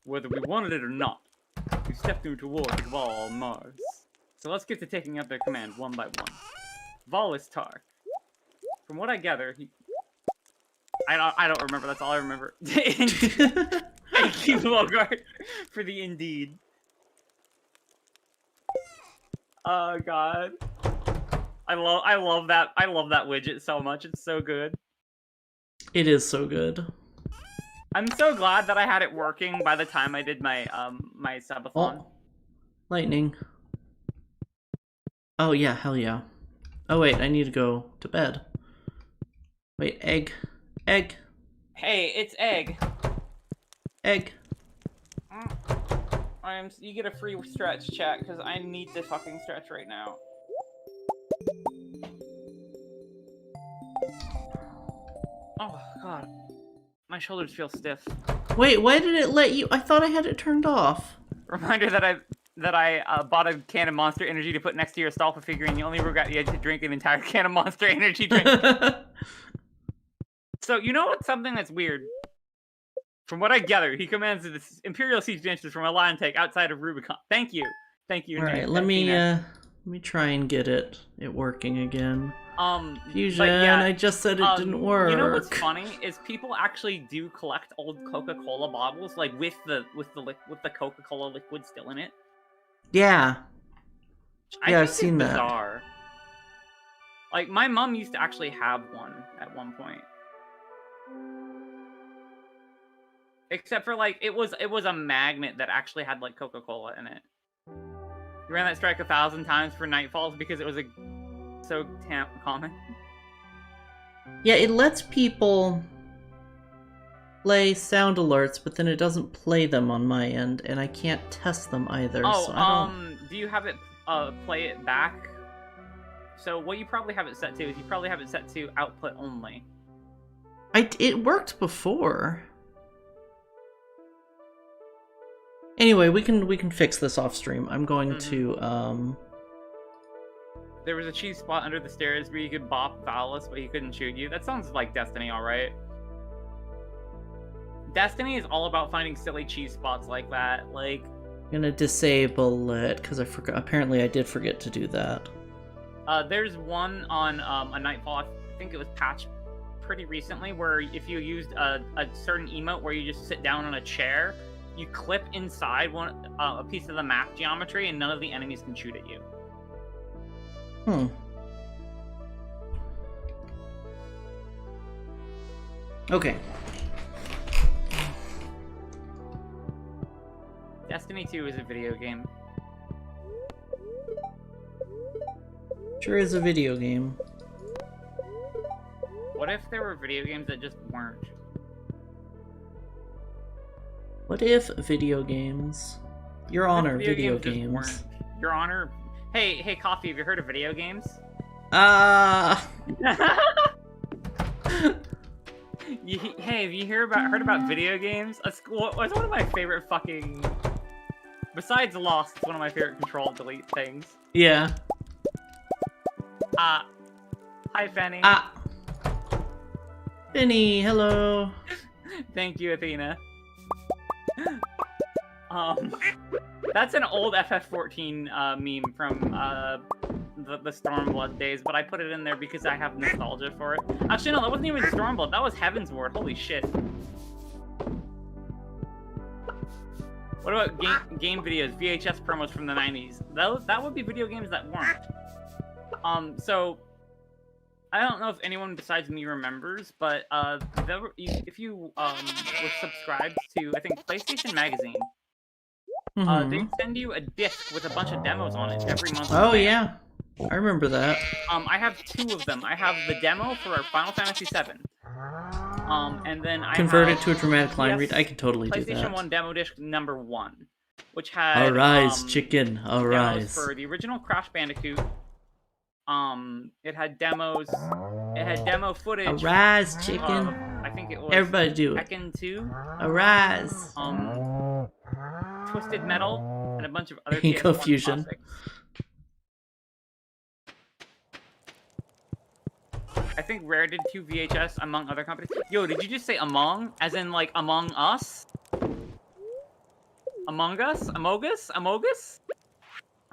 S2: Whether we wanted it or not, we stepped into war with Val on Mars. So let's get to taking out their command one by one. Val is Tark. From what I gather, I don't remember, that's all I remember. Thank you, Logart, for the indeed. Oh god. I love that widget so much, it's so good.
S1: It is so good.
S2: I'm so glad that I had it working by the time I did my my subathon.
S1: Oh, lightning. Oh yeah, hell yeah. Oh wait, I need to go to bed. Wait, egg. Egg.
S2: Hey, it's Egg.
S1: Egg.
S2: You get a free stretch, chat, because I need to fucking stretch right now. Oh god. My shoulders feel stiff.
S1: Wait, why did it let you? I thought I had it turned off.
S2: Reminder that I bought a can of Monster Energy to put next to your Stalfa figurine. You only regret you had to drink an entire can of Monster Energy drink. So, you know what's something that's weird? From what I gather, he commands the Imperial Siege Dancers from a lion tank outside of Rubicon. Thank you. Thank you.
S1: Alright, let me try and get it working again. Fusion,
S2: yeah,
S1: I just said it didn't work.
S2: You know what's funny is people actually do collect old Coca-Cola bottles, like with the Coca-Cola liquid still in it.
S1: Yeah.
S2: Yeah,
S1: I've seen that.
S2: Bizarre. Like my mom used to actually have one at one point. Except for like it was a magnet that actually had like Coca-Cola in it. You ran that strike 1,000 times for Nightfalls because it was so common.
S1: Yeah, it lets people play sound alerts, but then it doesn't play them on my end, and I can't test them either.
S2: Oh,
S1: so I don't...
S2: do you have it play it back? So what you probably have it set to is you probably have it set to output only.
S1: It worked before. Anyway, we can fix this off stream. I'm going to
S2: There was a cheese spot under the stairs where you could bop Valis, but he couldn't shoot you. That sounds like Destiny, alright? Destiny is all about finding silly cheese spots like that. Like,
S1: I'm gonna disable it because I forgot. Apparently, I did forget to do that.
S2: There's one on a Nightfall. I think it was patched pretty recently, where if you used a certain emote where you just sit down on a chair, you clip inside a piece of the map geometry, and none of the enemies can shoot at you.
S1: Okay.
S2: Destiny 2 is a video game.
S1: Sure is a video game.
S2: What if there were video games that just weren't?
S1: What if video games? Your Honor, video games.
S2: Your Honor. Hey, Coffee, have you heard of video games? Hey, have you heard about video games? What's one of my favorite fucking... Besides Lost, it's one of my favorite Control-Delete things.
S1: Yeah.
S2: Hi, Fanny.
S1: Fanny, hello.
S2: Thank you, Athena. That's an old FF14 meme from the Stormblood days, but I put it in there because I have nostalgia for it. Actually, no, that wasn't even Stormblood. That was Heaven's Ward. Holy shit. What about game videos, VHS promos from the 90s? That would be video games that weren't. So I don't know if anyone besides me remembers, but if you were subscribed to, I think, PlayStation Magazine, they send you a disc with a bunch of demos on it every month.
S1: Oh yeah, I remember that.
S2: I have 2 of them. I have the demo for Final Fantasy VII. And then I
S1: converted to a dramatic line read. I could totally do that.
S2: PlayStation 1 demo disc number 1, which had
S1: Arise, chicken, arise.
S2: For the original Crash Bandicoot. It had demos. It had demo footage.
S1: Arise, chicken.
S2: I think it was.
S1: Everybody do it.
S2: Tekken 2.
S1: Arise.
S2: Twisted Metal and a bunch of other
S1: Confusion.
S2: I think Rare did 2 VHS among other companies. Yo, did you just say Among? As in like Among Us? Among Us? Amogus? Amogus?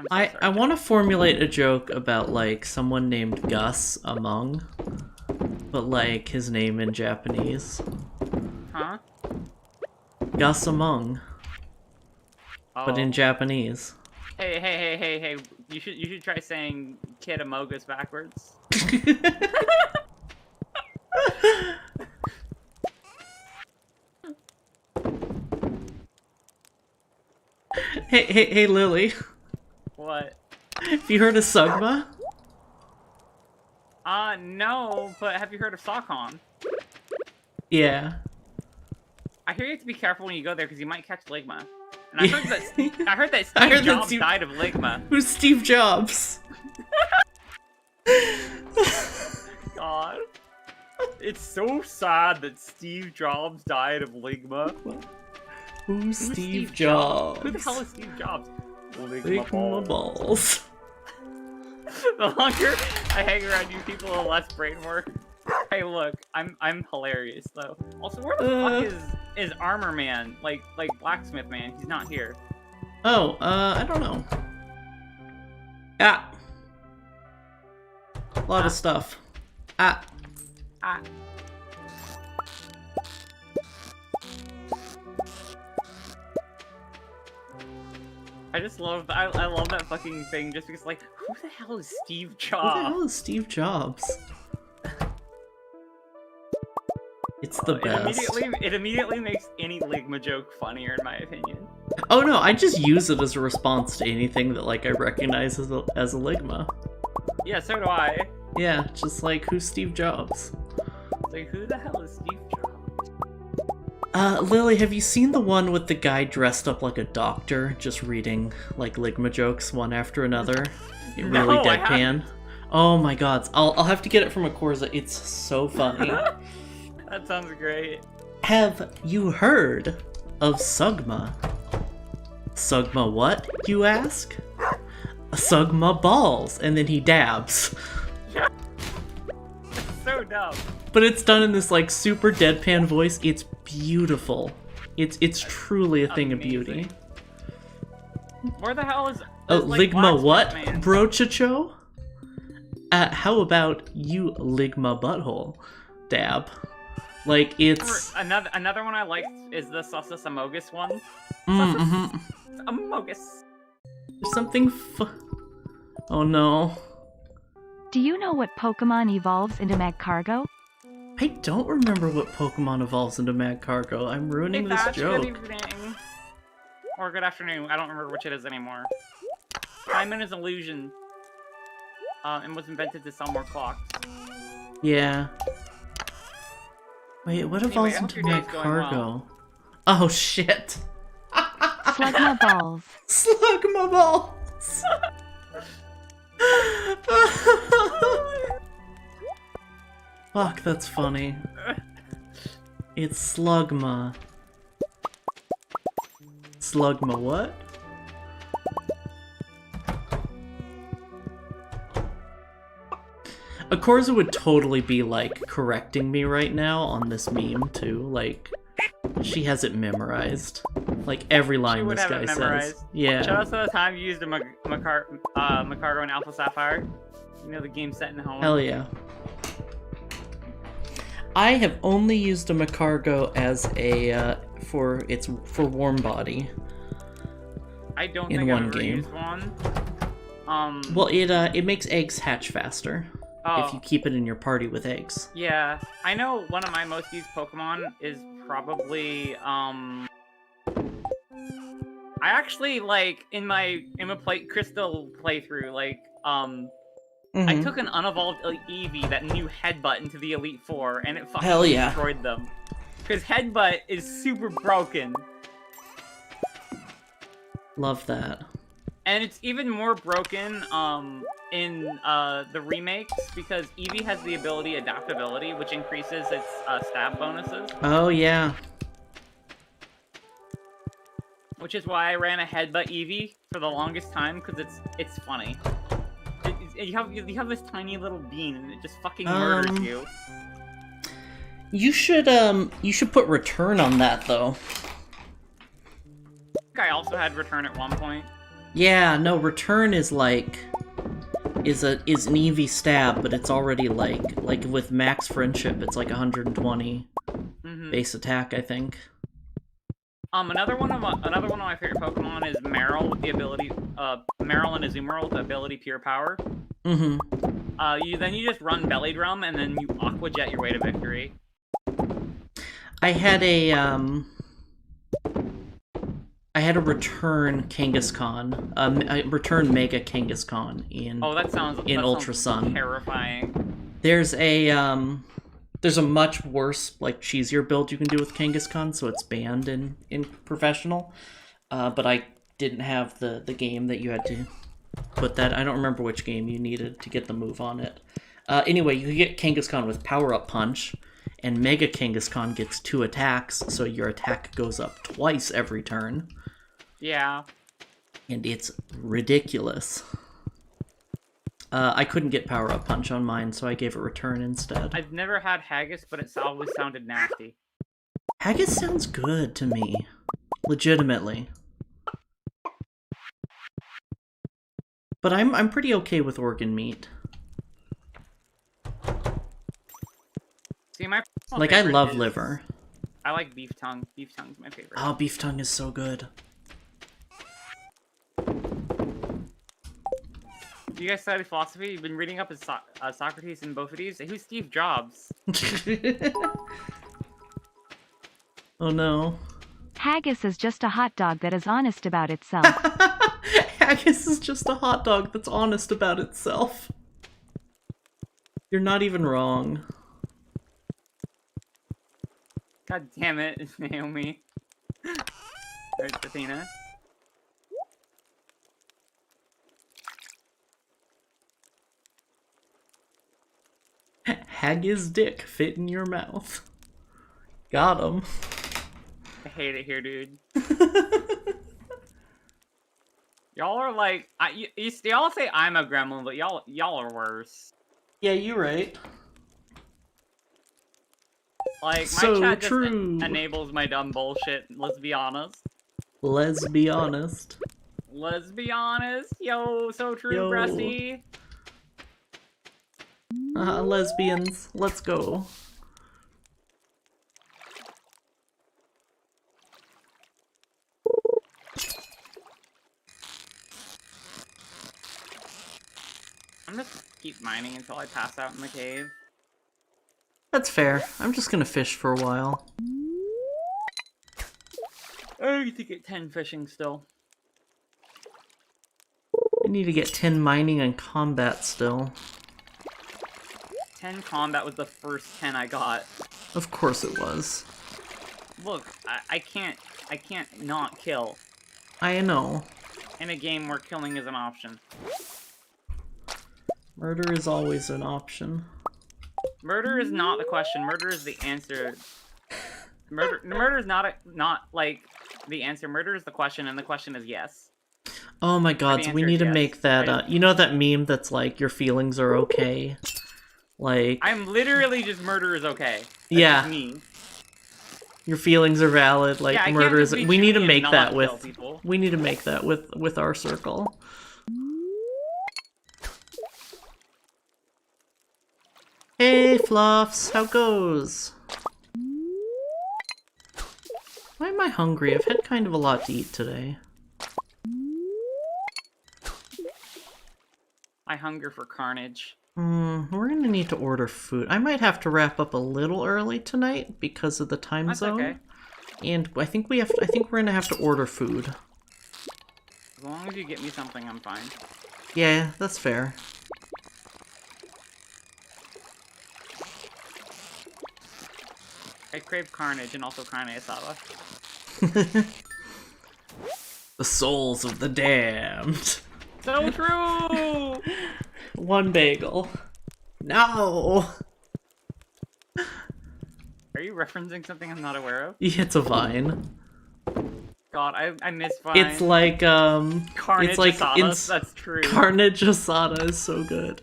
S1: I want to formulate a joke about like someone named Gus Among, but like his name in Japanese.
S2: Huh?
S1: Gus Among.
S2: Oh.
S1: But in Japanese.
S2: Hey! You should try saying Kid Amogus backwards.
S1: Hey, Lily.
S2: What?
S1: Have you heard of Sugma?
S2: No, but have you heard of Sokon?
S1: Yeah.
S2: I hear you have to be careful when you go there because you might catch Ligma. And I heard that Steve Jobs died of Ligma.
S1: Who's Steve Jobs?
S2: God. It's so sad that Steve Jobs died of Ligma.
S1: Who's Steve Jobs?
S2: Who the hell is Steve Jobs?
S1: Ligma balls.
S2: The longer I hang around you people, the less brain work. Hey, look, I'm hilarious though. Also, where the fuck is Armor Man? Like Blacksmith Man? He's not here.
S1: Oh, I don't know. A lot of stuff.
S2: I just love I love that fucking thing just because, like, who the hell is Steve Jobs?
S1: Who the hell is Steve Jobs? It's the best.
S2: It immediately makes any Ligma joke funnier, in my opinion.
S1: Oh no, I just use it as a response to anything that like I recognize as a Ligma.
S2: Yeah, so do I.
S1: Yeah, just like, who's Steve Jobs?
S2: Like, who the hell is Steve Jobs?
S1: Lily, have you seen the one with the guy dressed up like a doctor, just reading, like, Ligma jokes one after another? Really
S2: No,
S1: deadpan? Oh my god, I'll have to get it from Akorza, it's so funny.
S2: That sounds great.
S1: Have you heard of Sugma? Sugma what, you ask? Sugma balls, and then he dabs.
S2: It's so dumb.
S1: But it's done in this, like, super deadpan voice. It's beautiful. It's truly a thing of beauty.
S2: Where the hell is
S1: like, Ligma what,
S2: man?
S1: brochacho? How about you Ligma butthole? Dab. Like, it's...
S2: Another one I liked is the Sussus Amogus one. Amogus.
S1: There's something oh no.
S4: Do you know what Pokemon evolves into Magcargo?
S1: I don't remember what Pokemon evolves into Magcargo. I'm ruining this joke.
S2: or good afternoon. I don't remember which it is anymore. Time is an illusion. And was invented to sell more clocks.
S1: Yeah. Wait, what evolves into my cargo? Oh shit.
S4: Slugma balls.
S1: Slugma balls. Fuck, that's funny. It's Slugma. Slugma what? Akorza would totally be, like, correcting me right now on this meme, too. Like, she has it memorized. Like, every line this guy says. Yeah.
S2: Shout out to the time you used a Macargo and Alpha Sapphire. You know, the game set in home.
S1: Hell yeah. I have only used a Macargo as a, for warm body.
S2: I don't think I've ever used one.
S1: Well, it makes eggs hatch faster.
S2: Oh.
S1: If you keep it in your party with eggs.
S2: Yeah, I know one of my most used Pokemon is probably, I actually, like, in my Crystal playthrough, like, I took an unevolved Eevee that knew Headbutt into the Elite Four, and it fucking destroyed them. Because Headbutt is super broken.
S1: Love that.
S2: And it's even more broken, in, the remakes, because Eevee has the ability Adaptability, which increases its, stab bonuses.
S1: Oh, yeah.
S2: Which is why I ran a Headbutt Eevee for the longest time, because it's funny. You have this tiny little bean, and it just fucking murders you.
S1: You should put return on that, though.
S2: I think I also had return at one point.
S1: Yeah, no, return is like... is an Eevee stab, but it's already like with max friendship, it's like 120 base attack, I think.
S2: Another one of my favorite Pokemon is Meryl with the ability, Meryl and Azumarill with the ability Pure Power. Then you just run Belly Drum, and then you Aqua Jet your way to victory.
S1: I had a return Kangaskhan, a return Mega Kangaskhan in Ultra Sun.
S2: Terrifying.
S1: There's a much worse, like, cheesier build you can do with Kangaskhan, so it's banned in professional. But I didn't have the game that you had to put that. I don't remember which game you needed to get the move on it. Anyway, you can get Kangaskhan with Power Up Punch, and Mega Kangaskhan gets 2 attacks, so your attack goes up twice every turn.
S2: Yeah.
S1: And it's ridiculous. I couldn't get Power Up Punch on mine, so I gave it return instead.
S2: I've never had Haggis, but it always sounded nasty.
S1: Haggis sounds good to me. Legitimately. But I'm pretty okay with organ meat.
S2: See, my
S1: like, I love liver.
S2: I like beef tongue. Beef tongue's my favorite.
S1: Oh, beef tongue is so good.
S2: You guys study philosophy? You've been reading up as Socrates and Boethius? Who's Steve Jobs?
S1: Oh no.
S4: Haggis is just a hot dog that is honest about itself.
S1: Haggis is just a hot dog that's honest about itself. You're not even wrong.
S2: God damn it, it's Naomi. There's Athena.
S1: Haggis dick fit in your mouth. Got him.
S2: I hate it here, dude. Y'all are like, y'all say I'm a gremlin, but y'all are worse.
S1: Yeah, you're right.
S2: Like,
S1: so
S2: my chat
S1: true.
S2: just enables my dumb bullshit, let's be honest.
S1: Let's be honest.
S2: Let's be honest. Yo, so true,
S1: Yo.
S2: Bressy.
S1: Lesbians, let's go.
S2: I'm just gonna keep mining until I pass out in the cave.
S1: That's fair. I'm just gonna fish for a while.
S2: I need to get 10 fishing still.
S1: I need to get 10 mining and combat still.
S2: 10 combat was the first 10 I got.
S1: Of course it was.
S2: Look, I can't not kill.
S1: I know.
S2: In a game where killing is an option.
S1: Murder is always an option.
S2: Murder is not the question. Murder is the answer. Murder is not like the answer. Murder is the question, and the question is yes.
S1: Oh my god, so we need to make that, you know that meme that's like, your feelings are okay? Like...
S2: I'm literally just murder is okay. That's
S1: yeah.
S2: Me.
S1: Your feelings are valid, like,
S2: yeah,
S1: murder is... We need to make that with...
S2: People.
S1: We need to make that with our circle. Hey, Fluffs, how goes? Why am I hungry? I've had kind of a lot to eat today.
S2: I hunger for carnage.
S1: We're gonna need to order food. I might have to wrap up a little early tonight because of the time zone.
S2: Okay.
S1: And I think we're gonna have to order food.
S2: As long as you get me something, I'm fine.
S1: Yeah, that's fair.
S2: I crave carnage and also carne asada.
S1: The souls of the damned.
S2: So true!
S1: One bagel. No!
S2: Are you referencing something I'm not aware of?
S1: It's a Vine.
S2: God, I miss Vine.
S1: It's like,
S2: Carnage
S1: it's like
S2: asadas, that's true.
S1: Carnage asada is so good.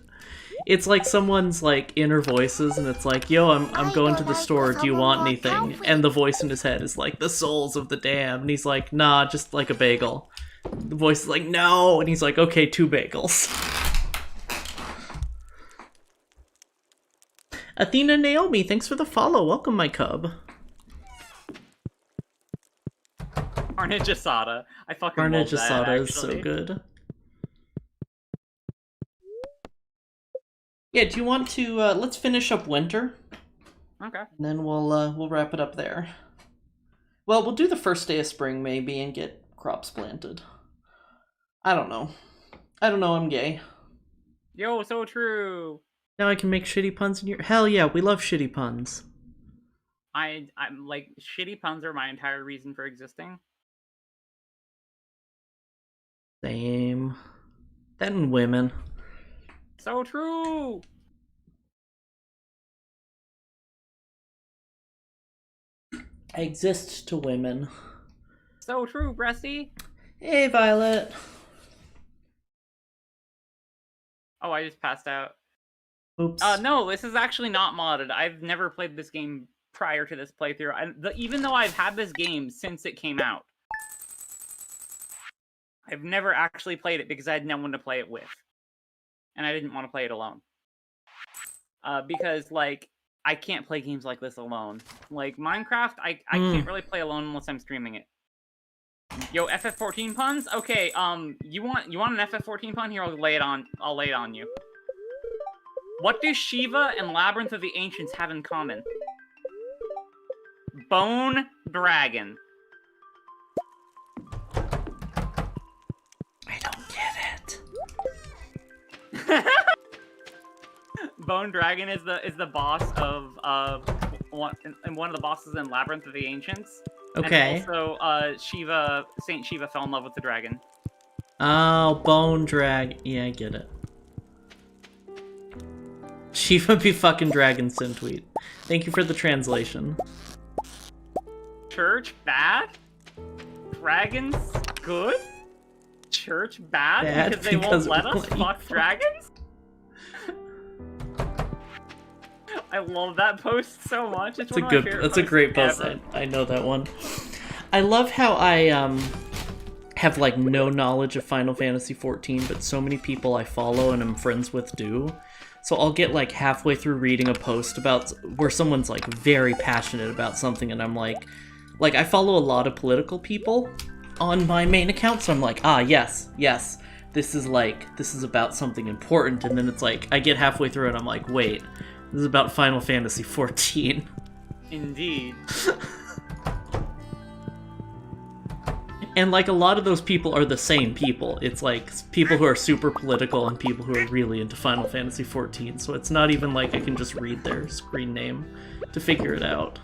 S1: It's like someone's like inner voices, and it's like, yo, I'm going to the store, do you want anything? And the voice in his head is like, the souls of the damned, and he's like, nah, just like a bagel. The voice is like, no, and he's like, okay, 2 bagels. Athena Naomi, thanks for the follow, welcome my cub.
S2: Carnage asada, I fucking
S1: Carnage
S2: love that,
S1: asada
S2: actually.
S1: is so good. Yeah, do you want to, let's finish up winter.
S2: Okay.
S1: And then we'll wrap it up there. Well, we'll do the first day of spring, maybe, and get crops planted. I don't know. I'm gay.
S2: Yo, so true!
S1: Now I can make shitty puns in your... Hell yeah, we love shitty puns.
S2: I'm like, shitty puns are my entire reason for existing.
S1: Same. That and women.
S2: So true!
S1: I exist to women.
S2: So true, Breasty!
S1: Hey, Violet!
S2: Oh, I just passed out.
S1: Oops.
S2: No, this is actually not modded. I've never played this game prior to this playthrough. Even though I've had this game since it came out. I've never actually played it because I had no one to play it with. And I didn't want to play it alone. Because, like, I can't play games like this alone. Like, Minecraft, I can't really play alone unless I'm streaming it. Yo, FF14 puns? Okay, you want an FF14 pun? Here, I'll lay it on you. What do Shiva and Labyrinth of the Ancients have in common? Bone Dragon.
S1: I don't get it.
S2: Bone Dragon is the boss of one of the bosses in Labyrinth of the Ancients.
S1: Okay.
S2: And also, Saint Shiva fell in love with the dragon.
S1: Oh, Bone Drag. Yeah, I get it. Shiva be fucking dragon sin tweet. Thank you for the translation.
S2: Church bad? Dragons good? Church bad because they won't let us fuck dragons? I love that post so much. It's
S1: a great post. I know that one. I love how I have like no knowledge of Final Fantasy XIV, but so many people I follow and I'm friends with do. So I'll get like halfway through reading a post about where someone's like very passionate about something, and I'm like I follow a lot of political people on my main account, so I'm like, yes, this is about something important, and then it's like I get halfway through and I'm like, wait, this is about Final Fantasy XIV.
S2: Indeed.
S1: And, like, a lot of those people are the same people. It's, like, people who are super political and people who are really into Final Fantasy XIV, so it's not even like I can just read their screen name to figure it out.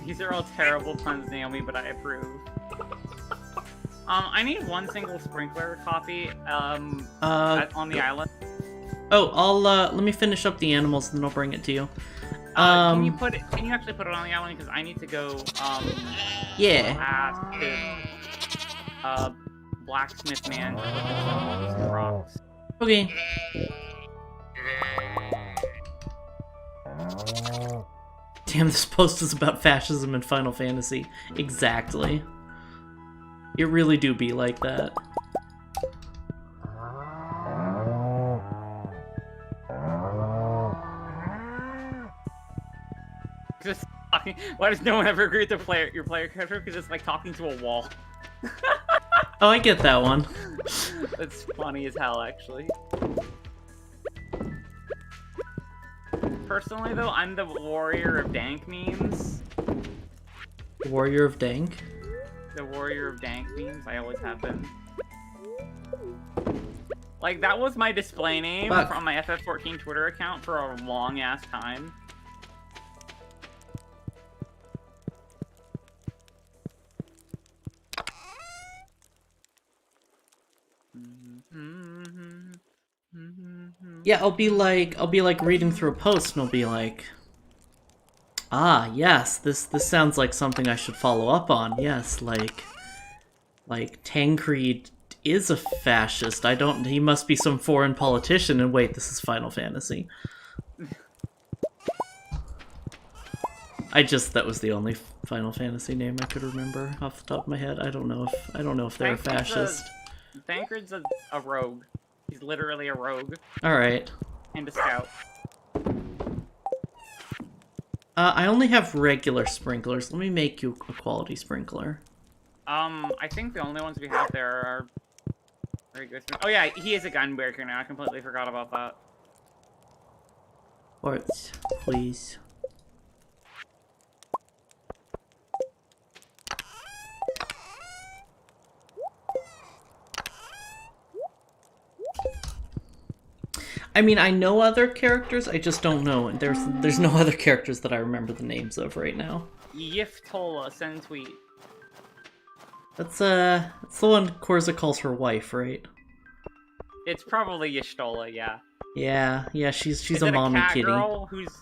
S2: These are all terrible puns, Naomi, but I approve. I need one single sprinkler copy, on the island.
S1: Oh, I'll, let me finish up the animals and then I'll bring it to you.
S2: Can you actually put it on the island? Because I need to go,
S1: yeah.
S2: ask the, blacksmith man to put some rocks.
S1: Okay. Damn, this post is about fascism in Final Fantasy. Exactly. It really do be like that.
S2: Just talking. Why does no one ever agree with your player character? Because it's like talking to a wall.
S1: Oh, I get that one.
S2: That's funny as hell, actually. Personally, though, I'm the warrior of dank memes.
S1: The warrior of dank?
S2: The warrior of dank memes. I always have been. Like, that was my display name from my FF14 Twitter account for a long-ass time.
S1: Yeah, I'll be like reading through a post and I'll be like, ah, yes, this sounds like something I should follow up on. Yes, like Tancred is a fascist. He must be some foreign politician, and wait, this is Final Fantasy. That was the only Final Fantasy name I could remember off the top of my head. I don't know if they're a fascist.
S2: Tancred's a rogue. He's literally a rogue.
S1: Alright.
S2: And a scout.
S1: I only have regular sprinklers. Let me make you a quality sprinkler.
S2: I think the only ones we have there are regular sprinklers. Oh yeah, he is a gun breaker now. I completely forgot about that.
S1: Quartz, please. I mean, I know other characters, I just don't know. There's no other characters that I remember the names of right now.
S2: Yiftola, send tweet.
S1: That's the one Akorza calls her wife, right?
S2: It's probably Yishtola, yeah.
S1: Yeah, she's a mommy kitty.
S2: Girl who's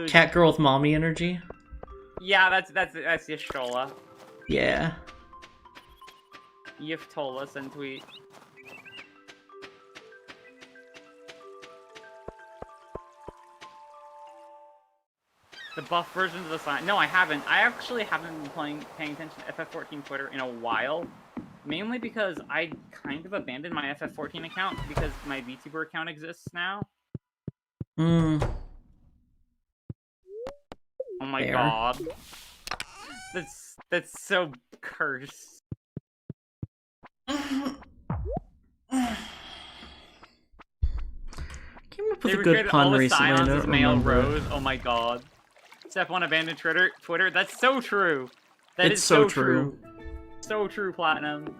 S1: cat girl with mommy energy?
S2: Yeah, that's Yishtola.
S1: Yeah.
S2: Yiftola, send tweet. The buff versions of the sign. No, I haven't. I actually haven't been paying attention to FF14 Twitter in a while. Mainly because I kind of abandoned my FF14 account because my VTuber account exists now. Oh my god. That's so cursed.
S1: Came up with a good pun recently. I don't remember.
S2: Oh my god. Step 1, abandoned Twitter. That's so true. That is
S1: so true.
S2: So true, Platinum.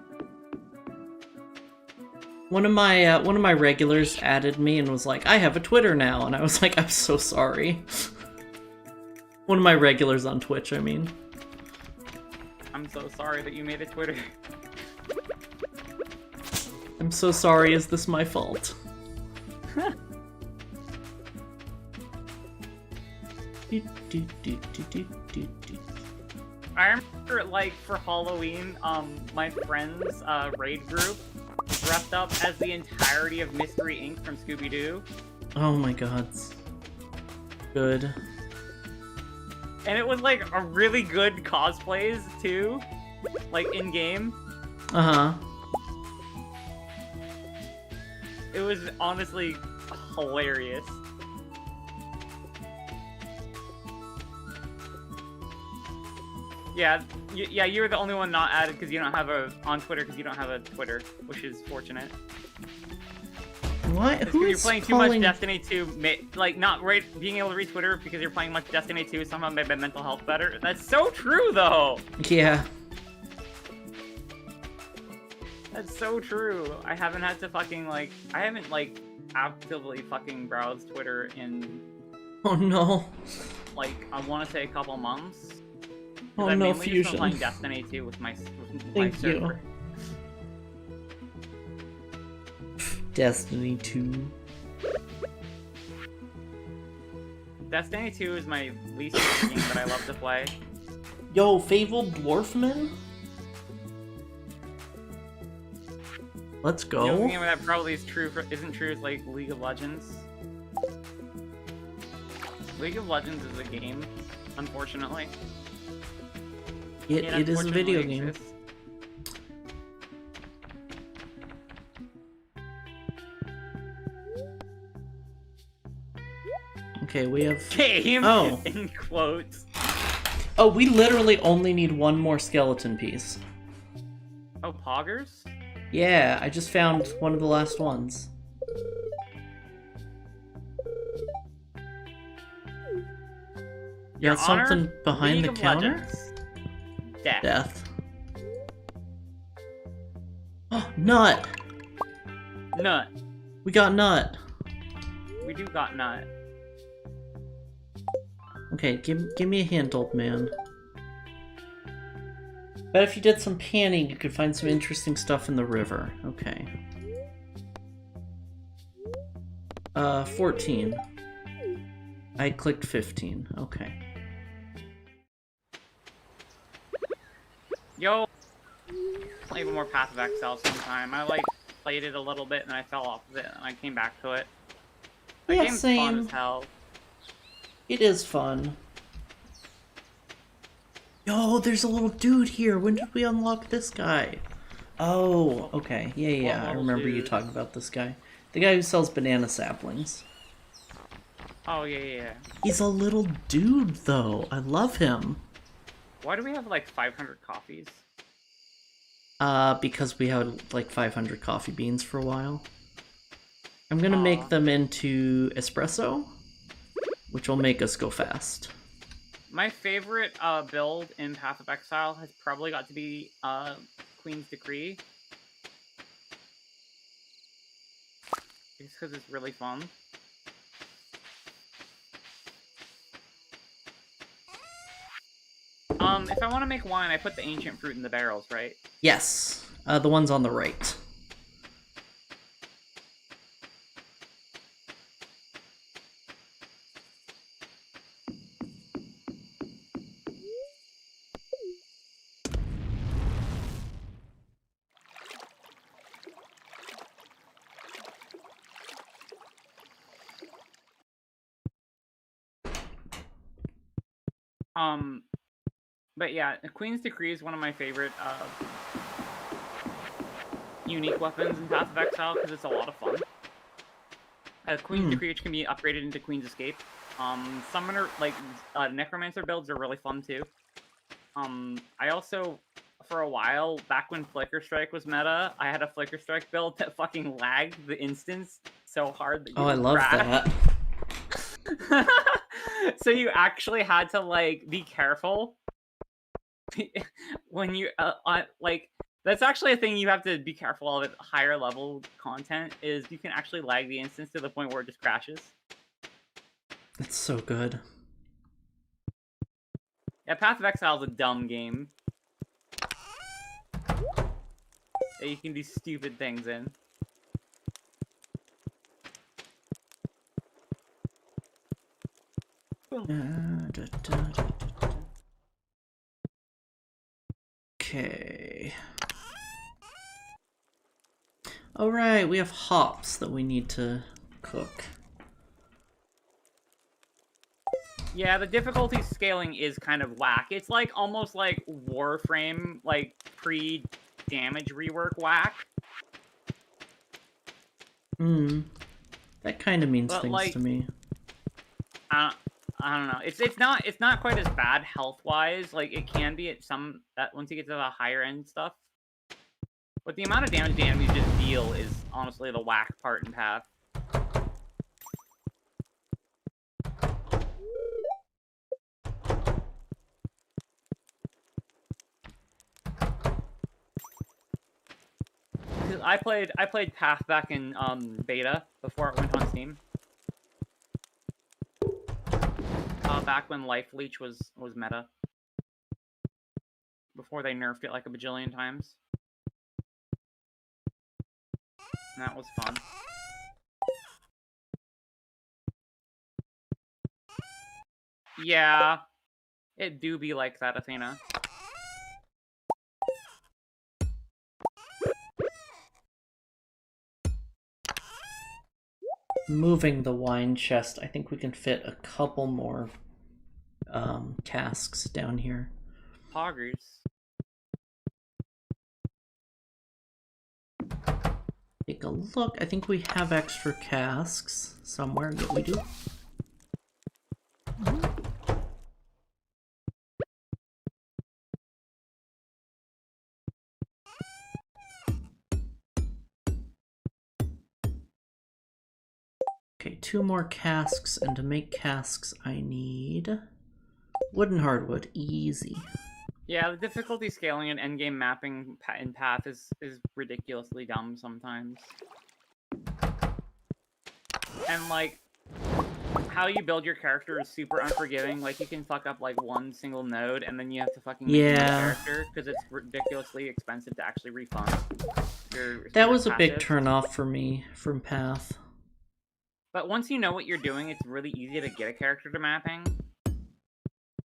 S1: One of my regulars added me and was like, "I have a Twitter now," and I was like, "I'm so sorry." One of my regulars on Twitch, I mean.
S2: I'm so sorry that you made a Twitter.
S1: I'm so sorry. Is this my fault?
S2: I remember, like, for Halloween, my friend's raid group dressed up as the entirety of Mystery Inc. from Scooby-Doo.
S1: Oh my god. Good.
S2: And it was, like, a really good cosplays, too. Like, in-game.
S1: Uh-huh.
S2: It was honestly hilarious. Yeah, you're the only one not added because you don't have on Twitter because you don't have a Twitter, which is fortunate.
S1: What? Who
S2: you're
S1: is
S2: playing too much Destiny 2, like not being able to read Twitter because you're playing much Destiny 2 somehow made my mental health better. That's so true, though.
S1: Yeah.
S2: That's so true. I haven't had to fucking I haven't actively fucking browsed Twitter in.
S1: Oh no.
S2: I want to say a couple months.
S1: Oh
S2: I've
S1: no,
S2: mainly
S1: Fusion.
S2: just been playing Destiny 2 with my
S1: Thank
S2: server.
S1: you. Destiny 2.
S2: Destiny 2 is my least favorite game that I love to play.
S1: Yo, Fabled Dwarfman? Let's go.
S2: The only game that probably isn't true is League of Legends. League of Legends is a game, unfortunately.
S1: It is a video game.
S2: Exists.
S1: Okay, we have...
S2: Game!
S1: Oh.
S2: In quotes.
S1: Oh, we literally only need one more skeleton piece.
S2: Oh, poggers?
S1: Yeah, I just found one of the last ones.
S2: Your
S1: Got something
S2: Honor,
S1: behind
S2: League
S1: the
S2: of
S1: counter?
S2: Legends. Death.
S1: Death. Oh, nut!
S2: Nut.
S1: We got nut.
S2: We do got nut.
S1: Okay, give me a hint, old man. Bet if you did some panning, you could find some interesting stuff in the river. Okay. 14. I clicked 15. Okay.
S2: Yo, play more Path of Exile sometime. I played it a little bit and I fell off of it and I came back to it. The
S1: Yeah,
S2: game's
S1: same.
S2: fun as hell.
S1: It is fun. Yo, there's a little dude here. When did we unlock this guy? Oh, okay. Yeah. I remember you talking about this guy. The guy who sells banana saplings.
S2: Oh, yeah.
S1: He's a little dude, though. I love him.
S2: Why do we have 500 coffees?
S1: Because we had 500 coffee beans for a while. I'm gonna make them into espresso, which will make us go fast.
S2: My favorite build in Path of Exile has probably got to be Queen's Decree. Just because it's really fun. If I want to make wine, I put the ancient fruit in the barrels, right?
S1: Yes, the ones on the right.
S2: But yeah, Queen's Decree is one of my favorite unique weapons in Path of Exile because it's a lot of fun. Queen's Decree, which can be upgraded into Queen's Escape. Summoner, Necromancer builds are really fun too. I also, for a while, back when Flicker Strike was meta, I had a Flicker Strike build that fucking lagged the instance so hard that you
S1: I love
S2: crash.
S1: that.
S2: So you actually had to be careful when you that's actually a thing you have to be careful of at higher level content is you can actually lag the instance to the point where it just crashes.
S1: It's so good.
S2: Yeah, Path of Exile is a dumb game that you can do stupid things in.
S1: Okay. Alright, we have hops that we need to cook.
S2: Yeah, the difficulty scaling is kind of whack. It's almost like Warframe, pre-damage rework whack.
S1: That kind of means things to me.
S2: I don't know. It's not quite as bad health-wise. It can be at once you get to the higher end stuff. But the amount of damage the enemies just deal heal is honestly the whack part in Path. I played Path back in beta before it went on Steam. Back when Life Leech was meta. Before they nerfed it like a bajillion times. And that was fun. Yeah. It do be like that, Athena.
S1: Moving the wine chest, I think we can fit a couple more casks down here.
S2: Poggers.
S1: Take a look. I think we have extra casks somewhere. Yeah, we do. Okay, 2 more casks, and to make casks I need wooden hardwood. Easy.
S2: Yeah, the difficulty scaling and endgame mapping in Path is ridiculously dumb sometimes. And like, how you build your character is super unforgiving. Like, you can fuck up like one single node, and then you have to fucking make a new character because it's ridiculously expensive to actually refund.
S1: That was a big turnoff for me from Path.
S2: But once you know what you're doing, it's really easy to get a character to mapping.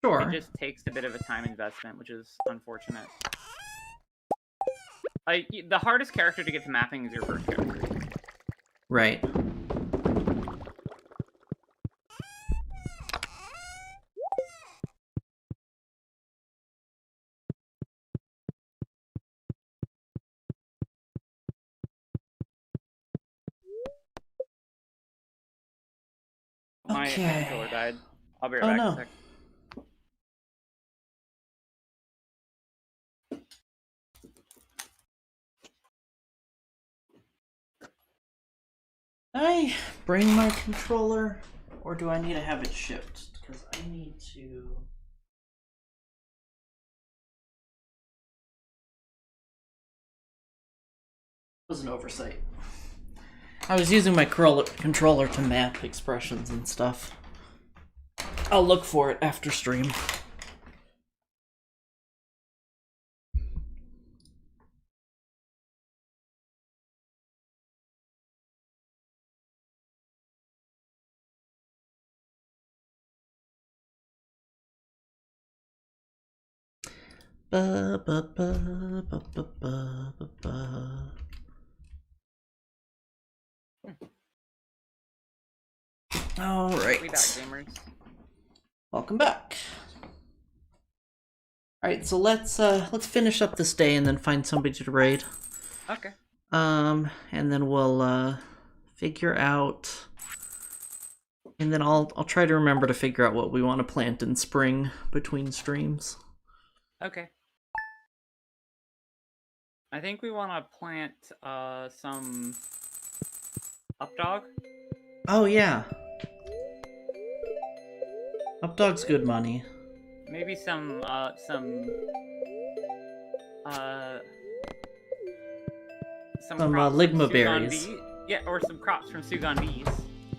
S1: Sure.
S2: It just takes a bit of a time investment, which is unfortunate. The hardest character to get to mapping is your first character.
S1: Right.
S2: My controller died. I'll be right back in a sec.
S1: I bring my controller, or do I need to have it shipped? Because I need to... It was an oversight. I was using my controller to map expressions and stuff. I'll look for it after stream. Ba, ba, ba, ba, ba, ba, ba, ba. All right. Welcome back. All right, so let's finish up this day and then find somebody to raid.
S2: Okay.
S1: And then we'll figure out, and then I'll try to remember to figure out what we want to plant in spring between streams.
S2: Okay. I think we want to plant some updog.
S1: Oh yeah. Updog's good money.
S2: Maybe some
S1: ligma berries.
S2: Yeah, or some crops from Sugandis.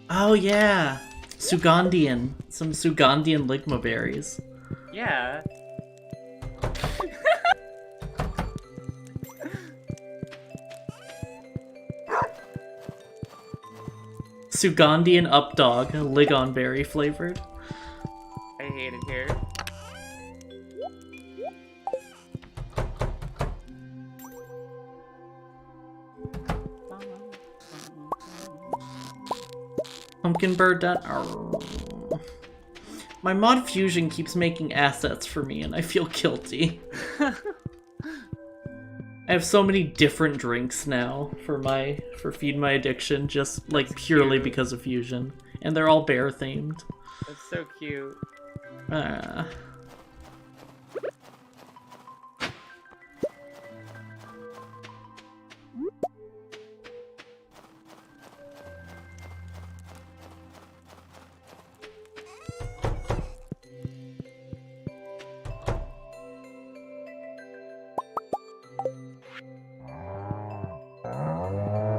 S1: Oh yeah, Sugandian. Some Sugandian ligma berries.
S2: Yeah.
S1: Sugandian updog, Ligon berry flavored.
S2: I hate it here.
S1: Pumpkin bird done. Arrgh. My mod fusion keeps making assets for me, and I feel guilty. I have so many different drinks now for Feed My Addiction, just like purely because of fusion, and they're all bear themed.
S2: That's so cute.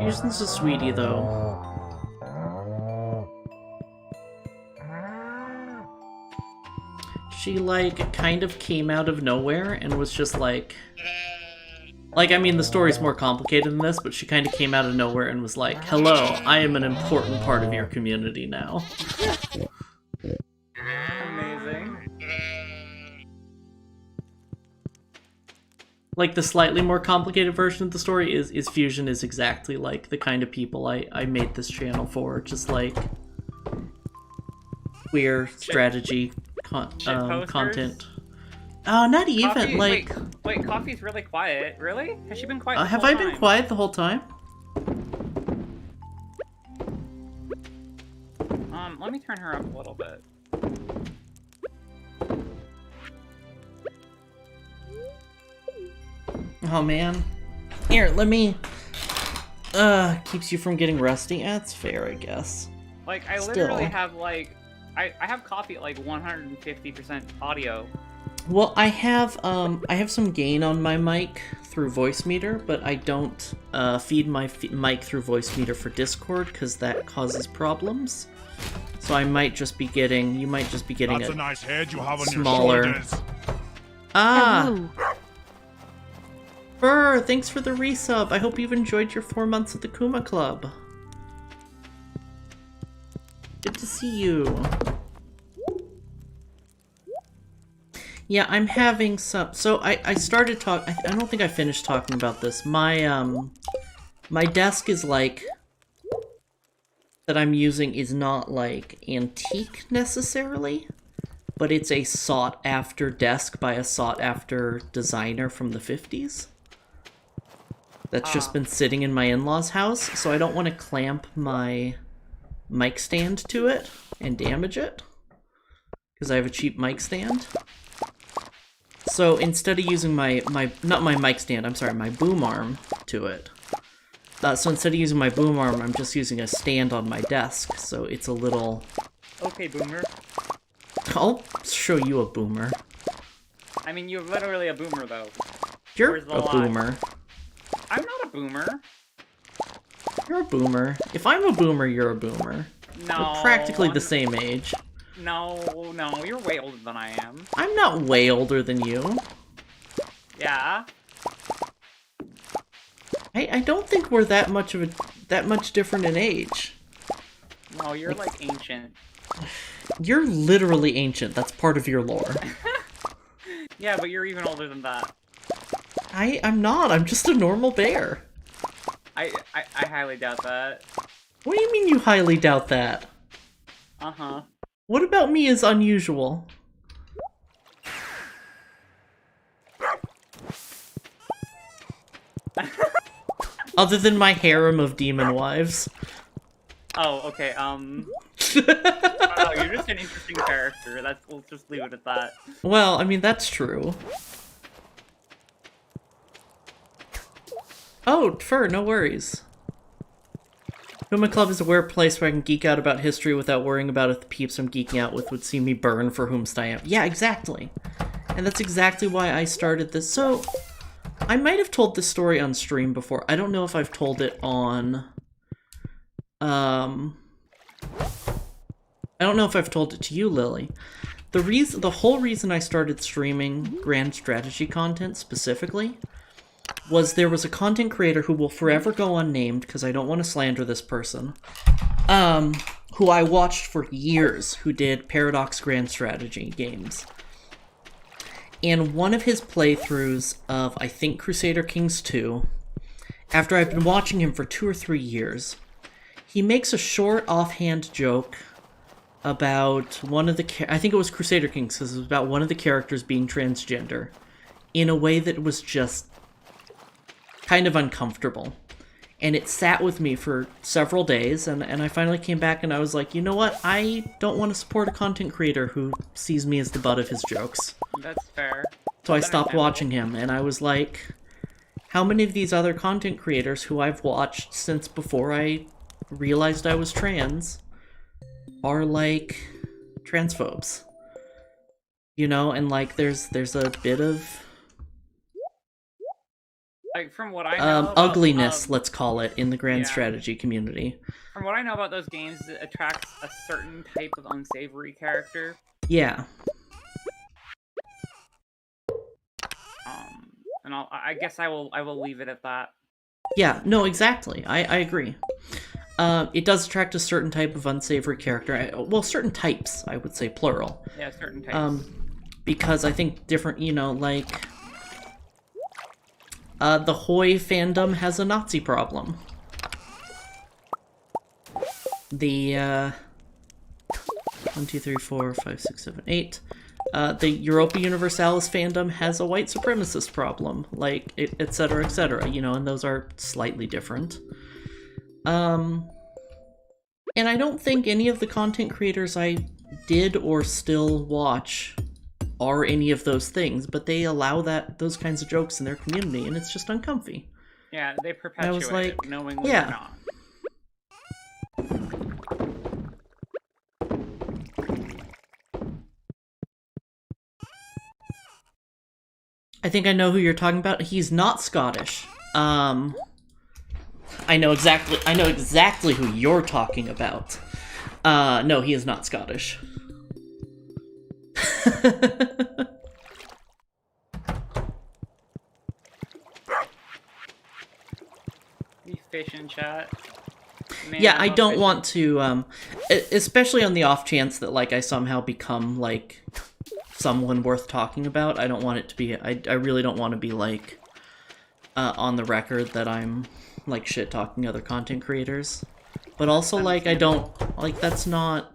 S1: Fusion's a sweetie, though. She, like, kind of came out of nowhere and was just like... I mean, the story's more complicated than this, but she kind of came out of nowhere and was like, hello, I am an important part of your community now.
S2: Amazing.
S1: Like, the slightly more complicated version of the story is Fusion is exactly, like, the kind of people I made this channel for. Just, like, queer strategy content. Oh, not even,
S2: Coffee,
S1: like...
S2: Wait, Coffee's really quiet. Really? Has she been quiet the
S1: have
S2: whole
S1: I
S2: time?
S1: been quiet the whole time?
S2: Let me turn her up a little bit.
S1: Oh, man. Here, let me... keeps you from getting rusty? That's fair, I guess.
S2: Like, I literally have, like... I have Coffee at, like, 150% audio.
S1: Well, I have some gain on my mic through voice meter, but I don't feed my mic through voice meter for Discord because that causes problems. So I might just be getting, you might just be getting
S3: That's a nice head you have on
S1: smaller.
S3: Your shoulders.
S1: Ah! Burr, thanks for the resub. I hope you've enjoyed your 4 months at the Kuma Club. Good to see you. Yeah, I'm having some... So, I started talking... I don't think I finished talking about this. My, my desk is, like... that I'm using is not, like, antique, necessarily. But it's a sought-after desk by a sought-after designer from the 50s. That's just been sitting in my in-laws' house, so I don't want to clamp my mic stand to it and damage it. Because I have a cheap mic stand. So instead of using not my mic stand, I'm sorry, my boom arm to it. So instead of using my boom arm, I'm just using a stand on my desk, so it's a little...
S2: Okay, Boomer.
S1: I'll show you a boomer.
S2: I mean, you're literally a boomer, though.
S1: You're a boomer.
S2: I'm not a boomer.
S1: You're a boomer. If I'm a boomer, you're a boomer.
S2: No.
S1: We're practically the same age.
S2: No, you're way older than I am.
S1: I'm not way older than you.
S2: Yeah.
S1: I don't think we're that much different in age.
S2: No, you're like ancient.
S1: You're literally ancient. That's part of your lore.
S2: Yeah, but you're even older than that.
S1: I'm not. I'm just a normal bear.
S2: I highly doubt that.
S1: What do you mean you highly doubt that?
S2: Uh-huh.
S1: What about me is unusual? Other than my harem of demon wives.
S2: Oh, okay, oh, you're just an interesting character. We'll just leave it at that.
S1: Well, I mean, that's true. Oh, Fur, no worries. Kuma Club is a weird place where I can geek out about history without worrying about if the peeps I'm geeking out with would see me burn for whomst I am. Yeah, exactly. And that's exactly why I started this. So, I might have told this story on stream before. I don't know if I've told it on... I don't know if I've told it to you, Lily. The whole reason I started streaming grand strategy content specifically was there was a content creator who will forever go unnamed because I don't want to slander this person, who I watched for years, who did Paradox Grand Strategy games. And one of his playthroughs of, I think, Crusader Kings 2, after I've been watching him for 2 or 3 years, he makes a short offhand joke about one of the... I think it was Crusader Kings, because it was about one of the characters being transgender, in a way that was just kind of uncomfortable. And it sat with me for several days, and I finally came back and I was like, you know what? I don't want to support a content creator who sees me as the butt of his jokes.
S2: That's fair.
S1: So I stopped watching him, and I was like, how many of these other content creators who I've watched since before I realized I was trans are, like, transphobes? You know, and, like, there's a bit of...
S2: Like, from what I know
S1: ugliness, let's call it, in the grand strategy community.
S2: From what I know about those games, it attracts a certain type of unsavory character.
S1: Yeah.
S2: And I guess I will leave it at that.
S1: Yeah, no, exactly. I agree. It does attract a certain type of unsavory character. Well, certain types, I would say, plural.
S2: Yeah, certain types.
S1: Because I think different, like... the Hoi fandom has a Nazi problem. The, 1, 2, 3, 4, 5, 6, 7, 8. The Europa Universalis fandom has a white supremacist problem, like, etc., etc., and those are slightly different. And I don't think any of the content creators I did or still watch are any of those things, but they allow those kinds of jokes in their community, and it's just uncomfy.
S2: Yeah, they perpetuate it, knowingly or not.
S1: I think I know who you're talking about. He's not Scottish. I know exactly who you're talking about. No, he is not Scottish.
S2: You fish in chat. Man,
S1: yeah, I don't want to, especially on the off chance that, like, I somehow become, like, someone worth talking about. I don't want it to be, I really don't want to be, like, on the record that I'm, like, shit-talking other content creators. But also, like, I don't, like, that's not...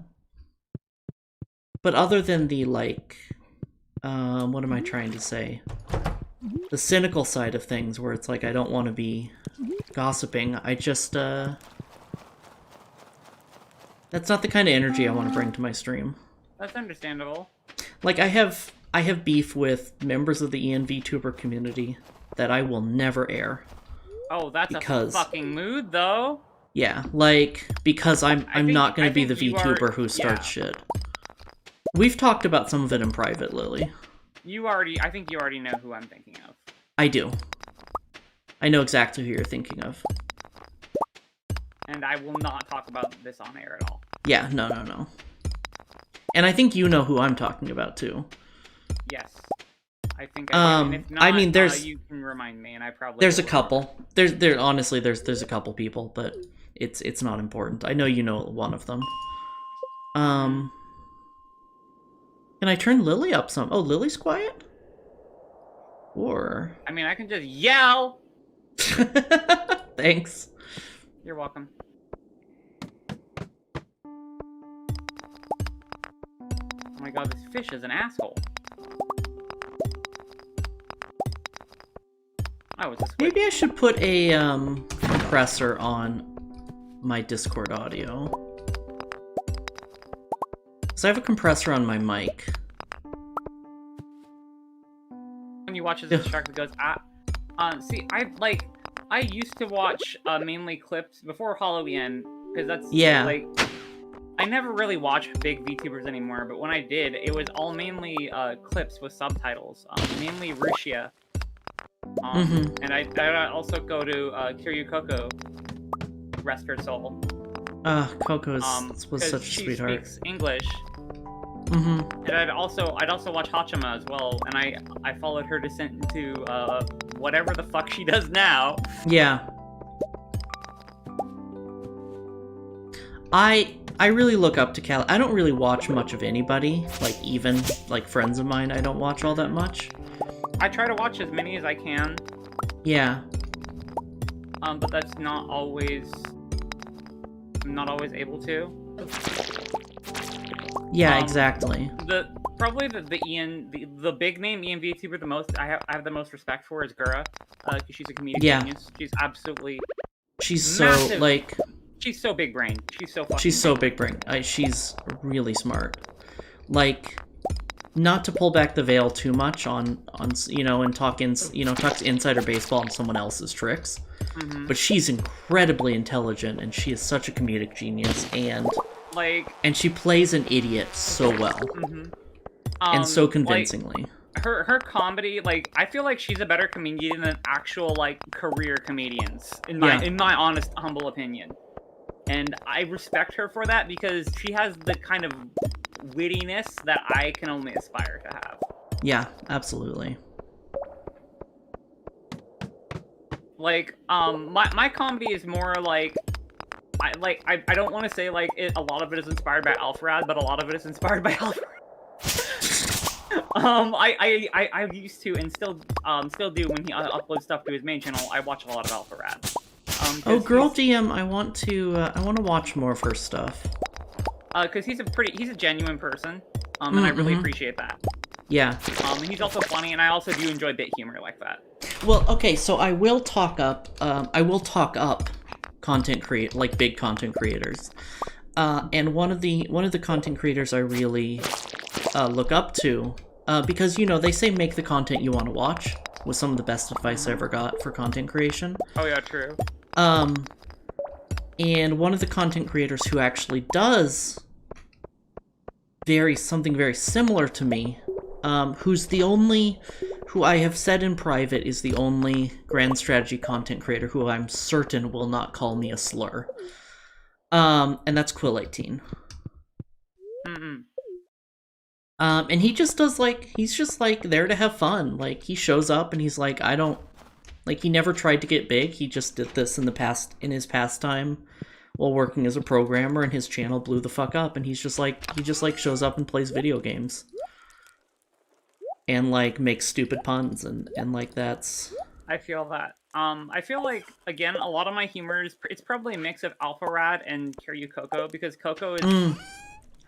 S1: But other than the, like, what am I trying to say? The cynical side of things, where it's like, I don't want to be gossiping, I just, that's not the kind of energy I want to bring to my stream.
S2: That's understandable.
S1: Like, I have beef with members of the VTuber community that I will never air.
S2: Oh, that's a fucking mood, though.
S1: Yeah, like, because I'm not going to be the VTuber who starts shit. We've talked about some of it in private, Lily.
S2: I think you already know who I'm thinking of.
S1: I do. I know exactly who you're thinking of.
S2: And I will not talk about this on air at all.
S1: Yeah, no. And I think you know who I'm talking about, too.
S2: Yes. I think I do. And if not,
S1: I mean,
S2: you can remind me, and I probably
S1: There's a couple. Honestly, there's a couple people, but it's not important. I know you know one of them. Can I turn Lily up some? Oh, Lily's quiet? Or...
S2: I mean, I can just yell!
S1: Thanks.
S2: You're welcome. Oh my god, this fish is an asshole. Oh, it's a squid.
S1: Maybe I should put a compressor on my Discord audio. So I have a compressor on my mic.
S2: When you watch this shark that goes, see, I used to watch mainly clips before Halloween, because that's, like, I never really watch big VTubers anymore, but when I did, it was all mainly clips with subtitles, mainly Rushia. And I also go to Kiryu Coco, rest her soul.
S1: Coco was such a sweetheart.
S2: She speaks English. And I'd also watch Hachima as well, and I followed her descent into whatever the fuck she does now. Yeah.
S1: I really look up to Cal. I don't really watch much of anybody, like even like friends of mine. I don't watch all that much.
S2: I try to watch as many as I can.
S1: Yeah.
S2: But that's not always. I'm not always able to.
S1: Yeah, exactly.
S2: Probably the big name Ian VTuber I have the most respect for is Gura, because she's a comedic genius. She's absolutely.
S1: She's
S2: massive.
S1: So like.
S2: She's so big brain. She's so fucking.
S1: She's so big brain. She's really smart. Like, not to pull back the veil too much on and talk insider baseball on someone else's tricks, but she's incredibly intelligent and she is such a comedic genius and she plays an idiot so well and so convincingly.
S2: her comedy, like, I feel like she's a better comedian than actual, like, career comedians, in my honest, humble opinion. And I respect her for that because she has the kind of wittiness that I can only aspire to have.
S1: Yeah, absolutely.
S2: Like, my comedy is more like, I don't want to say, like, a lot of it is inspired by Alpharad, but a lot of it is inspired by Alpharad. I used to, and still do when he uploads stuff to his main channel, I watch a lot of Alpharad.
S1: Oh, Girl DM, I want to watch more of her stuff.
S2: Because he's a genuine person, and I really appreciate that.
S1: Yeah.
S2: And he's also funny, and I also do enjoy bit humor like that.
S1: Well, okay, so I will talk up big content creators. And one of the content creators I really look up to, because, you know, they say make the content you want to watch, was some of the best advice I ever got for content creation.
S2: Oh yeah, true.
S1: And one of the content creators who actually does something very similar to me, who I have said in private is the only grand strategy content creator who I'm certain will not call me a slur. And that's Quill18. And he just does, like, he's just, like, there to have fun. Like, he shows up and he's like, he never tried to get big. He just did this in his pastime while working as a programmer, and his channel blew the fuck up, and he just shows up and plays video games. And, like, makes stupid puns, and like, that's...
S2: I feel that. I feel like, again, a lot of my humor it's probably a mix of Alpharad and Kiryu Coco, because Coco is...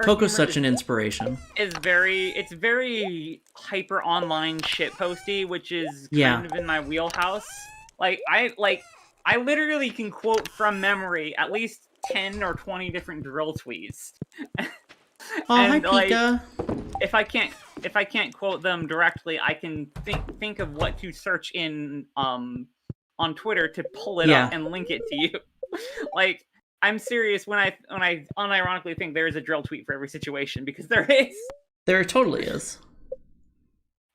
S1: Coco's such an inspiration.
S2: It's very hyper online shit posty, which is kind of in my wheelhouse. Like, I literally can quote from memory at least 10 or 20 different drill tweets.
S1: Oh,
S2: and,
S1: hi, Pika.
S2: If I can't quote them directly, I can think of what to search in on Twitter to pull it up and link it to you. Like, I'm serious when I unironically think there is a drill tweet for every situation, because there is.
S1: There totally is.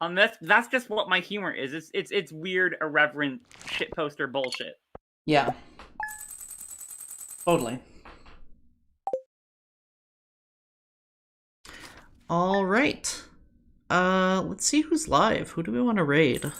S2: That's just what my humor is. It's weird, irreverent shit poster bullshit.
S1: Yeah. Totally. All right. Let's see who's live. Who do we want to raid?